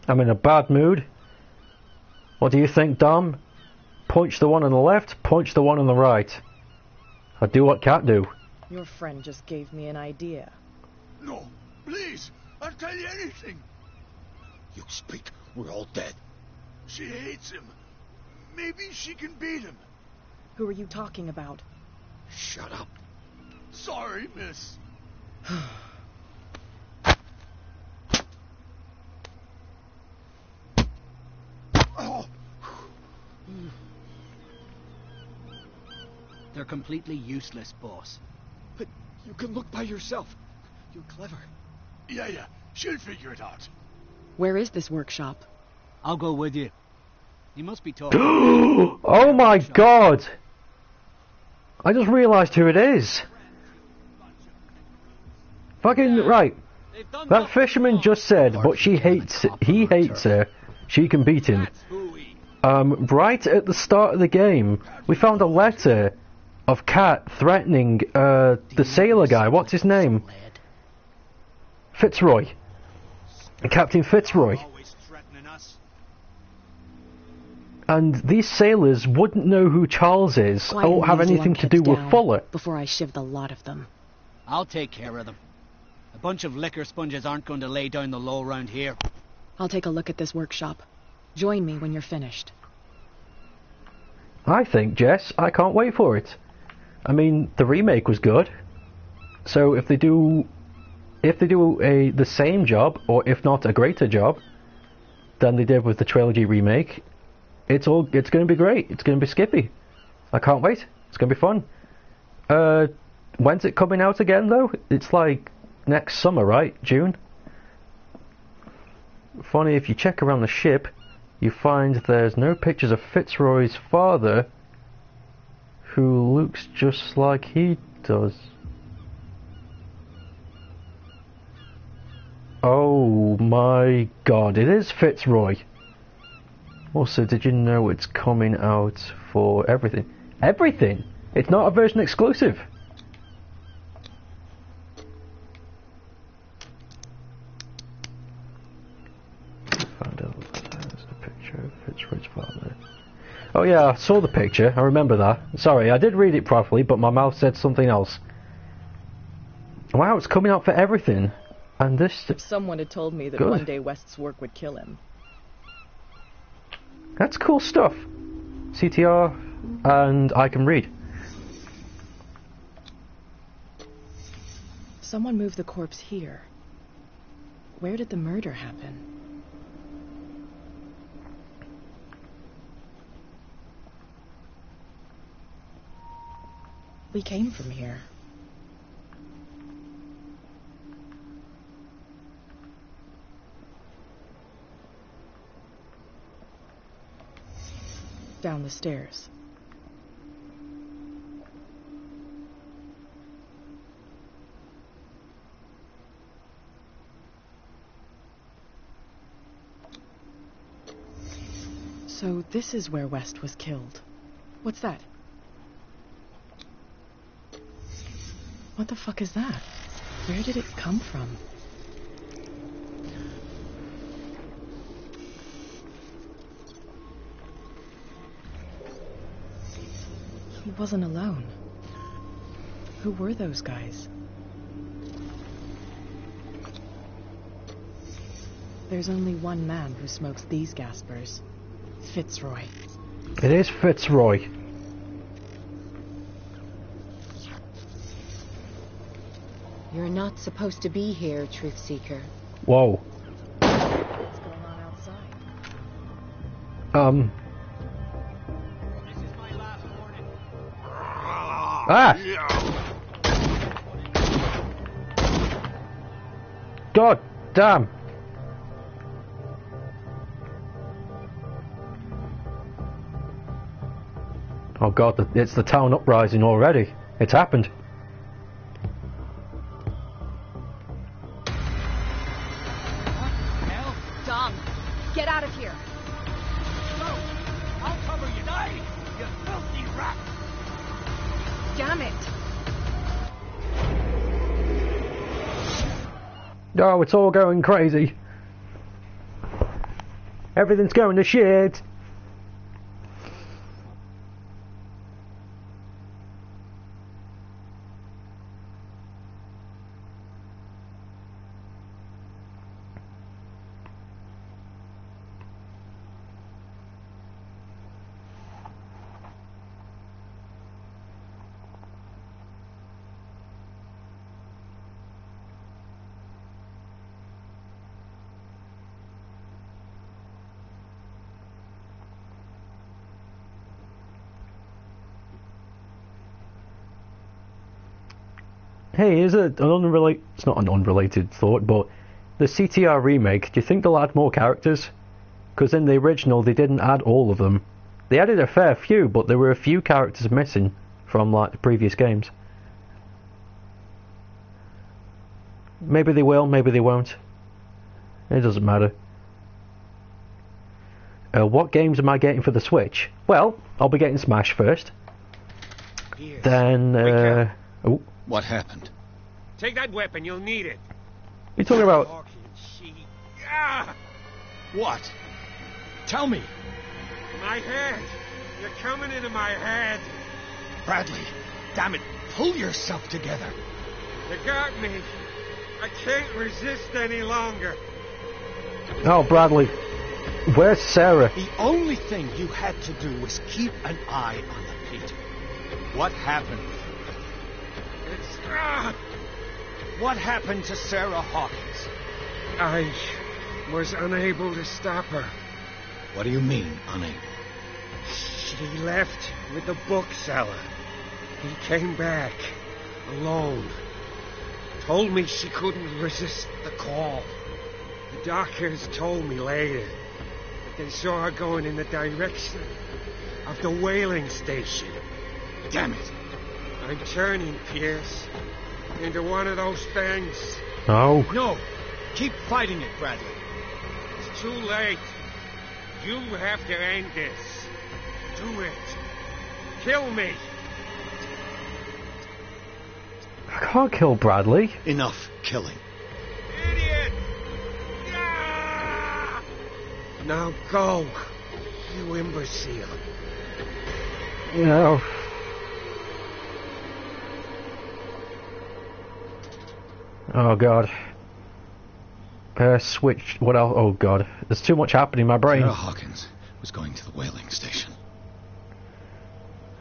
S1: I'm in a bad mood. What do you think, Dom? Punch the one on the left, punch the one on the right. I do what Cat do.
S6: Your friend just gave me an idea.
S12: No, please, I'll tell you anything.
S18: You speak, we're all dead.
S12: She hates him. Maybe she can beat him.
S6: Who are you talking about?
S12: Shut up. Sorry, miss. Oh.
S22: They're completely useless, boss.
S17: But you can look by yourself. You're clever.
S12: Yeah. She'll figure it out.
S6: Where is this workshop?
S22: I'll go with you. You must be talking.
S1: Oh my god! I just realised who it is. Fucking right. That fisherman just said, but he hates her. She can beat him. Right at the start of the game, we found a letter of Cat threatening the sailor guy. What's his name? Fitzroy. Captain Fitzroy. And these sailors wouldn't know who Charles is, or have anything to do with Fuller.
S6: Before I shiv the lot of them.
S22: I'll take care of them. A bunch of liquor sponges aren't going to lay down the law round here.
S6: I'll take a look at this workshop. Join me when you're finished.
S1: I think, Jess, I can't wait for it. I mean, the remake was good. So if they do the same job, or if not a greater job, than they did with the trilogy remake, it's going to be great. It's going to be skippy. I can't wait. It's going to be fun. When's it coming out again, though? It's like next summer, right? June? Funny, if you check around the ship, you find there's no pictures of Fitzroy's father, who looks just like he does. Oh my god, it is Fitzroy. Also, did you know it's coming out for everything? Everything? It's not a version exclusive. Found out there's a picture of Fitzroy's father. Oh yeah, I saw the picture. I remember that. Sorry, I did read it properly, but my mouth said something else. Wow, it's coming out for everything. And this...
S6: Someone had told me that
S1: good.
S6: One day West's work would kill him.
S1: That's cool stuff. CTR, and I can read.
S6: Someone moved the corpse here. Where did the murder happen? We came from here. Down the stairs. So this is where West was killed. What's that? What the fuck is that? Where did it come from? He wasn't alone. Who were those guys? There's only one man who smokes these gaspers. Fitzroy.
S1: It is Fitzroy.
S5: You're not supposed to be here, Truth Seeker.
S1: Whoa.
S6: What's going on outside?
S1: Ah! God damn! Oh god, it's the town uprising already. It's happened.
S6: Dom, get out of here!
S12: No! I'll cover you! Die! You filthy rat!
S6: Damn it!
S1: Oh, it's all going crazy. Everything's going to shit. Hey, is it an unrelated... It's not an unrelated thought, but the CTR remake, do you think they'll add more characters? Because in the original, they didn't add all of them. They added a fair few, but there were a few characters missing from, like, the previous games. Maybe they will, maybe they won't. It doesn't matter. What games am I getting for the Switch? Well, I'll be getting Smash first.
S4: Pierce.
S1: Then, oh.
S19: What happened?
S4: Take that weapon, you'll need it.
S1: You're talking about...
S19: What? Tell me.
S4: My head. You're coming into my head.
S18: Bradley, damn it, pull yourself together.
S4: You got me. I can't resist any longer.
S1: Oh, Bradley. Where's Sarah?
S18: The only thing you had to do was keep an eye on the painting. What happened? What happened to Sarah Hawkins?
S4: I was unable to stop her.
S19: What do you mean, unable?
S4: She left with the bookseller. He came back alone. Told me she couldn't resist the call. The doctors told me later that they saw her going in the direction of the whaling station.
S19: Damn it.
S4: I'm turning, Pierce, into one of those things.
S1: Oh.
S18: No. Keep fighting it, Bradley.
S4: It's too late. You have to end this. Do it. Kill me.
S1: I can't kill Bradley.
S19: Enough killing.
S4: Idiot! Ah! Now go, you imbecile.
S1: No. Oh god. Switch. What else? Oh god. There's too much happening in my brain.
S19: Sarah Hawkins was going to the whaling station.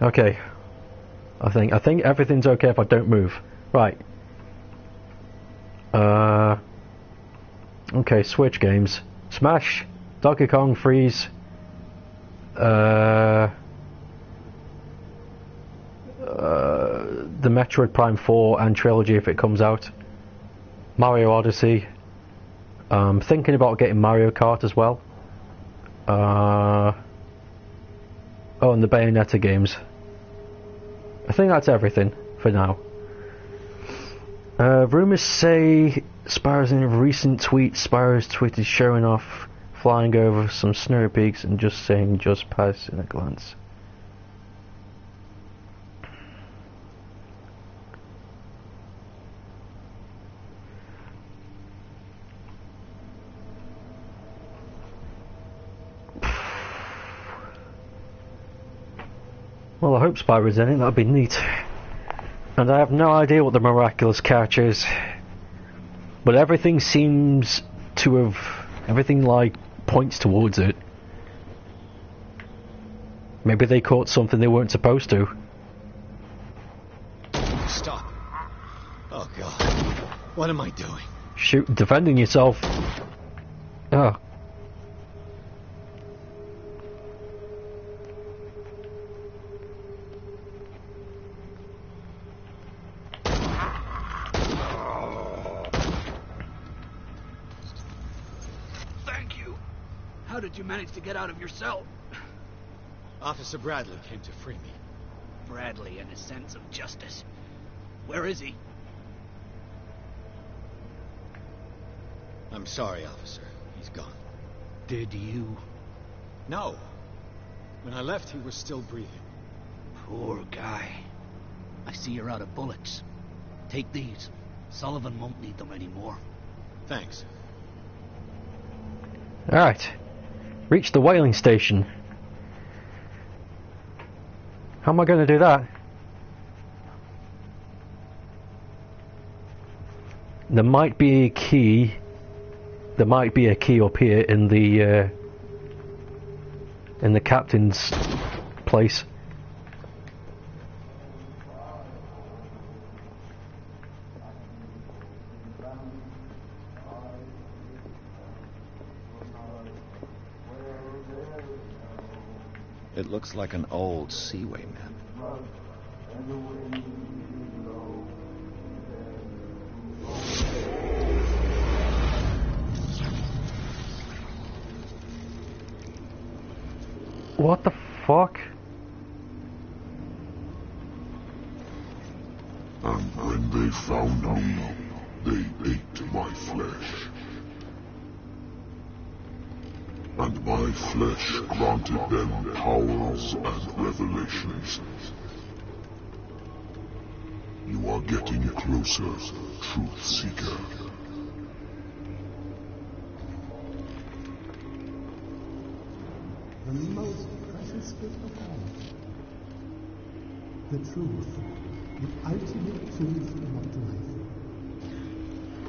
S1: Okay. I think everything's okay if I don't move. Right. Okay, Switch games. Smash, Donkey Kong, Freeze. The Metroid Prime 4 and Trilogy if it comes out. Mario Odyssey. Thinking about getting Mario Kart as well. Oh, and the Bayonetta games. I think that's everything for now. Rumours say Spyro's in a recent tweet. Spyro's tweet is showing off flying over some snow peaks and just saying just pass in a glance. Well, I hope Spyro's in it, that'd be neat. And I have no idea what the miraculous catch is. But everything seems to have... Everything, like, points towards it. Maybe they caught something they weren't supposed to.
S19: Stop. Oh god. What am I doing?
S1: Shoot, defending yourself. Oh.
S22: How did you manage to get out of your cell?
S19: Officer Bradley came to free me.
S22: Bradley and his sense of justice. Where is he?
S19: I'm sorry, officer. He's gone.
S22: Did you?
S19: No. When I left, he was still breathing.
S22: Poor guy. I see you're out of bullets. Take these. Sullivan won't need them anymore.
S19: Thanks.
S1: Alright. Reach the whaling station. How am I going to do that? There might be a key. There might be a key up here in the captain's place.
S3: It looks like an old Seaway map.
S1: What the fuck?
S20: And when they found me, they ate my flesh. And my flesh granted them powers and revelations. You are getting closer, Truth Seeker.
S21: The most precious gift of all. The truth. The ultimate truth about life.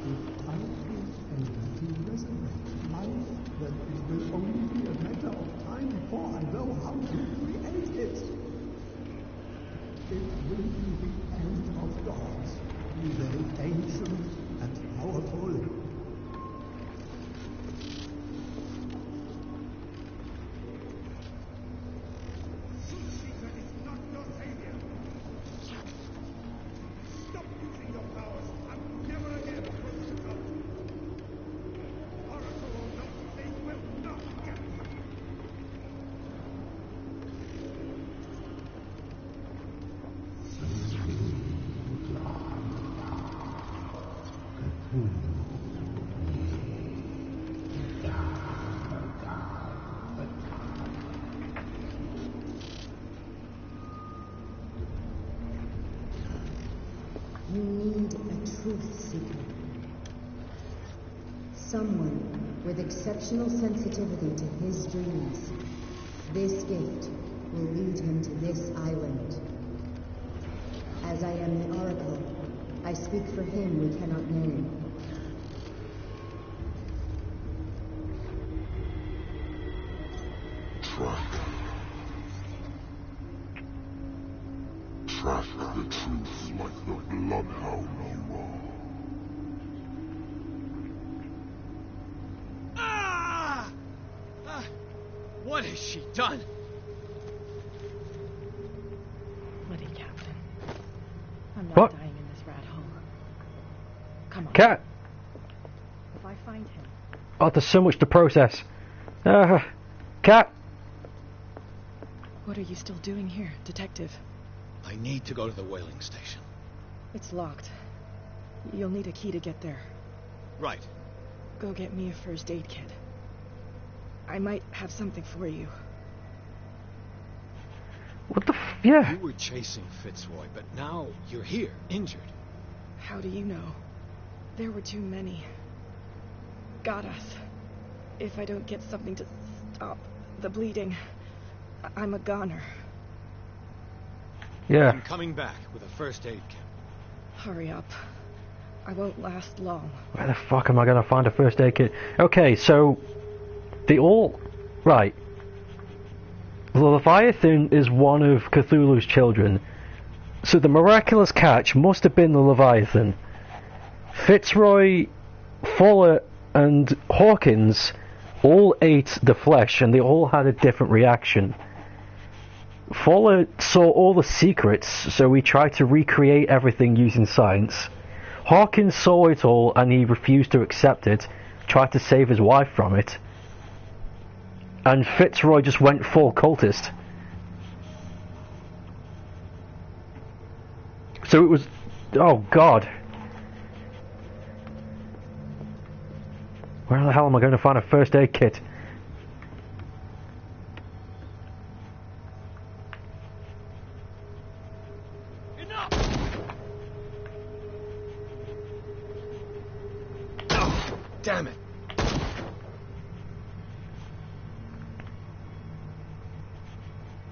S21: If I can fail to resurrect life, then it will only be a matter of time before I know how to create it. It will be the end of gods, be they ancient and powerful.
S5: You need a truth seeker. Someone with exceptional sensitivity to his dreams. This gift will lead him to this island. As I am the Oracle, I speak for him we cannot name.
S20: Track the truth like the bloodhound you are.
S17: What has she done?
S6: Bloody Captain. I'm not
S1: What?
S6: dying in this rat hole. Come on.
S1: Cat!
S6: If I find him...
S1: Oh, there's so much to process. Cat!
S6: What are you still doing here, Detective?
S19: I need to go to the whaling station.
S6: It's locked. You'll need a key to get there.
S19: Right.
S6: Go get me a first aid kit. I might have something for you.
S1: What the yeah.
S19: You were chasing Fitzroy, but now you're here, injured.
S6: How do you know? There were too many. Got us. If I don't get something to stop the bleeding, I'm a goner.
S1: Yeah.
S19: I'm coming back with a first aid kit.
S6: Hurry up. I won't last long.
S1: Where the fuck am I gonna find a first aid kit? Okay, so they all right. The Leviathan is one of Cthulhu's children. So the miraculous catch must have been the Leviathan. Fitzroy, Fuller, and Hawkins all ate the flesh and they all had a different reaction. Fuller saw all the secrets, so he tried to recreate everything using science. Hawkins saw it all and he refused to accept it, tried to save his wife from it. And Fitzroy just went full cultist. So it was... oh god. Where the hell am I going to find a first aid kit?
S19: Damn it!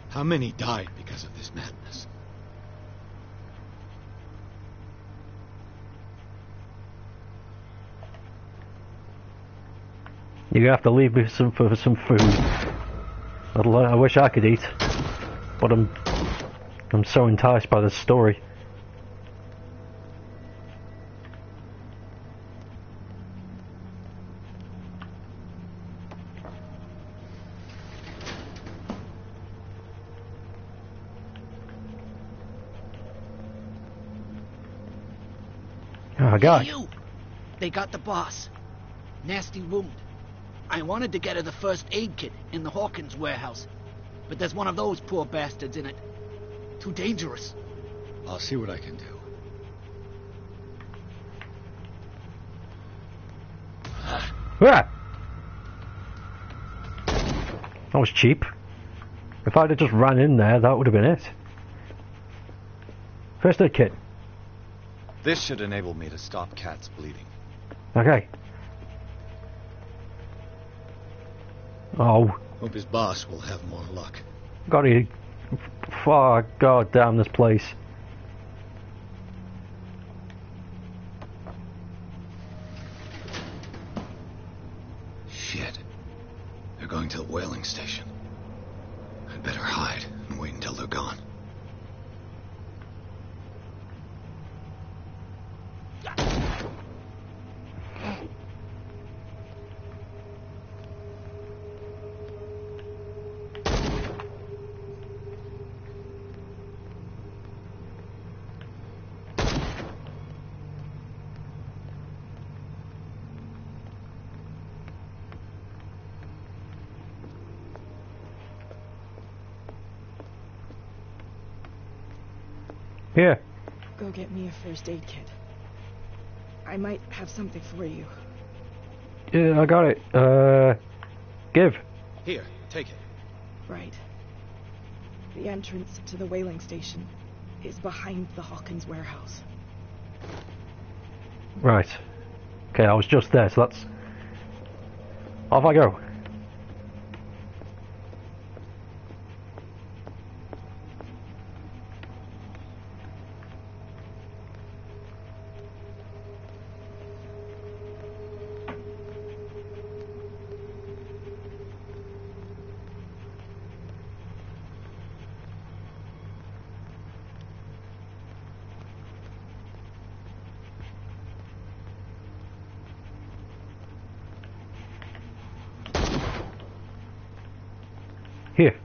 S19: How many died because of this madness?
S1: You have to leave me some for some food. I wish I could eat, but I'm so enticed by this story. Oh god.
S22: You! They got the boss. Nasty wound. I wanted to get her the first aid kit in the Hawkins warehouse. but there's one of those poor bastards in it. Too dangerous.
S19: I'll see what I can do.
S1: Ah! That was cheap. If I'd have just ran in there, that would have been it. First aid kit.
S3: This should enable me to stop Kat's bleeding.
S1: Okay. Oh.
S19: Hope his boss will have more luck.
S1: Gotta... Oh, god damn this place.
S19: Shit. They're going to the whaling station. I'd better hide and wait until they're gone.
S1: Here.
S6: Go get me a first aid kit. I might have something for you.
S1: Yeah, I got it. Give.
S19: Here, take it.
S6: Right. The entrance to the whaling station is behind the Hawkins warehouse.
S1: Right. Okay, I was just there, so that's... Off I go. Here.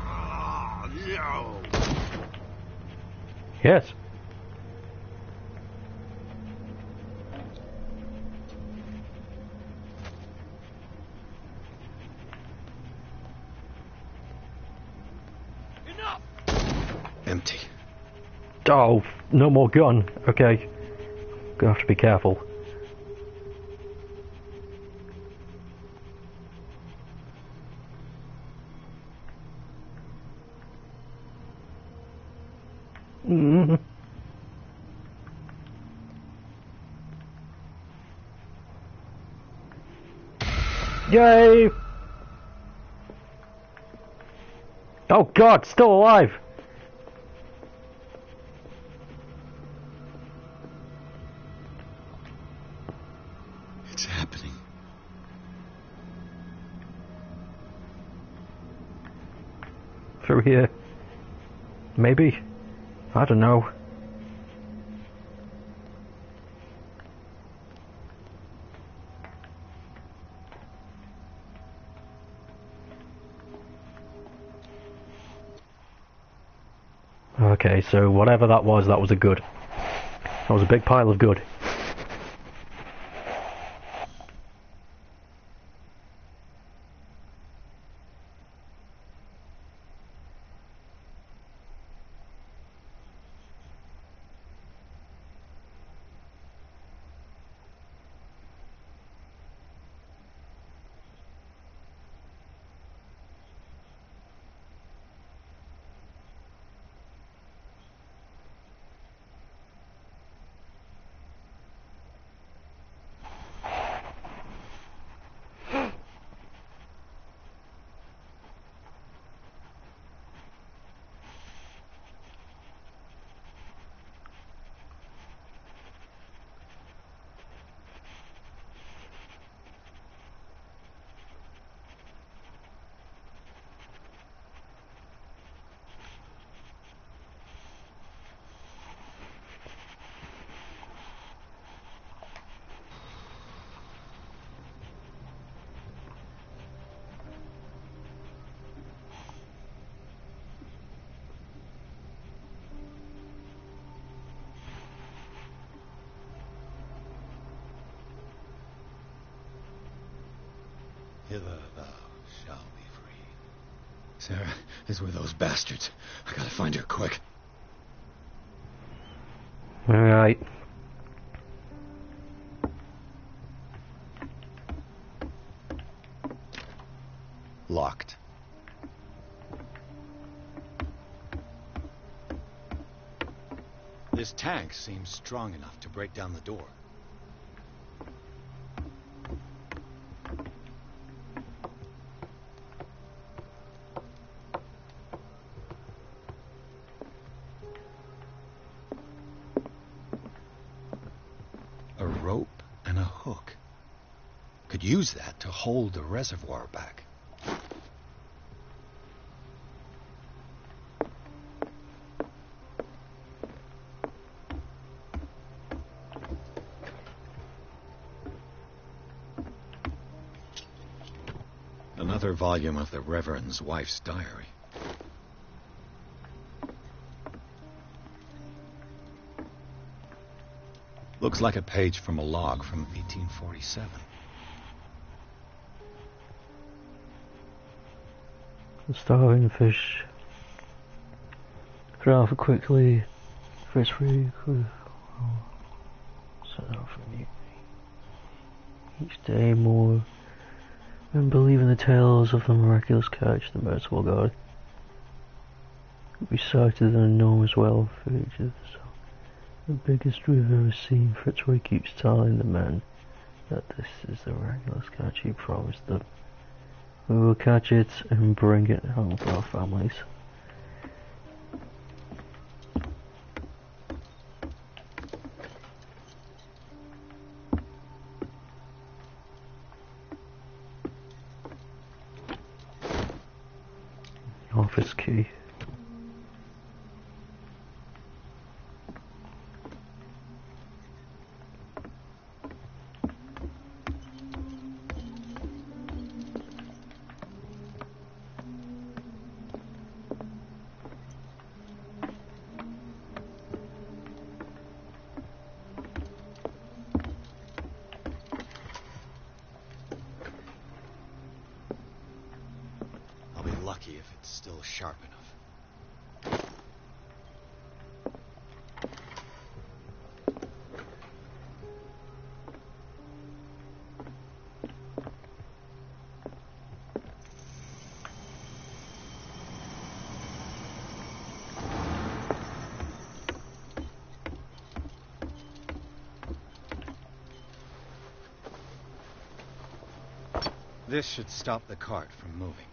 S12: Oh, no.
S1: Yes.
S19: Empty.
S1: Oh, no more gun. Okay. Gonna have to be careful. Mm-hmm. Yay! Oh god, still alive!
S19: It's happening.
S1: Through here. Maybe? I don't know. Okay, so whatever that was a good. That was a big pile of good.
S3: Hither thou shalt be free.
S19: Sarah is with those bastards. I gotta find her quick.
S1: Alright.
S3: Locked. This tank seems strong enough to break down the door. A rope and a hook. Could use that to hold the reservoir back. Another volume of the Reverend's wife's diary. Looks like a page from a log from 1847.
S1: The starving fish. Throw off quickly. Fish free. Set out for mutiny. Each day more. And believe in the tales of the miraculous catch, the merciful God. We sighted an enormous whale for ages. The biggest we've ever seen. Fitzroy keeps telling the men that this is the miraculous catch he promised them. We will catch it and bring it home for our families. Office key.
S3: I'll be lucky if it's still sharp enough. This should stop the cart from moving.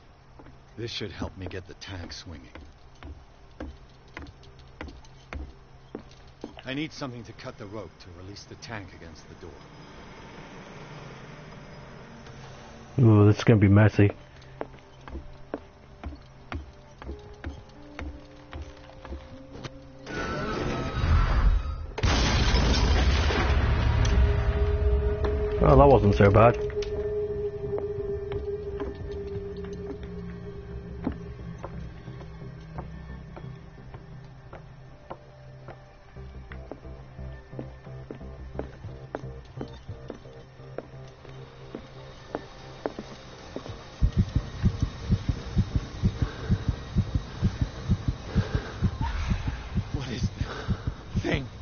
S3: This should help me get the tank swinging. I need something to cut the rope to release the tank against the door.
S1: Ooh, this is gonna be messy. Oh, that wasn't so bad.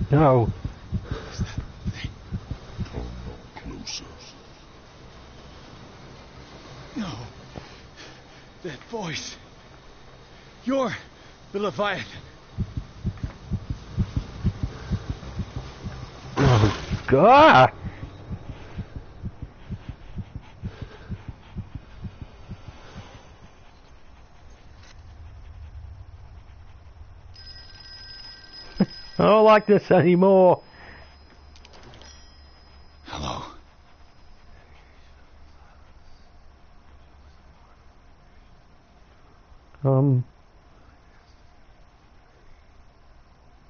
S1: No.
S20: Come closer.
S14: No. That voice. You're the Leviathan.
S1: Oh, God. I don't like this anymore.
S3: Hello.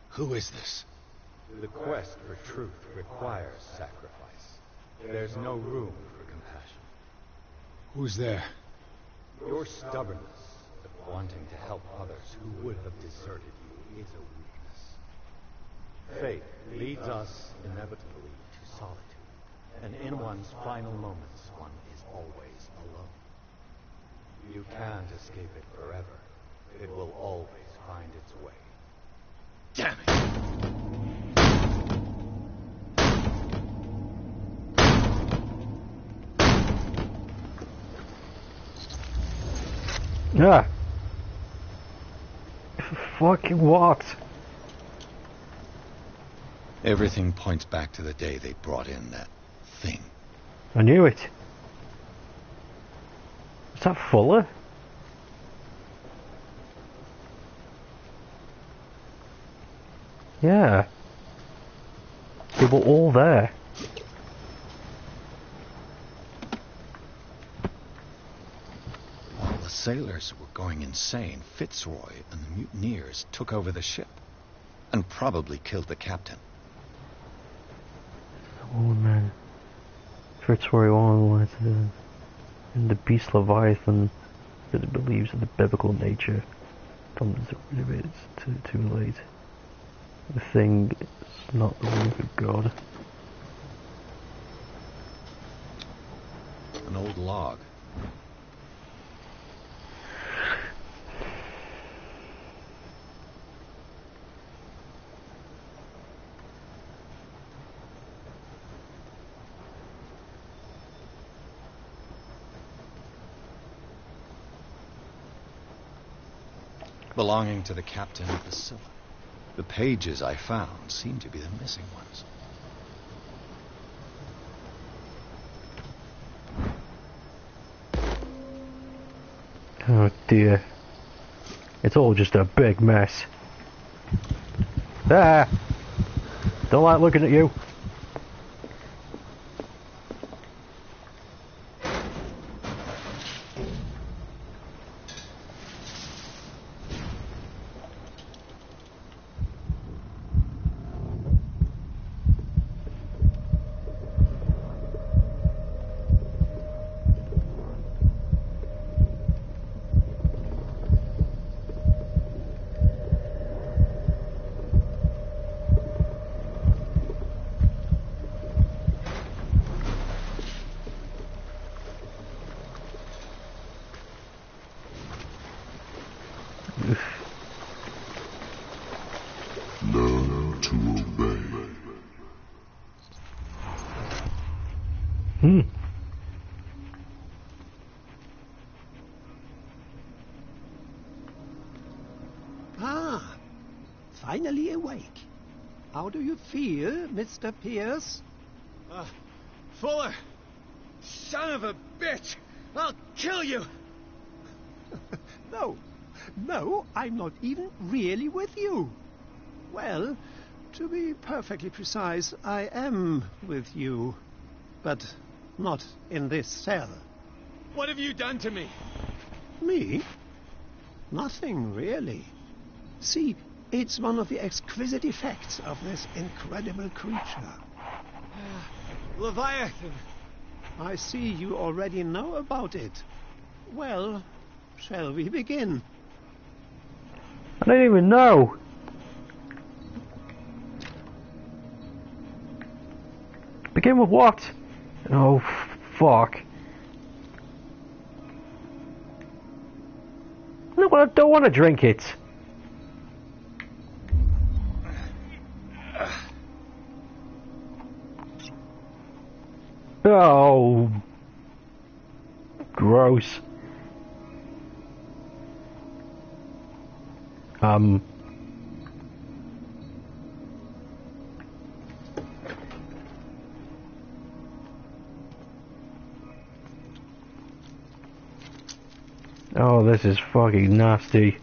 S14: Who is this?
S3: The quest for truth requires sacrifice. There's no room for compassion.
S14: Who's there?
S3: Your stubbornness of wanting to help others who would have deserted you is a weakness. Faith leads us inevitably to solitude, and in one's final moments one is always
S16: alone. You can't escape it forever. It will always find its way.
S12: Damn it!
S1: Yeah. Fucking what?
S3: Everything points back to the day they brought in that thing.
S1: I knew it. Is that Fuller? Yeah. They were all there.
S3: While the sailors were going insane, Fitzroy and the mutineers took over the ship and probably killed the captain.
S1: Oh man. Fitzroy on and the beast Leviathan that it believes in the biblical nature comes rid of it. It's too late. The thing is not the work of God.
S3: An old log. Belonging to the captain of the Scylla. The pages I found seem to be the missing ones.
S1: Oh dear. It's all just a big mess. Ah! Don't like looking at you.
S20: Learn to obey.
S10: Ah, finally awake. How do you feel, Mr. Pierce?
S14: Fuller! Son of a bitch! I'll kill you!
S10: No, I'm not even really with you. Well, to be perfectly precise, I am with you. But not in this cell.
S14: What have you done to me?
S10: Me? Nothing, really. See, it's one of the exquisite effects of this incredible creature.
S14: Leviathan!
S10: I see you already know about it. Well, shall we begin?
S1: I don't even know. Begin with what? Oh, fuck. No, I don't want to drink it. Oh. Gross. Oh, this is fucking nasty.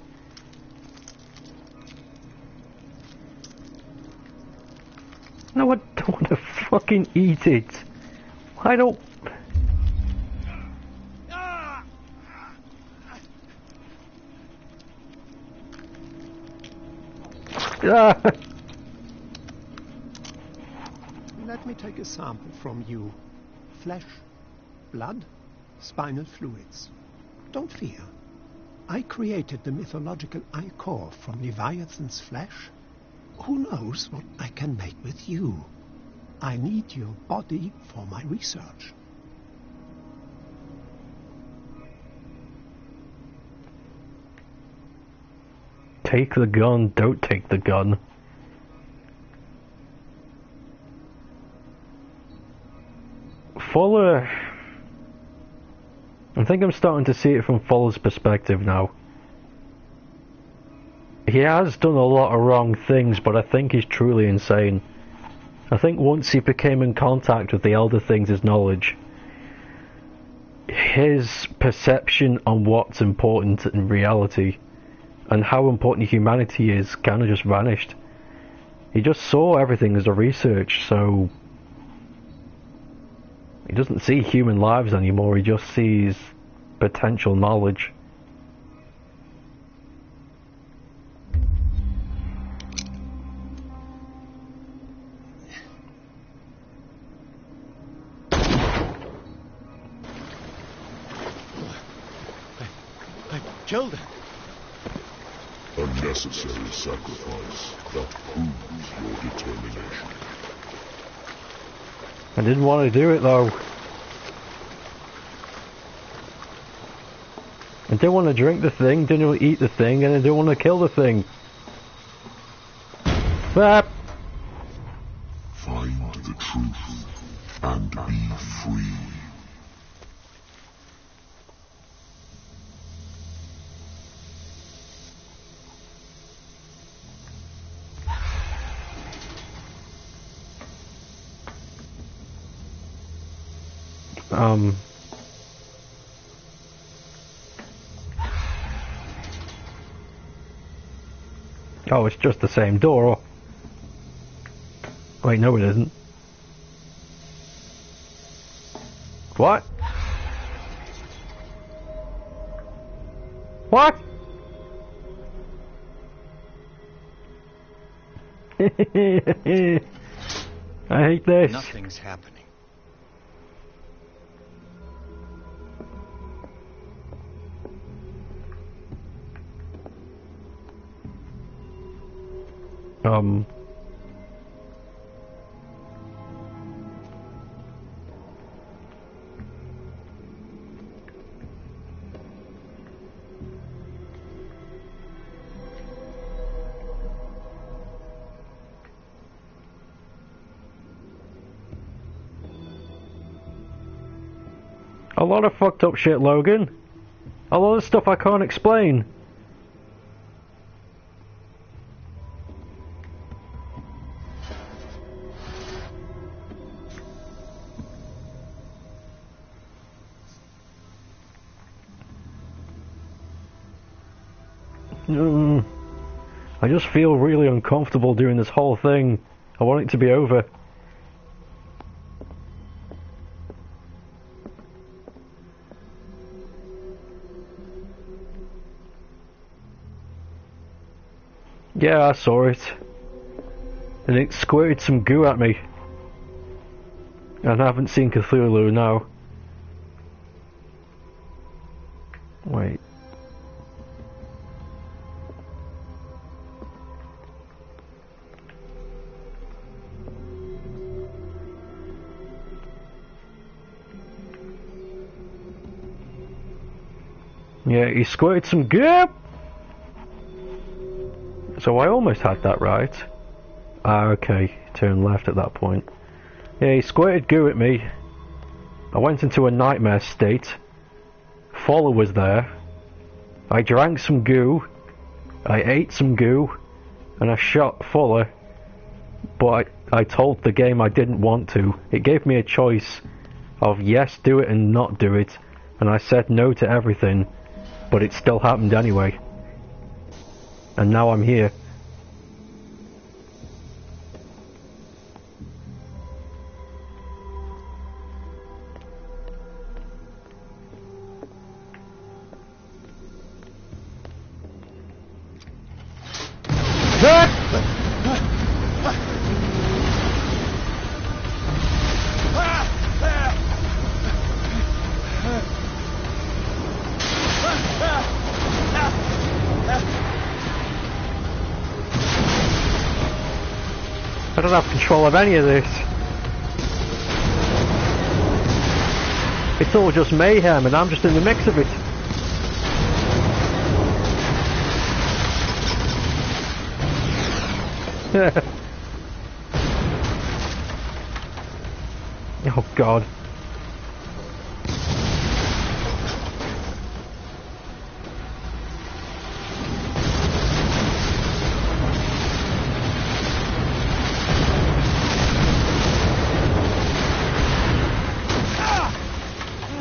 S1: No, I don't want to fucking eat it. I don't...
S10: Let me take a sample from you. Flesh, blood, spinal fluids. Don't fear. I created the mythological ichor from Leviathan's flesh. Who knows what I can make with you? I need your body for my research.
S1: take the gun, don't take the gun. Fuller... I think I'm starting to see it from Fuller's perspective now. He has done a lot of wrong things, but I think he's truly insane. I think once he became in contact with the Elder Things' knowledge, his perception on what's important in reality and how important humanity is kind of just vanished. He just saw everything as a research, so he doesn't see human lives anymore, he just sees potential knowledge.
S18: Killed him.
S20: A necessary sacrifice that proves your determination.
S1: I didn't want to do it though. I didn't want to drink the thing, didn't want to eat the thing, and I didn't want to kill the thing. Ah.
S20: Find the truth and be free.
S1: Oh, it's just the same door. Wait, no it isn't. What? What? I hate this.
S3: Nothing's happening.
S1: A lot of fucked up shit, Logan. A lot of stuff I can't explain. I just feel really uncomfortable doing this whole thing. I want it to be over. Yeah, I saw it. And it squirted some goo at me. And I haven't seen Cthulhu now. Wait. Yeah, he squirted some goo! So I almost had that right. Ah, okay. Turn left at that point. Yeah, he squirted goo at me. I went into a nightmare state. Fuller was there. I drank some goo. I ate some goo. And I shot Fuller. But I told the game I didn't want to. It gave me a choice of yes, do it and not do it. And I said no to everything. But it still happened anyway. And now I'm here. I don't have control of any of this. It's all just mayhem and I'm just in the mix of it. Oh God.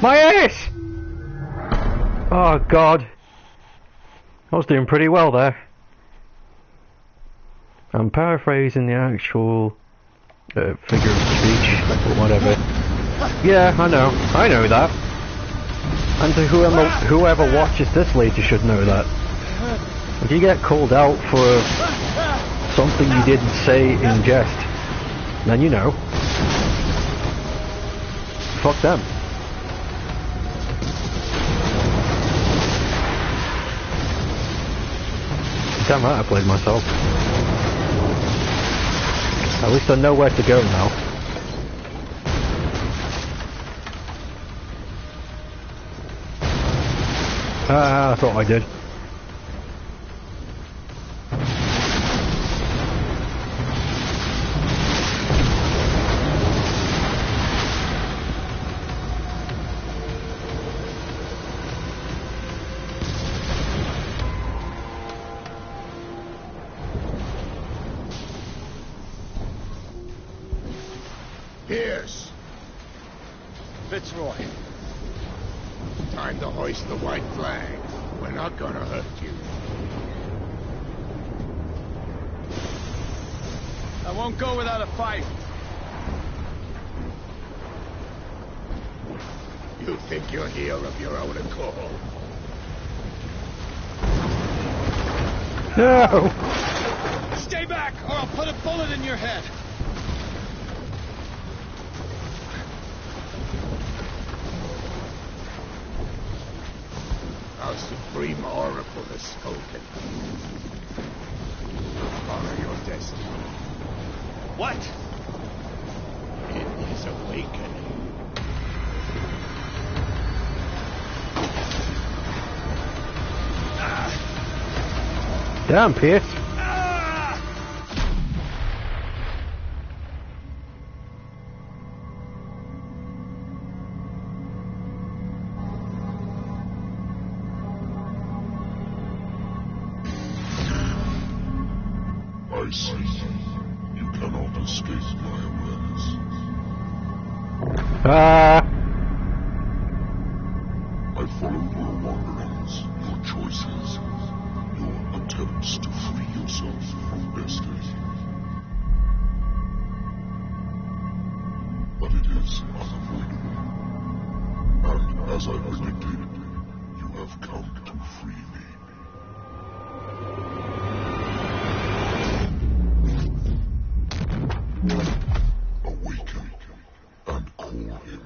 S1: My ass! Oh God. I was doing pretty well there. I'm paraphrasing the actual figure of speech, but whatever. Yeah, I know that. And to whoever watches this later should know that. If you get called out for something you didn't say in jest, then you know. Fuck them. Damn right I played myself. At least I know where to go now. I thought I did.
S12: Pierce.
S14: Fitzroy.
S12: Time to hoist the white flag. We're not gonna hurt you.
S14: I won't go without a fight.
S12: You think you're here of your own accord?
S1: No!
S14: Stay back, or I'll put a bullet in your head.
S12: Our Supreme Oracle has spoken. Honor your destiny.
S14: What?
S12: It is awakening.
S1: Damn, Pierce.
S20: I see. You cannot escape my awareness. I follow your wanderings, your choices, your attempts to free yourself from destiny. But it is unavoidable. And as I predicted, you have come to free me. Awaken and call him.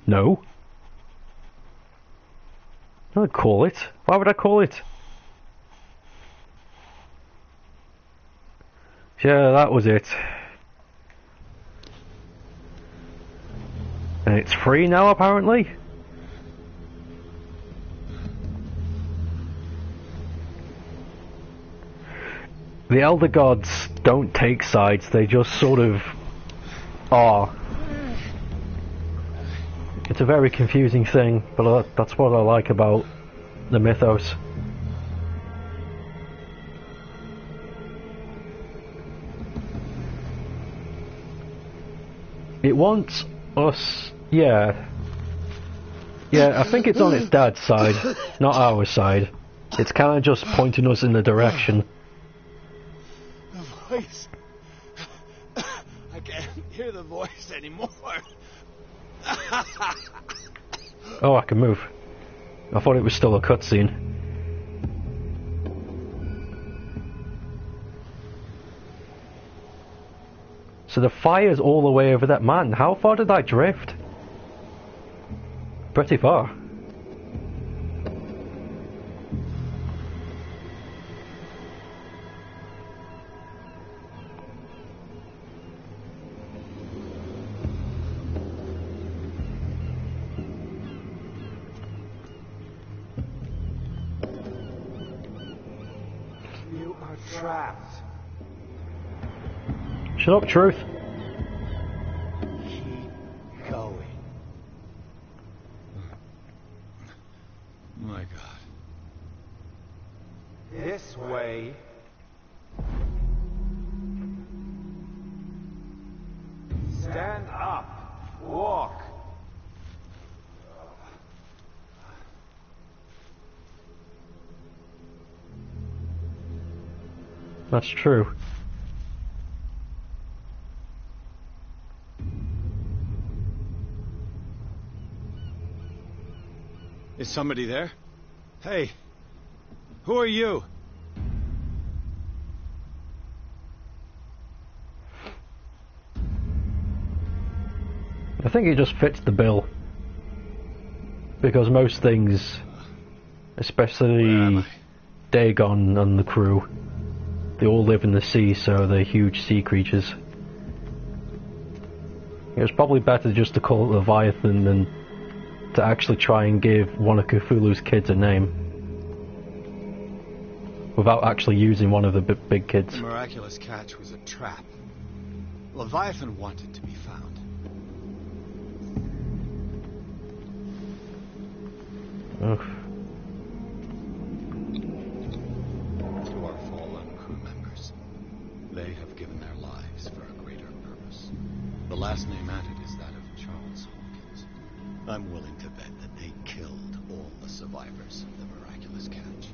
S1: No. I'd call it. Why would I call it? Yeah, that was it. And it's free now, apparently? The Elder Gods don't take sides, they just sort of are. It's a very confusing thing, but that's what I like about the mythos. It wants us, yeah, I think it's on its dad's side, not our side. It's kind of just pointing us in the direction.
S14: The voice. I can't hear the voice anymore.
S1: Oh, I can move. I thought it was still a cutscene. So the fire's all the way over that man. How far did that drift? Pretty far.
S4: trapped.
S1: Shut up, Truth.
S4: Keep going.
S11: My God.
S4: This way. Stand up. Walk.
S1: That's true.
S11: Is somebody there? Hey, who are you?
S1: I think it just fits the bill. Because most things, especially Dagon and the crew, they all live in the sea, so they're huge sea creatures. It was probably better just to call it Leviathan than to actually try and give one of Cthulhu's kids a name. Without actually using one of the big kids.
S3: The miraculous catch was a trap. Leviathan wanted to be found.
S1: Ugh.
S3: To our fallen crew members, they have given their lives for a greater purpose. The last name added is that of Charles Hawkins. I'm willing to bet that they killed all the survivors of the miraculous catch.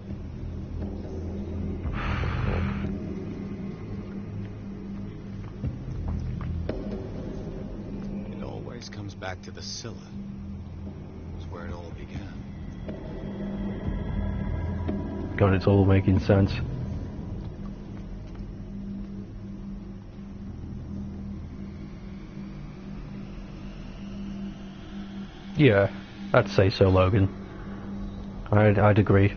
S3: It always comes back to the Scylla. It was where it all began.
S1: God, it's all making sense. Yeah, I'd say so, Logan. I'd agree.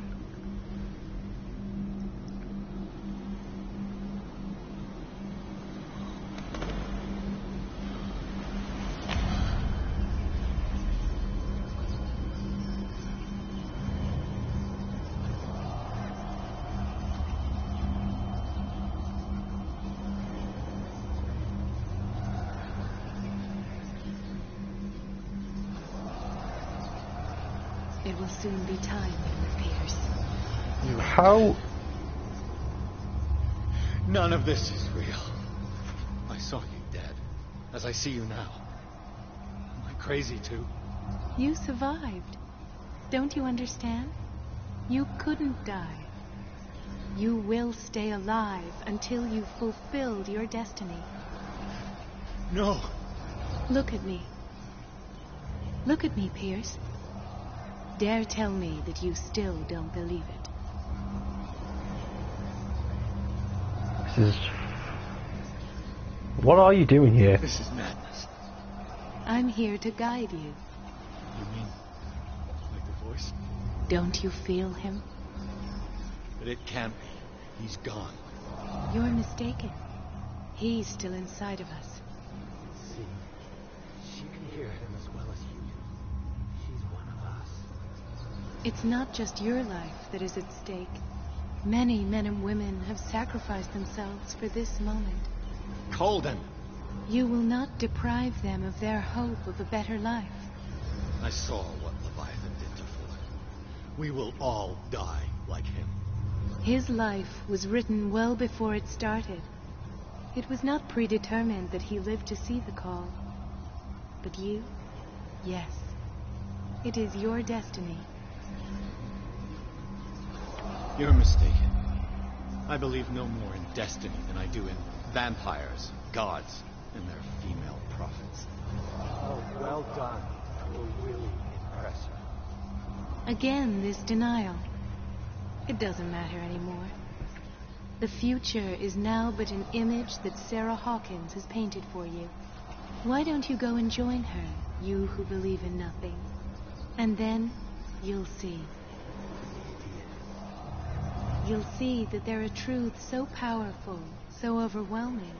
S2: It will soon be time, Pierce.
S1: How?
S3: None of this is real. I saw you dead, as I see you now. Am I crazy too?
S2: You survived. Don't you understand? You couldn't die. You will stay alive until you've fulfilled your destiny.
S3: No.
S2: Look at me. Look at me, Pierce. Dare tell me that you still don't believe it.
S1: This is... What are you doing here?
S3: This is madness.
S2: I'm here to guide you.
S3: You mean like the voice?
S2: Don't you feel him?
S3: But it can't be. He's gone.
S2: You're mistaken. He's still inside of us.
S4: See, she can hear him as well as you do. She's one of us.
S2: It's not just your life that is at stake. Many men and women have sacrificed themselves for this moment.
S3: Colden!
S2: You will not deprive them of their hope of a better life.
S3: I saw what Leviathan did to Ford. We will all die like him.
S2: His life was written well before it started. It was not predetermined that he lived to see the call. But you? Yes. It is your destiny.
S3: You're mistaken. I believe no more in destiny than I do in vampires, gods, and their female prophets.
S4: Oh, well done. You'll really impress her.
S2: Again, this denial. It doesn't matter anymore. The future is now but an image that Sarah Hawkins has painted for you. Why don't you go and join her, you who believe in nothing? And then you'll see. You'll see that there are truths so powerful, so overwhelming,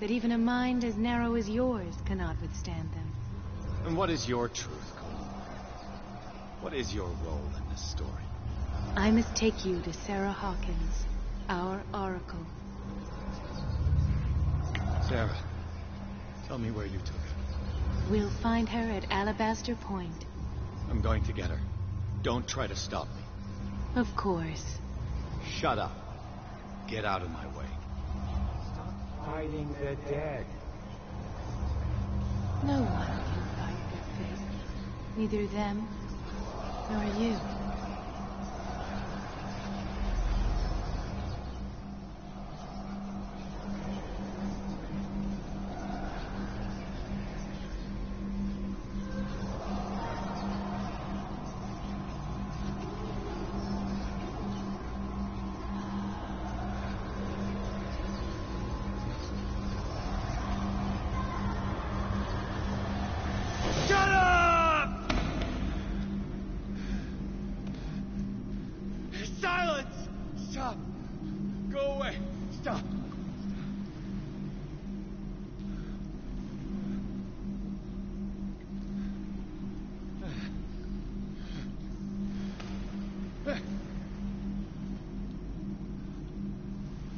S2: that even a mind as narrow as yours cannot withstand them.
S3: And what is your truth, Colden? What is your role in this story?
S2: I must take you to Sarah Hawkins. Our oracle.
S19: Sarah, tell me where you took her.
S2: We'll find her at Alabaster Point.
S19: I'm going to get her. Don't try to stop me.
S2: Of course.
S19: Shut up. Get out of my way.
S4: Stop fighting the dead.
S2: No one can fight their fate. Neither them, nor you.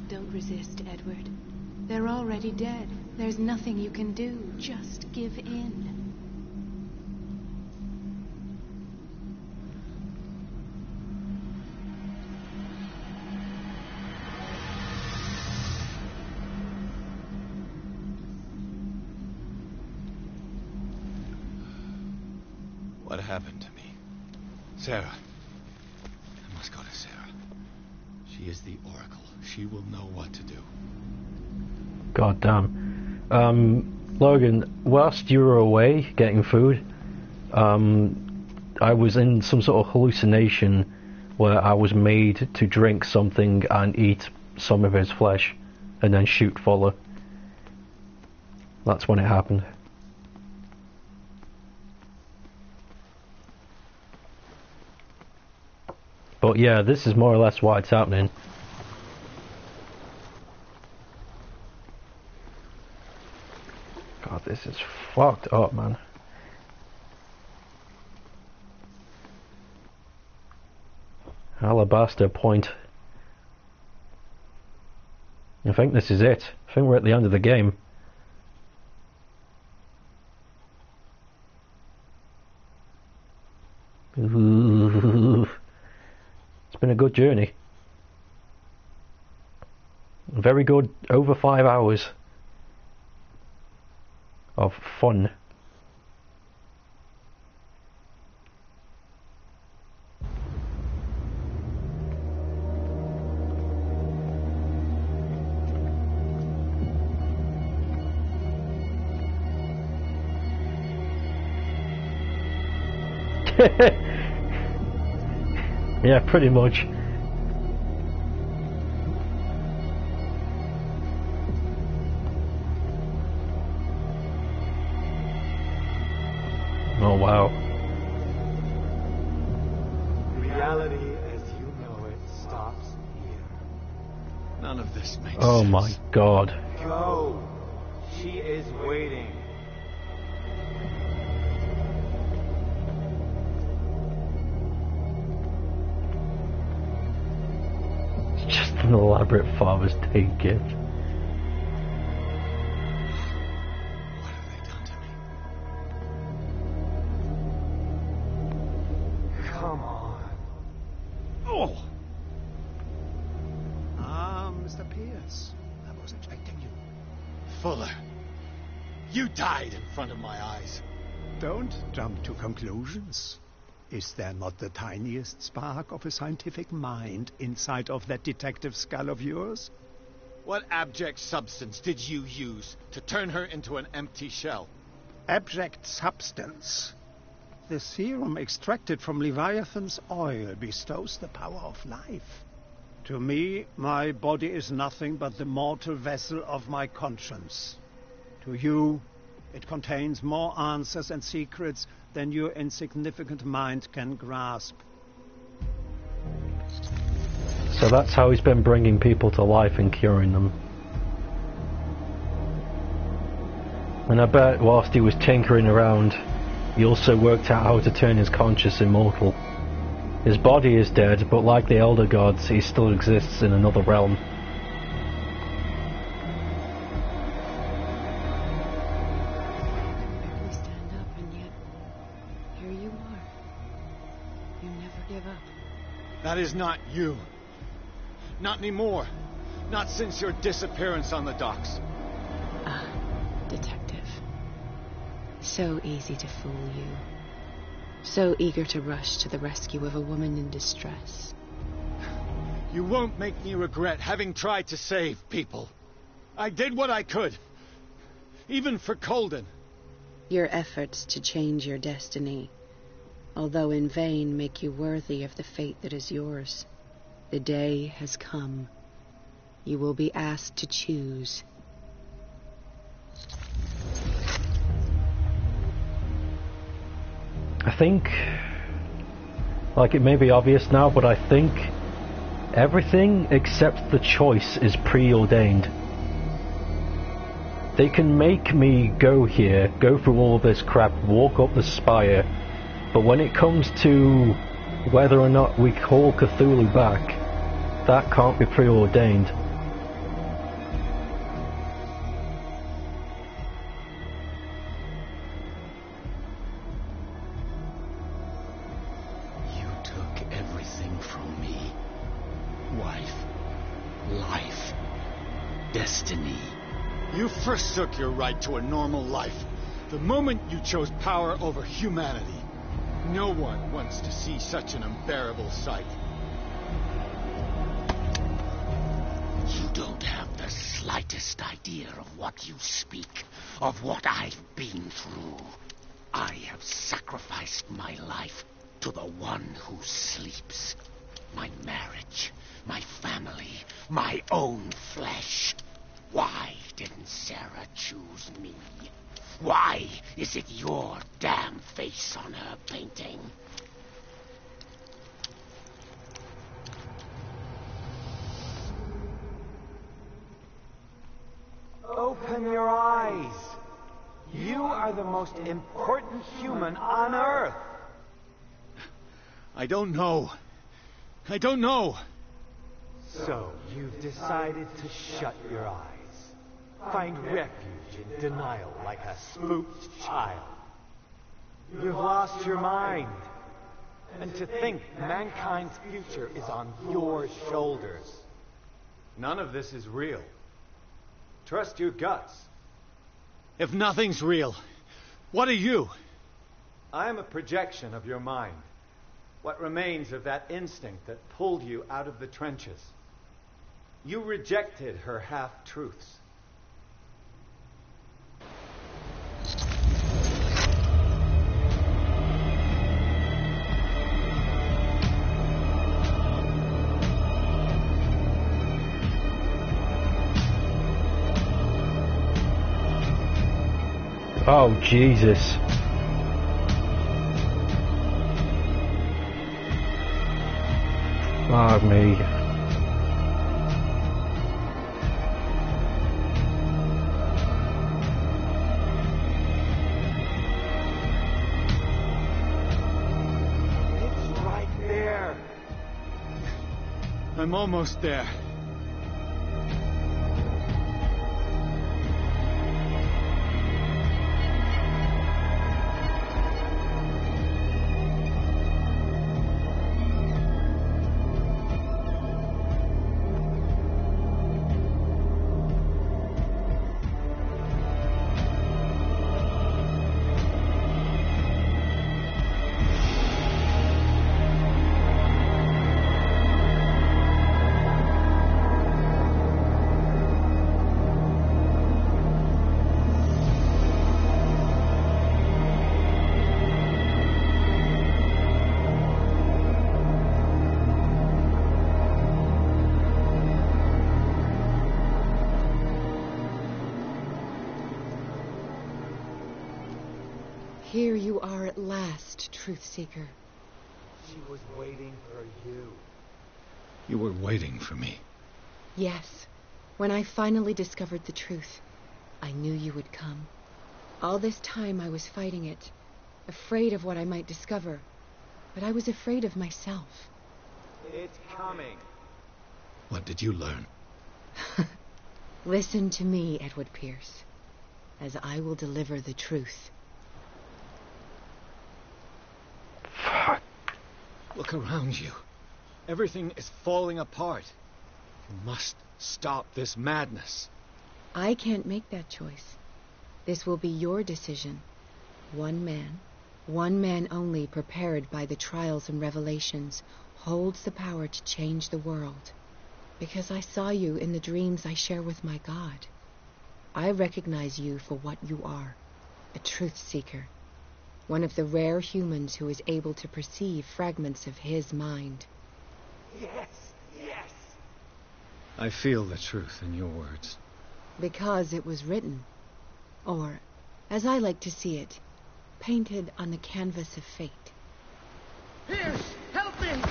S2: Don't resist, Edward. They're already dead. There's nothing you can do. Just give in.
S19: What happened to me? Sarah. I must go to Sarah. She is the Oracle. She will know what to do.
S1: God damn. Logan, whilst you were away getting food, I was in some sort of hallucination where I was made to drink something and eat some of his flesh and then shoot Fuller. That's when it happened. But yeah, this is more or less why it's happening. God, this is fucked up, man. Alabaster Point. I think this is it. I think we're at the end of the game. Ooh. It's been a good journey. Very good, over 5 hours of fun. Yeah, pretty much. Oh wow.
S4: Reality as you know it stops here.
S19: None of this makes
S1: Oh
S19: sense.
S1: my god.
S4: Go. She is waiting.
S1: It's just an elaborate Father's Day gift.
S4: Come on.
S10: Oh! Ah, Mr. Pierce. I was expecting you.
S19: Fuller, you died in front of my eyes.
S10: Don't jump to conclusions. Is there not the tiniest spark of a scientific mind inside of that detective skull of yours?
S19: What abject substance did you use to turn her into an empty shell?
S10: Abject substance. The serum extracted from Leviathan's oil bestows the power of life. To me, my body is nothing but the mortal vessel of my conscience. To you, it contains more answers and secrets than your insignificant mind can grasp.
S1: So that's how he's been bringing people to life and curing them. And I bet whilst he was tinkering around, he also worked out how to turn his conscience immortal. His body is dead, but like the Elder Gods, he still exists in another realm.
S6: You stand up, and yet here you are. You never give up.
S18: That is not you. Not anymore. Not since your disappearance on the docks.
S6: Ah, detective. So easy to fool you. So eager to rush to the rescue of a woman in distress.
S18: You won't make me regret having tried to save people. I did what I could. Even for Colden.
S6: Your efforts to change your destiny, although in vain, make you worthy of the fate that is yours. The day has come. You will be asked to choose.
S1: I think, like it may be obvious now, but I think everything except the choice is preordained. They can make me go here, go through all of this crap, walk up the spire, but when it comes to whether or not we call Cthulhu back, that can't be preordained.
S18: You took everything from me. Wife, life, destiny. You forsook your right to a normal life the moment you chose power over humanity. No one wants to see such an unbearable sight.
S12: You don't have the slightest idea of what you speak, of what I've been through. I have sacrificed my life to the one who sleeps. My marriage, my family, my own flesh. Why didn't Sarah choose me? Why is it your damn face on her painting?
S8: Open your eyes. You are the most important human on Earth.
S18: I don't know. I don't know.
S8: So you've decided to shut your eyes. Find refuge in denial like a spooked child. You've lost your mind. And to think mankind's future is on your shoulders. None of this is real. Trust your guts.
S18: If nothing's real, what are you?
S8: I am a projection of your mind. What remains of that instinct that pulled you out of the trenches. You rejected her half-truths.
S1: Oh, Jesus. Ah, me.
S8: It's right there.
S18: I'm almost there.
S6: Here you are at last, Truth Seeker.
S8: She was waiting for you.
S19: You were waiting for me.
S6: Yes. When I finally discovered the truth, I knew you would come. All this time I was fighting it, afraid of what I might discover.
S2: but I was afraid of myself.
S8: It's coming.
S19: What did you learn?
S2: Listen to me, Edward Pierce, as I will deliver the truth.
S19: Look around you. Everything is falling apart. You must stop this madness.
S2: I can't make that choice. This will be your decision. One man only, prepared by the trials and revelations, holds the power to change the world. Because I saw you in the dreams I share with my God. I recognize you for what you are, a truth seeker. One of the rare humans who is able to perceive fragments of his mind.
S8: Yes, yes.
S19: I feel the truth in your words.
S2: Because it was written. Or, as I like to see it, painted on the canvas of fate.
S12: Pierce, help me!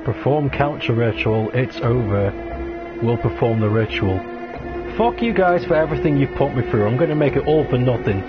S1: Perform capture ritual, it's over. We'll perform the ritual. Fuck you guys for everything you put me through, I'm gonna make it all for nothing.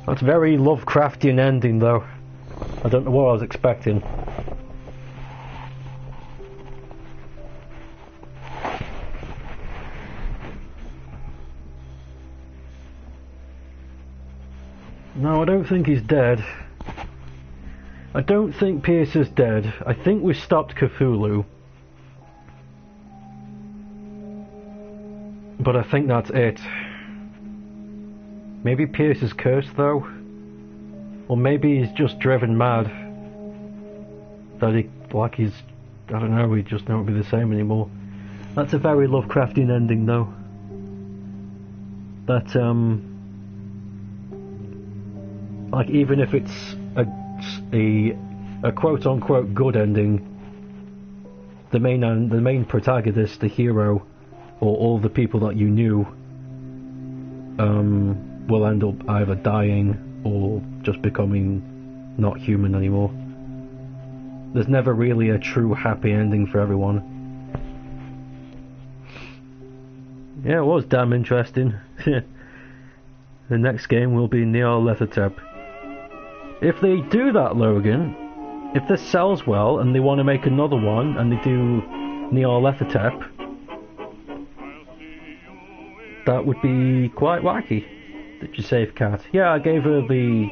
S1: That's a very Lovecraftian ending though. I don't know what I was expecting. No, I don't think he's dead. I don't think Pierce is dead. I think we stopped Cthulhu. But I think that's it. Maybe Pierce is cursed though? Or maybe he's just driven mad. That he's, I don't know, he just don't be the same anymore. That's a very Lovecraftian ending though. That, like even if it's a quote-unquote good ending, the main protagonist, the hero, or all the people that you knew, will end up either dying or just becoming not human anymore. There's never really a true happy ending for everyone. Yeah, it was damn interesting. The next game will be Nyarlathotep. If they do that, Logan, if this sells well and they want to make another one and they do Nyarlathotep, that would be quite wacky. Did you save Cat? Yeah, I gave her the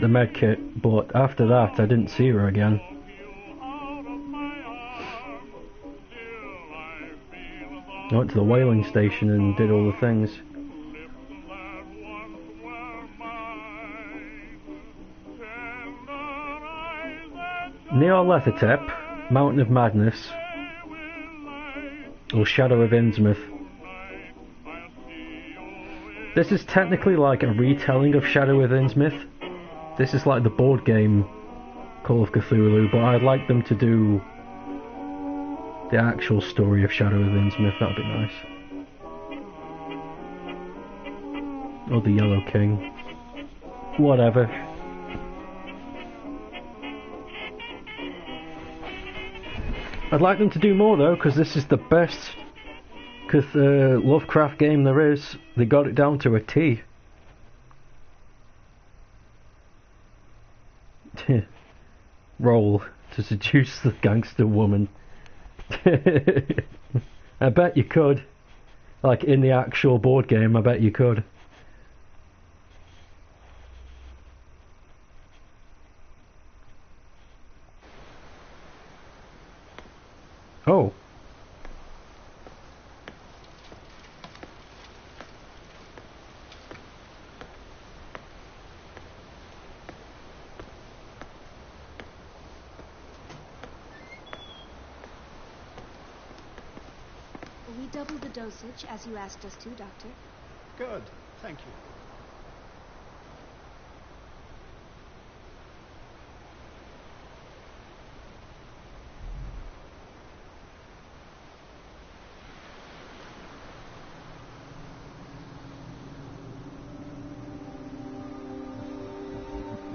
S1: med kit, but after that I didn't see her again. I went to the whaling station and did all the things. Nyarlathotep, Mountain of Madness, or Shadow of Innsmouth. This is technically like a retelling of Shadow of Innsmouth. This is like the board game Call of Cthulhu, but I'd like them to do the actual story of Shadow of Innsmouth. That'd be nice. Or the Yellow King. Whatever. I'd like them to do more though, because this is the best Lovecraft game there is. They got it down to a T. Roll to seduce the gangster woman. I bet you could. Like in the actual board game, I bet you could. Oh.
S9: We doubled the dosage, as you asked us to, Doctor.
S10: Good, thank you.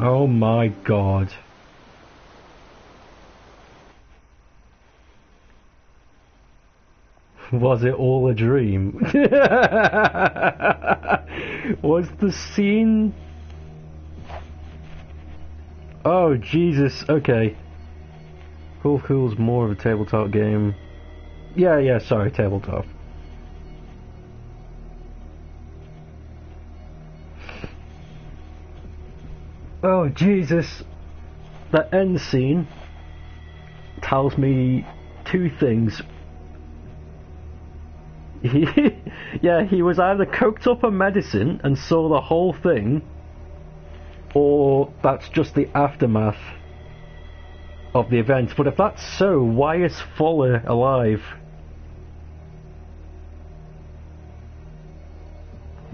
S1: Oh my god. Was it all a dream? Was the scene... Oh Jesus, okay. Cool's more of a tabletop game. Yeah, sorry, tabletop. Oh Jesus, that end scene tells me two things. He was either coked up on medicine and saw the whole thing, or that's just the aftermath of the event. But if that's so, why is Fuller alive?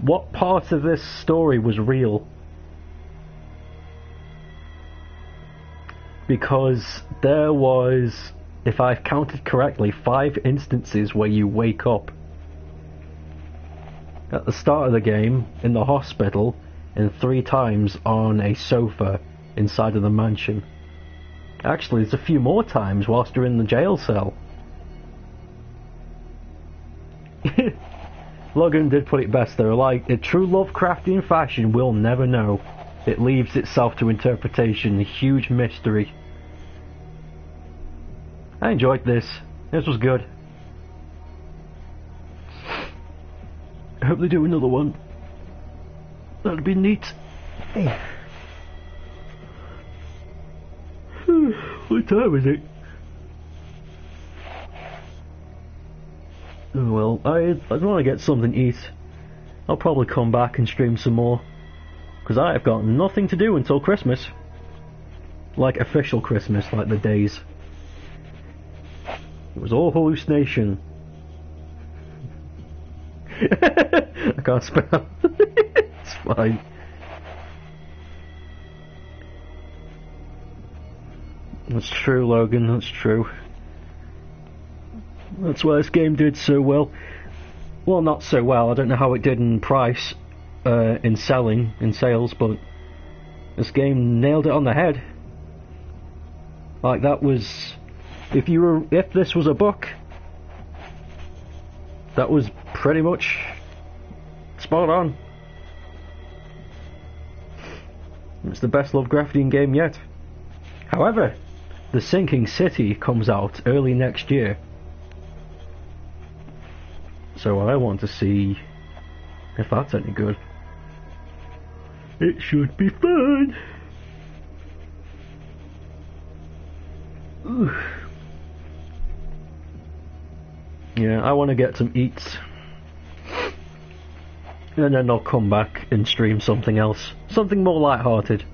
S1: What part of this story was real? Because there was, if I've counted correctly, 5 instances where you wake up. At the start of the game, in the hospital, and 3 times on a sofa inside of the mansion. Actually, there's a few more times whilst you're in the jail cell. Logan did put it best there, like, in true Lovecraftian fashion, we'll never know. It leaves itself to interpretation, a huge mystery. I enjoyed this. This was good. I hope they do another one. That'd be neat. Hey. What time is it? Oh well, I want to get something to eat. I'll probably come back and stream some more. Because I have got nothing to do until Christmas. Like official Christmas, like the days. It was all hallucination. I can't spell. It's fine. That's true, Logan, that's true. That's why this game did so well. Well, not so well, I don't know how it did in price, in sales, but this game nailed it on the head. Like, that was... If this was a book, that was pretty much spot on. It's the best Lovecraftian game yet. However, The Sinking City comes out early next year. So I want to see if that's any good. It should be fun! Ooh. Yeah, I want to get some eats. And then I'll come back and stream something else. Something more light-hearted.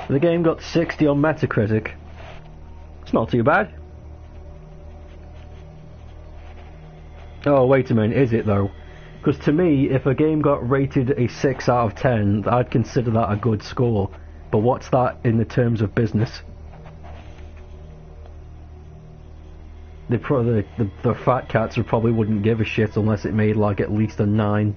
S1: The game got 60 on Metacritic. It's not too bad. Oh, wait a minute, is it though? Because to me, if a game got rated a 6 out of 10, I'd consider that a good score. But what's that in the terms of business? The fat cats probably wouldn't give a shit unless it made like at least a 9.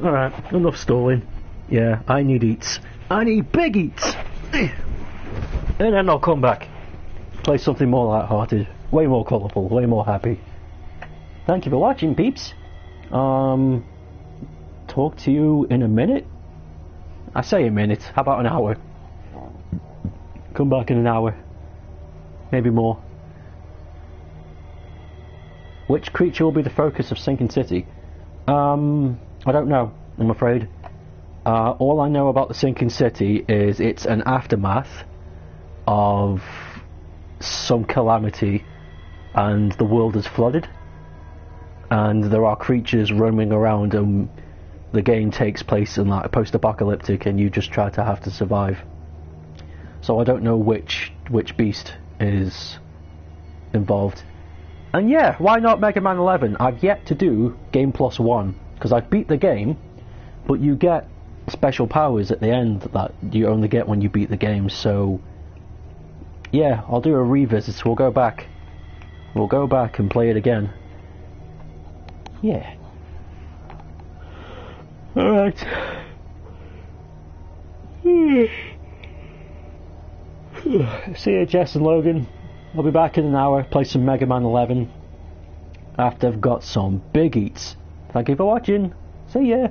S1: Alright, enough stalling. Yeah, I need eats. I need big eats! And then I'll come back. Play something more light-hearted. Way more colourful, way more happy. Thank you for watching, peeps. Talk to you in a minute? I say a minute, how about an hour? Come back in an hour. Maybe more. Which creature will be the focus of Sinking City? I don't know, I'm afraid. All I know about the Sinking City is it's an aftermath of some calamity and the world is flooded and there are creatures roaming around and the game takes place in like post-apocalyptic and you just try to have to survive. So I don't know which beast is involved. And yeah, why not Mega Man 11? I've yet to do Game Plus 1 because I beat the game, but you get special powers at the end that you only get when you beat the game. So yeah, I'll do a revisit. We'll go back and play it again. Yeah. Alright. See you, Jess and Logan. I'll be back in an hour, play some Mega Man 11 after I've got some big eats. Thank you for watching. See ya.